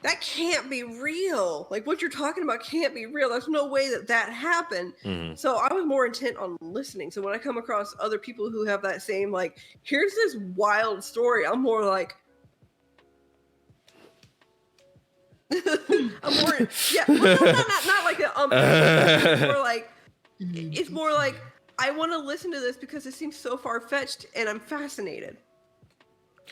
that can't be real. Like, what you're talking about can't be real. There's no way that happened. Mm-hmm. So I was more intent on listening. So when I come across other people who have that same, like, here's this wild story, I'm more like, I'm more, yeah, well, no, not like a, it's more like, I want to listen to this because it seems so far-fetched and I'm fascinated.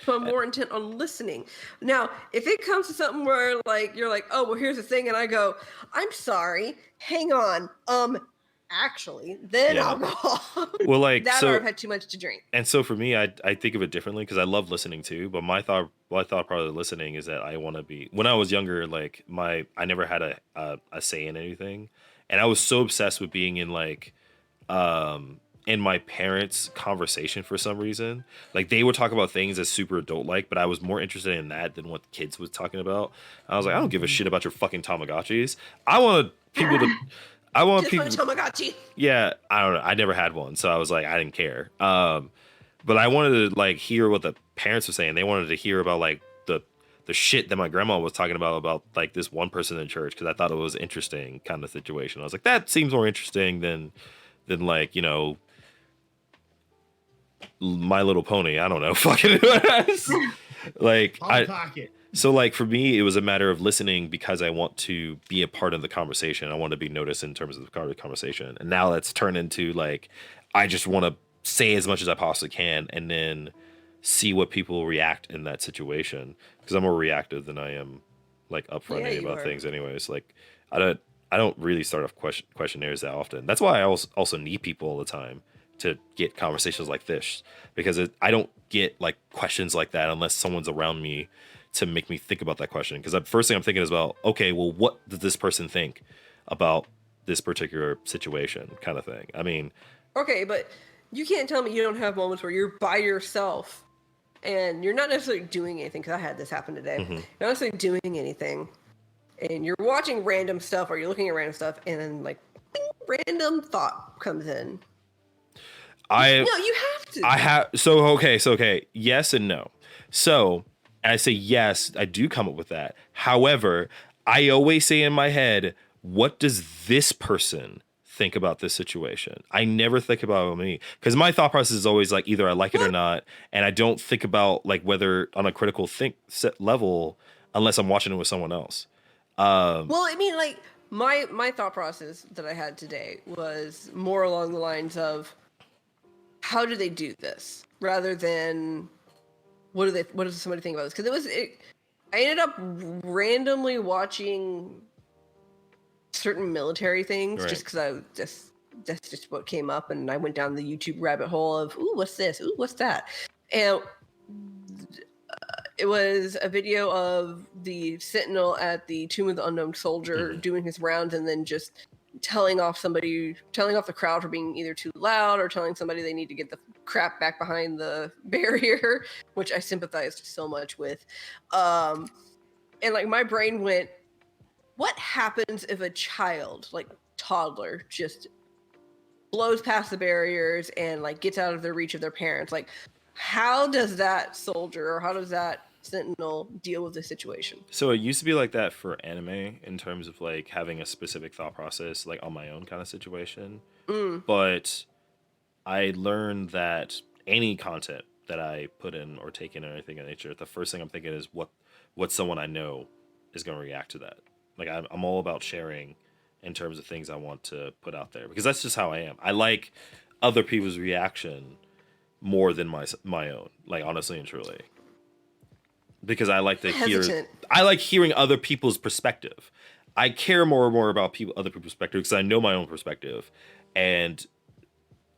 So I'm more intent on listening. Now, if it comes to something where like you're like, oh, well, here's the thing, and I go, I'm sorry, hang on, actually, then I'll go. Well, like that, so, or I've had too much to drink. And so for me, I think of it differently, because I love listening too. But my thought part of listening is that I want to be. When I was younger, like I never had a say in anything, and I was so obsessed with being in like in my parents' conversation for some reason. Like they would talk about things as super adult like, but I was more interested in that than what kids was talking about. I was like, I don't give a shit about your fucking Tamagotchis. I want people to Tamagotchi. Yeah, I don't know. I never had one, so I was like, I didn't care. But I wanted to like hear what the parents were saying. They wanted to hear about like the shit that my grandma was talking about like this one person in church, because I thought it was interesting kind of situation. I was like, that seems more interesting than like, My Little Pony. I don't know. Fucking like So like for me, it was a matter of listening because I want to be a part of the conversation. I want to be noticed in terms of the conversation. And now that's turned into like, I just want to say as much as I possibly can and then see what people react in that situation. Because I'm more reactive than I am like upfronting about things anyways. Like I don't really start off questionnaires that often. That's why I also need people all the time to get conversations like this, because I don't get like questions like that unless someone's around me to make me think about that question. Because the first thing I'm thinking is, well, okay, well, what does this person think about this particular situation, kind of thing. I mean, okay, but you can't tell me you don't have moments where you're by yourself and you're not necessarily doing anything, because I had this happen today. Mm-hmm. You're not necessarily doing anything, and you're watching random stuff or you're looking at random stuff, and then like random thought comes in. No, you have to. So okay. Yes and no. So I say yes, I do come up with that. However, I always say in my head, what does this person think about this situation. I never think about me, because my thought process is always like either I like it or not, and I don't think about like whether on a critical think set level unless I'm watching it with someone else. Well, I mean, like my thought process that I had today was more along the lines of how do they do this rather than what does somebody think about this? Because I ended up randomly watching certain military things just because that's just what came up, and I went down the YouTube rabbit hole of ooh, what's this? Ooh, what's that? And it was a video of the sentinel at the Tomb of the Unknown Soldier doing his rounds, and then just telling off the crowd for being either too loud or telling somebody they need to get the crap back behind the barrier, which I sympathized so much with. And like my brain went, what happens if a child, like toddler, just blows past the barriers and like gets out of the reach of their parents? Like, how does that soldier or how does that sentinel deal with the situation? So it used to be like that for anime in terms of like having a specific thought process, like on my own kind of situation. But I learned that any content that I put in or take in or anything of nature, the first thing I'm thinking is what someone I know is going to react to that. Like I'm all about sharing in terms of things I want to put out there, because that's just how I am. I like other people's reaction more than my own, like honestly and truly. Because I like to hearing other people's perspective. I care more and more about other people's perspective because I know my own perspective, and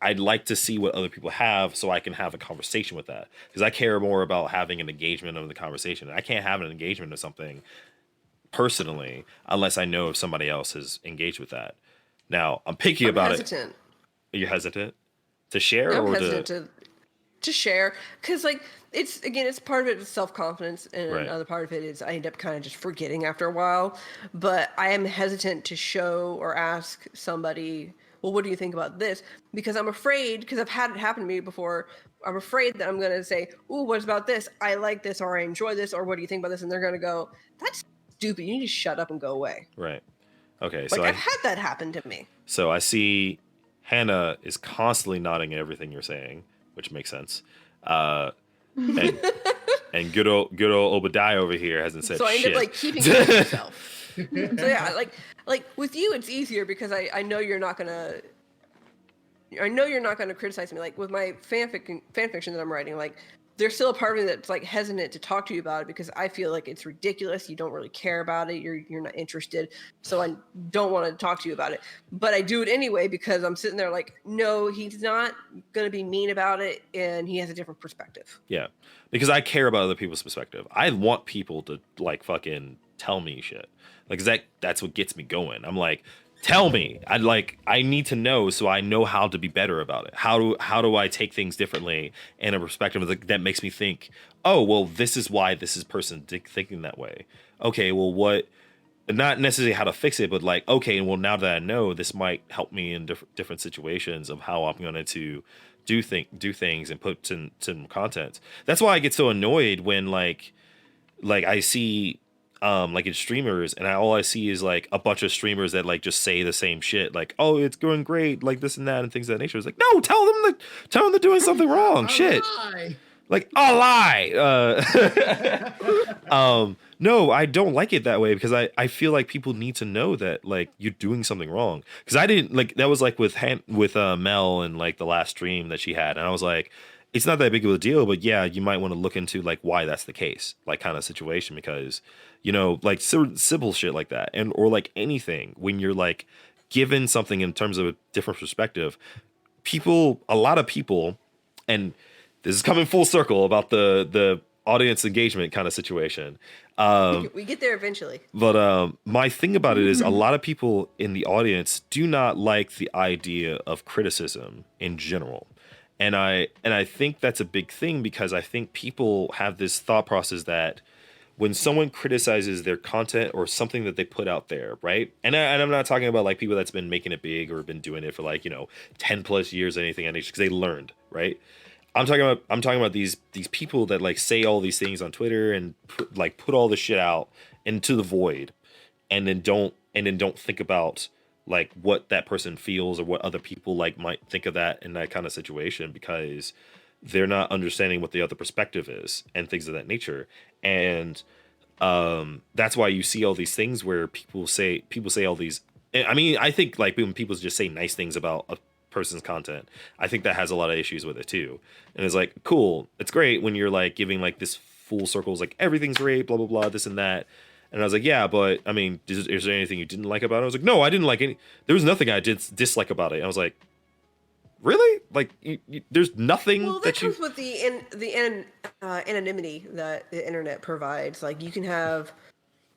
I'd like to see what other people have so I can have a conversation with that. Because I care more about having an engagement of the conversation. I can't have an engagement of something personally unless I know if somebody else has engaged with that. Now I'm picky about hesitant. it. You're hesitant to share, I'm or hesitant to share, because like it's part of it is self-confidence, and another part of it is I end up kind of just forgetting after a while. But I am hesitant to show or ask somebody, well, what do you think about this? Because I'm afraid, because I've had it happen to me before, I'm afraid that I'm going to say, ooh, what about this? I like this, or I enjoy this, or what do you think about this? And they're going to go, that's stupid. You need to shut up and go away. Right. Okay. Like, So I've had that happen to me. So I see Hannah is constantly nodding at everything you're saying, which makes sense. And good old Obadiah over here hasn't said shit. So I end up like keeping it to myself. So yeah, like with you, it's easier because I know you're not gonna criticize me. Like with my fan fiction that I'm writing, like there's still a part of me that's like hesitant to talk to you about it because I feel like it's ridiculous. You don't really care about it. You're not interested. So I don't want to talk to you about it. But I do it anyway because I'm sitting there like, no, he's not going to be mean about it, and he has a different perspective. Yeah, because I care about other people's perspective. I want people to like fucking tell me shit. Like that's what gets me going. I'm like, tell me. I need to know so I know how to be better about it. How do I take things differently in a perspective that makes me think, oh, well, this is why this is person thinking that way. Okay, well, what? Not necessarily how to fix it, but like, okay, well, now that I know, this might help me in different situations of how I'm going to do things and put some content. That's why I get so annoyed when like I see. Like in streamers, and all I see is like a bunch of streamers that like just say the same shit, like, "Oh, it's going great," like this and that, and things of that nature. It's like, no, tell them they're doing something wrong. Shit, like a lie. No, I don't like it that way because I feel like people need to know that like you're doing something wrong. Because I didn't like that was like with Mel and like the last stream that she had, and I was like, it's not that big of a deal, but yeah, you might want to look into like why that's the case, like kind of situation, because like simple shit like that, and or like anything when you're like given something in terms of a different perspective, a lot of people, and this is coming full circle about the audience engagement kind of situation. We get there eventually. But my thing about it is a lot of people in the audience do not like the idea of criticism in general. And I think that's a big thing because I think people have this thought process that when someone criticizes their content or something that they put out there, right? And I'm not talking about like people that's been making it big or been doing it for like 10 plus years or anything, because they learned, right? I'm talking about these people that like say all these things on Twitter and put all this shit out into the void, and then don't think about like what that person feels or what other people like might think of that in that kind of situation, because they're not understanding what the other perspective is and things of that nature. And that's why you see all these things where people say all these. I mean, I think like when people just say nice things about a person's content, I think that has a lot of issues with it too. And it's like, cool, it's great when you're like giving like this full circles, like everything's great, blah blah blah, this and that. And I was like, yeah, but I mean, is there anything you didn't like about it? I was like, no, I didn't like any. There was nothing I did dislike about it. And I was like, really? Like, there's nothing Well, that that you. comes with anonymity that the internet provides. Like, you can have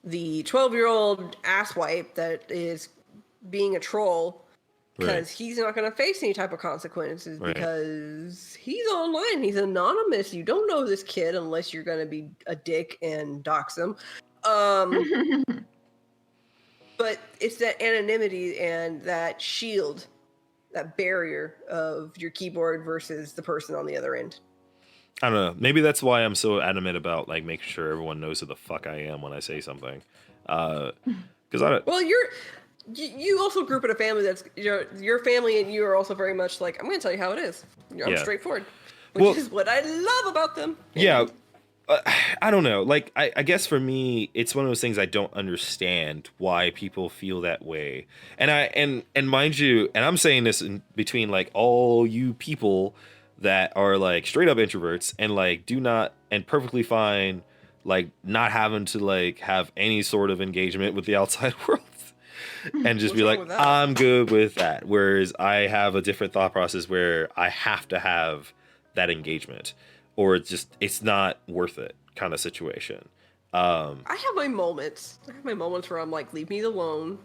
the 12-year-old asswipe that is being a troll because Right. he's not going to face any type of consequences Right. because he's online. He's anonymous. You don't know this kid unless you're going to be a dick and dox him. But it's that anonymity and that shield, that barrier of your keyboard versus the person on the other end. I don't know. Maybe that's why I'm so adamant about like making sure everyone knows who the fuck I am when I say something. Because I don't. Well, you also grew up in a family that's your family and you are also very much like, I'm going to tell you how it is. I'm Yeah. straightforward, which Well- is what I love about them. Yeah. I don't know. Like, I guess for me, it's one of those things I don't understand why people feel that way. And mind you, and I'm saying this in between like all you people that are like straight up introverts and like do not and perfectly fine like not having to like have any sort of engagement with the outside world. And just What's be wrong like, with that? I'm good with that. Whereas I have a different thought process where I have to have that engagement, or it's not worth it kind of situation. I have my moments. I have my moments where I'm like, leave me alone.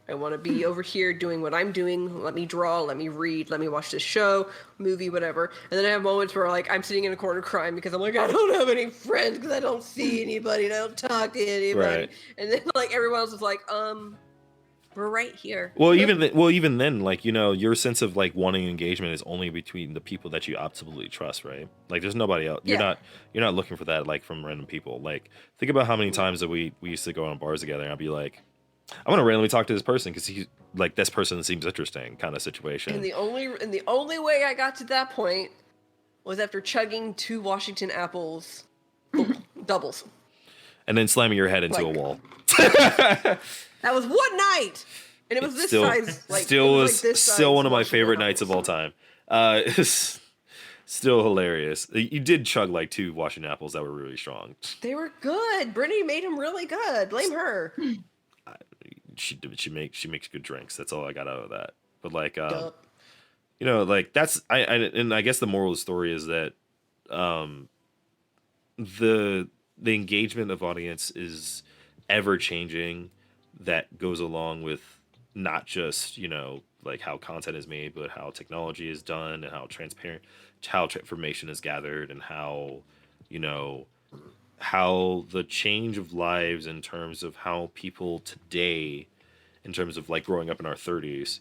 I want to be over here doing what I'm doing. Let me draw. Let me read. Let me watch this show, movie, whatever. And then I have moments where like I'm sitting in a corner crying because I'm like, I don't have any friends because I don't see anybody and I don't talk to anybody. Right. And then like everyone else is like, we're right here. Well, even then, like, you know, your sense of like wanting engagement is only between the people that you absolutely trust, right? Like, there's nobody else. Yeah. You're not looking for that like from random people. Like, think about how many times that we used to go on bars together, and I'd be like, I'm gonna randomly talk to this person because he's like, this person seems interesting, kind of situation. And the only way I got to that point was after chugging 2 Washington apples, doubles. And then slamming your head into Like- a wall. That was one night, and it was this size. Like, still it was like this still size one of my Washington favorite nights of all apples. time. It's still hilarious. You did chug like 2 Washington apples that were really strong. They were good. Brittany made them really good. Blame her. She makes good drinks. That's all I got out of that. But like, Duh. you know, like that's and I guess the moral of the story is that the engagement of audience is ever changing. That goes along with not just, you know, like how content is made, but how technology is done and how information is gathered, and how, you know, how the change of lives in terms of how people today, in terms of like growing up in our 30s,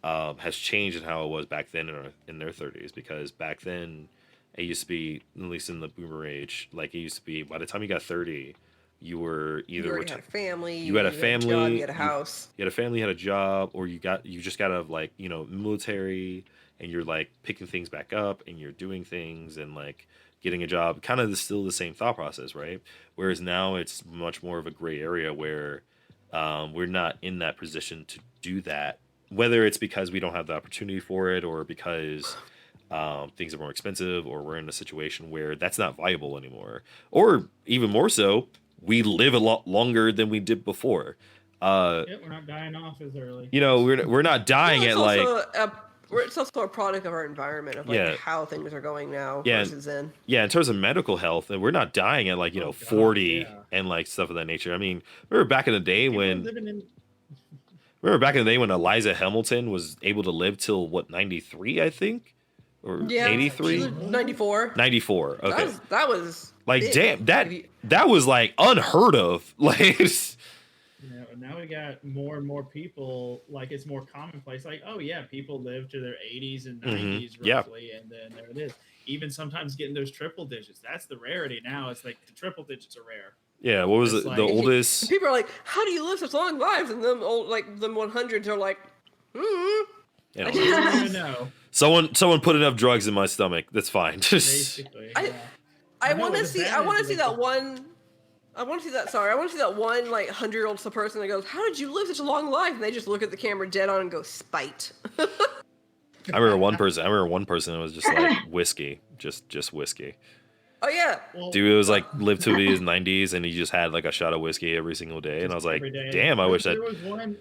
has changed and how it was back then in their 30s. Because back then, it used to be, at least in the boomer age, like it used to be, by the time you got 30, you were either You already had a family. you had a family, job, you had a house. you had a family, you had a job, or you just got out of like, you know, military, and you're like picking things back up and you're doing things and like getting a job, kind of still the same thought process, right? Whereas now it's much more of a gray area where we're not in that position to do that, whether it's because we don't have the opportunity for it, or because things are more expensive, or we're in a situation where that's not viable anymore, or even more so, we live a lot longer than we did before. Yeah, we're not dying off as early. You know, we're not dying Well, at it's like, also it's also a product of our environment, of like Yeah. how things are going now Yeah. versus then. yeah, in terms of medical health, and we're not dying at like, you know, Oh, God, 40 yeah. and like stuff of that nature. I mean, remember back in the day People are when living in Eliza Hamilton was able to live till what, 93, I think, or Yeah, 83, 94. 94. Okay, That was like big. damn, If you- that was like unheard of. Like, You know, and now we got more and more people. Like, it's more commonplace. Like, oh yeah, people live to their 80s and 90s Yeah. roughly, and then there it is. Even sometimes getting those triple digits. That's the rarity now. It's like the triple digits are rare. yeah, what was It's it? like- The oldest. People are like, "How do you live such long lives?" And them 100s are like, Mm-hmm. You know, I You don't even know. someone put enough drugs in my stomach. That's fine. Basically, I- yeah. I No, want to the see. bad I is, want to see like, that one. I want to see that. Sorry, I want to see that one like 100-year-old person that goes, "How did you live such a long life?" And they just look at the camera dead on and go, "Spite." I remember one person. That was just like whiskey, just whiskey. Oh yeah. Well, Dude, it was like lived to be his 90s, and he just had like a shot of whiskey every single day. And I was like, every day. damn, I wish that. There was one.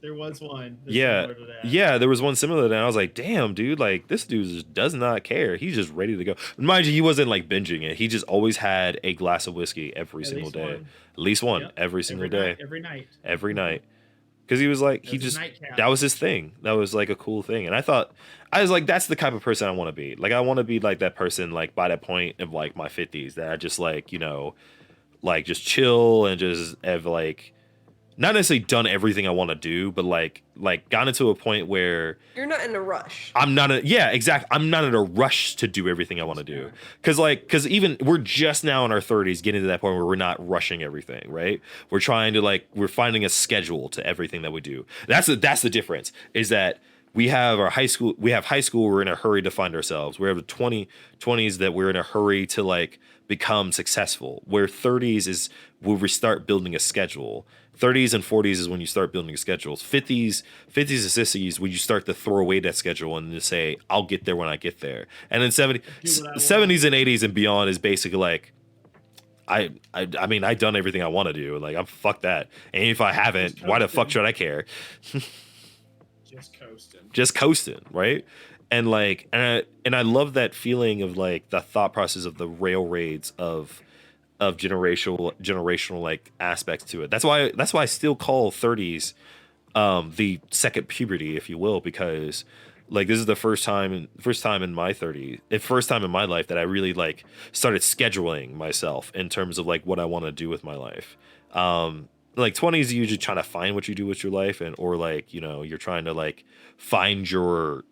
There was one. that's Yeah, similar to that. yeah, there was one similar to that. And I was like, damn, dude, like this dude just does not care. He's just ready to go. Mind you, he wasn't like binging it. He just always had a glass of whiskey every At single least day, one. at least one Yep. every single Every day, night, every night. every night. Because he was like, That he was his just nightcap. that was his thing. That was like a cool thing. And I was like, that's the type of person I want to be. Like, I want to be like that person, like by that point of like my 50s, that I just like, you know, like just chill and just have like not necessarily done everything I want to do, but like gotten to a point where You're not in a rush. I'm not I'm not in a rush to do everything I want to do. Cause even we're just now in our 30s getting to that point where we're not rushing everything, right? We're trying to we're finding a schedule to everything that we do. That's the difference, is that we have high school, we're in a hurry to find ourselves. We have the 20s that we're in a hurry to like become successful. Where 30s is where we start building a schedule. 30s and 40s is when you start building schedules. 50s and 60s when you start to throw away that schedule and to say, I'll get there when I get there. And then 70s and 80s and beyond is basically like, I mean, I've done everything I want to do. Like, I'm fuck that. And if I haven't, why the fuck should I care? Just coasting, right? And like, and I love that feeling of like the thought process of the rail raids of generational like aspects to it. That's why I still call 30s the second puberty, if you will, because like this is the first time in my 30s, the first time in my life that I really like started scheduling myself in terms of like what I want to do with my life. Like 20s, you usually trying to find what you do with your life, and or like, you know, you're trying to like find your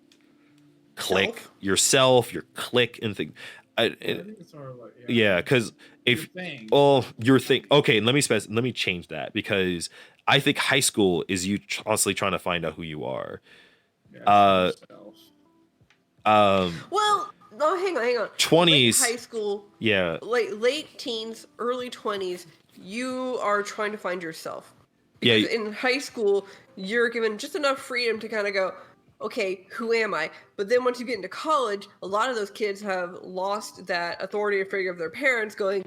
click, yourself, your click, and think. I think it's sort of like, Yeah, because if your thing, okay, let me change that, because I think high school is you constantly trying to find out who you are. Well, no, hang on. 20s, late high school, yeah, late teens, early 20s, you are trying to find yourself. Yeah. Because in high school, you're given just enough freedom to kind of go, okay, who am I? But then once you get into college, a lot of those kids have lost that authority or figure of their parents going,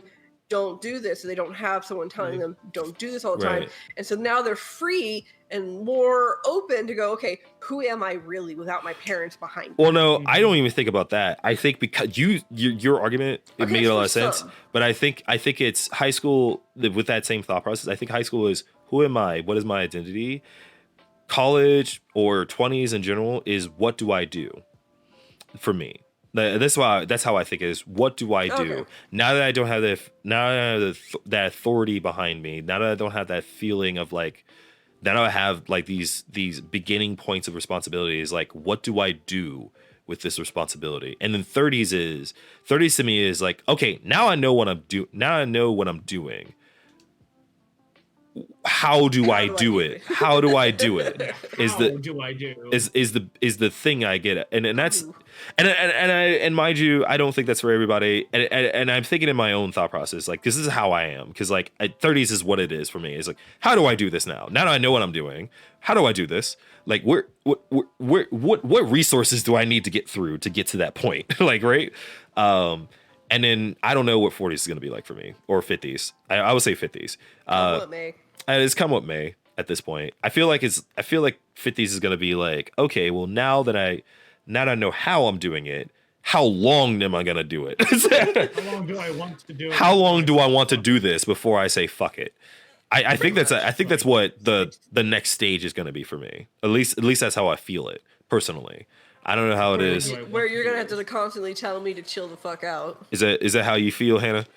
don't do this. So they don't have someone telling them, don't do this all the time. Right. And so now they're free and more open to go, okay, who am I really without my parents behind me? Well, no, I don't even think about that. I think because your argument, it Okay, made a lot for of sense. some. But I think it's high school with that same thought process. I think high school is, who am I? What is my identity? College or 20s in general is, what do I do? For me, that's how I think it is. What do I do Okay. now that I don't have that authority behind me? Now that I don't have that feeling of like, now I have like these beginning points of responsibilities. Like, what do I do with this responsibility? And then 30s to me is like, okay, now I know what I'm Now I know what I'm doing. How do I do it? How do I do it? Is the thing I get, and that's and mind you, I don't think that's for everybody, and I'm thinking in my own thought process, like, this is how I am, because like at 30s is what it is for me. It's like, how do I do this now? Now that I know what I'm doing, how do I do this? Like, what resources do I need to get through to get to that point? Like, right? And then I don't know what 40s is going to be like for me, or 50s. I would say 50s. What, May? It's come what may at this point. I feel like 50s is going to be like, okay, well, now that I know how I'm doing it, how long am I going to do it? How long do I want to do it? How long do I want to do this before I say fuck it? I think that's what the next stage is going to be for me. At least that's how I feel it personally. I don't know how it is. Where you're gonna have to constantly tell me to chill the fuck out. Is that how you feel, Hannah?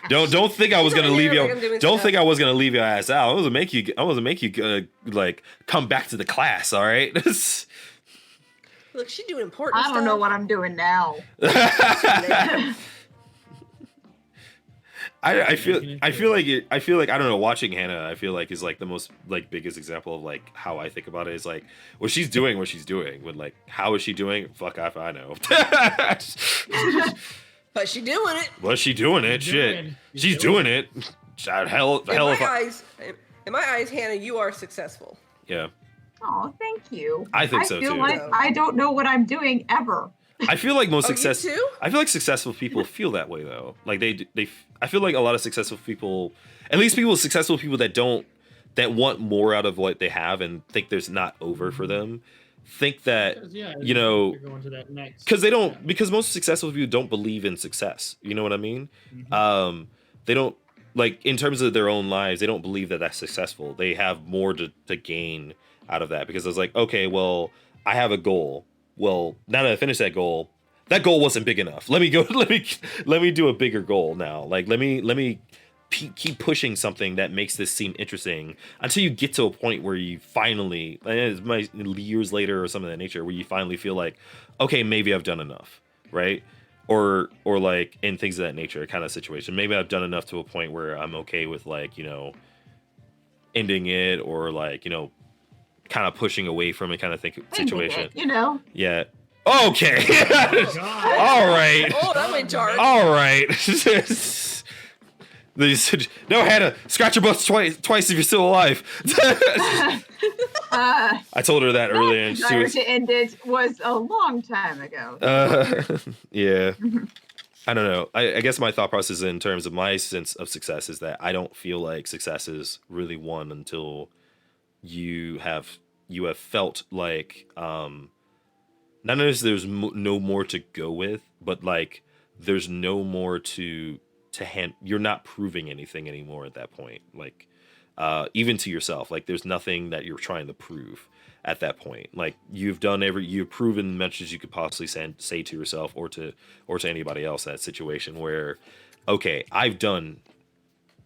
Don't think I was gonna leave you. Don't think I was gonna leave your ass out. I was gonna make you like come back to the class. All right. Look, she's doing important I don't know what I'm doing now. I Making it feel good. like I feel like I don't know, watching Hannah I feel like is like the most like biggest example of like how I think about it is like what she's doing when like how is she doing, fuck if I know. But she doing it. Was she doing it? She's Shit, doing- she's she's doing doing it. Hell In my if I, eyes, in my eyes, Hannah, you are successful. yeah. Oh, thank you. I think so, feel too. like I don't know what I'm doing ever. I feel like most Oh, you success. too? I feel like successful people feel that way though. Like I feel like a lot of successful people, at least successful people that want more out of what they have and think there's not over for them, think that Because, yeah, you know, you're going to that next. because they don't yeah. because most successful people don't believe in success. You know what I mean? Mhm. They don't like in terms of their own lives. They don't believe that that's successful. They have more to gain out of that because it's like, okay, well, I have a goal. Well, now that I finish that goal wasn't big enough. Let me go. Let me do a bigger goal now. Like let me keep pushing something that makes this seem interesting until you get to a point where you finally, and it might years later or something of that nature, where you finally feel like, okay, maybe I've done enough, right? Or like in things of that nature kind of situation. Maybe I've done enough to a point where I'm okay with like, you know, ending it or like, you know, kind of pushing away from it kind of situation. You know. Yeah. Okay. Oh, God. All right. Oh, that went dark. All right. They said, no, Hannah, scratch your butt twice if you're still alive. I told her that earlier, and she Desire was, to end it was a long time ago. yeah. I don't know. I guess my thought process in terms of my sense of success is that I don't feel like success is really won until you have felt like not necessarily there's no more to go with, but like there's no more to hand. You're not proving anything anymore at that point. Like even to yourself, like there's nothing that you're trying to prove at that point. Like you've proven as much as you could possibly say to yourself or to anybody else in that situation where, okay, I've done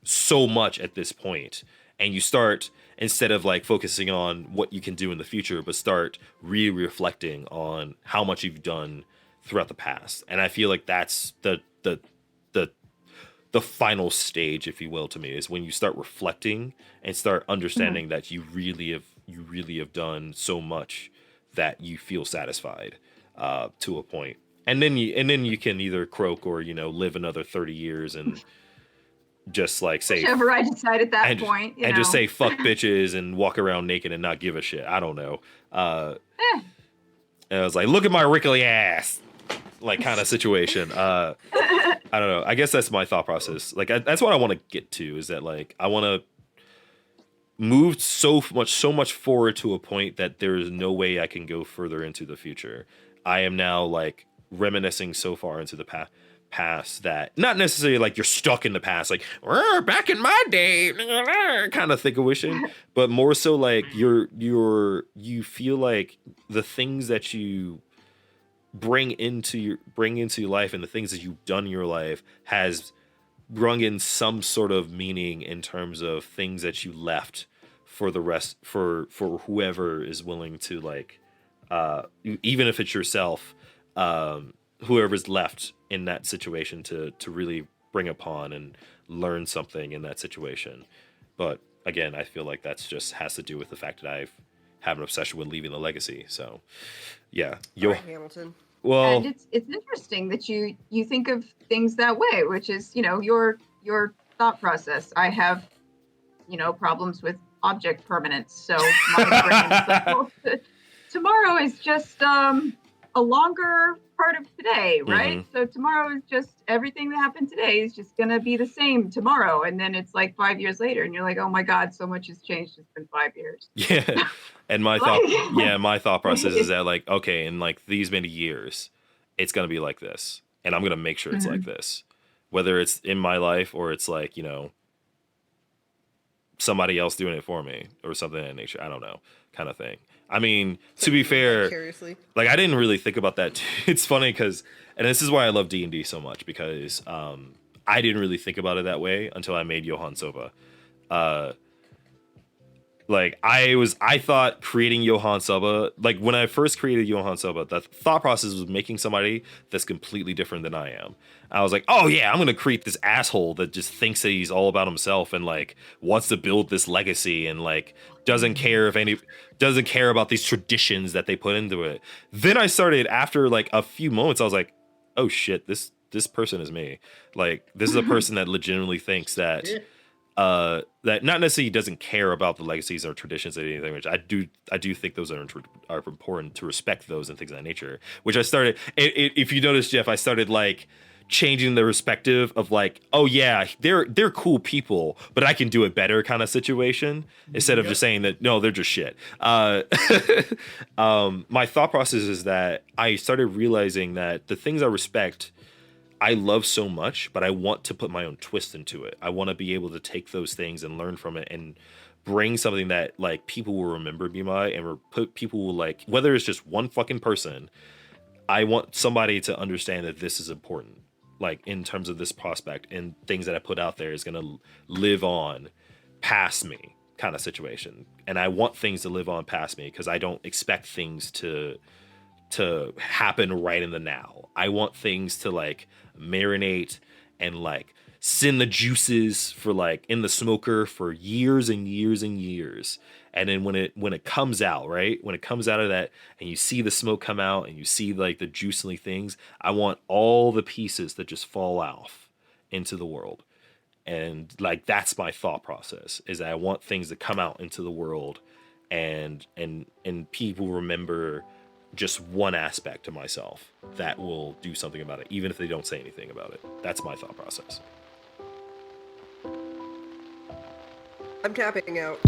so much at this point, and you start, instead of like focusing on what you can do in the future, but start reflecting on how much you've done throughout the past. And I feel like that's the final stage, if you will, to me, is when you start reflecting and start understanding that you really have done so much that you feel satisfied to a point. And then you can either croak or, you know, live another 30 years and just like say Whichever I decide at that and, point. and just say fuck bitches and walk around naked and not give a shit. I don't know. And I was like, look at my wrinkly ass, like kind of situation. I don't know. I guess that's my thought process. Like that's what I want to get to, is that like I want to move so much forward to a point that there is no way I can go further into the future. I am now like reminiscing so far into the past that not necessarily like you're stuck in the past, like back in my day kind of think of wishing, but more so like you feel like the things that you bring into your life and the things that you've done in your life has brung in some sort of meaning in terms of things that you left for the rest, for whoever is willing to like even if it's yourself, whoever's left in that situation to really bring upon and learn something in that situation. But again, I feel like that's just has to do with the fact that I have an obsession with leaving a legacy. So yeah, All right, Hamilton. well, And it's interesting that you think of things that way, which is, you know, your thought process. I have, you know, problems with object permanence, so my brain is like, well, tomorrow is just a longer part of today, right? So tomorrow is just everything that happened today is just gonna be the same tomorrow, and then it's like 5 years later, and you're like, oh my god, so much has changed. It's been 5 years. yeah. And my thought process is that like, okay, in like these many years, it's gonna be like this, and I'm gonna make sure it's like this, whether it's in my life or it's like, you know, somebody else doing it for me or something of that nature. I don't know, kind of thing. I mean, to be fair, Curiously. like I didn't really think about that. It's funny because, and this is why I love D&D so much, because I didn't really think about it that way until I made Johann Sova. Like I thought creating Johann Saba, like when I first created Johann Saba, the thought process was making somebody that's completely different than I am. I was like, oh yeah, I'm gonna create this asshole that just thinks that he's all about himself and like wants to build this legacy and like doesn't care about these traditions that they put into it. Then I started, after like a few moments, I was like, oh shit, this person is me. Like this is a person that legitimately thinks that Yeah. that not necessarily doesn't care about the legacies or traditions or anything, which I do think those are important to respect those and things of that nature. Which I started, if you notice, Jeff, I started like changing the perspective of like, oh yeah, they're cool people, but I can do it better kind of situation, instead of Yep. just saying that no, they're just shit. My thought process is that I started realizing that the things I respect, I love so much, but I want to put my own twist into it. I want to be able to take those things and learn from it and bring something that like people will remember me by, and people will like, whether it's just one fucking person, I want somebody to understand that this is important. Like in terms of this prospect and things that I put out there is going to live on past me kind of situation. And I want things to live on past me because I don't expect things to happen right in the now. I want things to like marinate and like send the juices for like in the smoker for years and years and years. And then when it comes out, right? When it comes out of that and you see the smoke come out and you see like the juicy things, I want all the pieces that just fall off into the world. And like that's my thought process, is that I want things to come out into the world and people remember just one aspect of myself that will do something about it, even if they don't say anything about it. That's my thought process. I'm tapping out.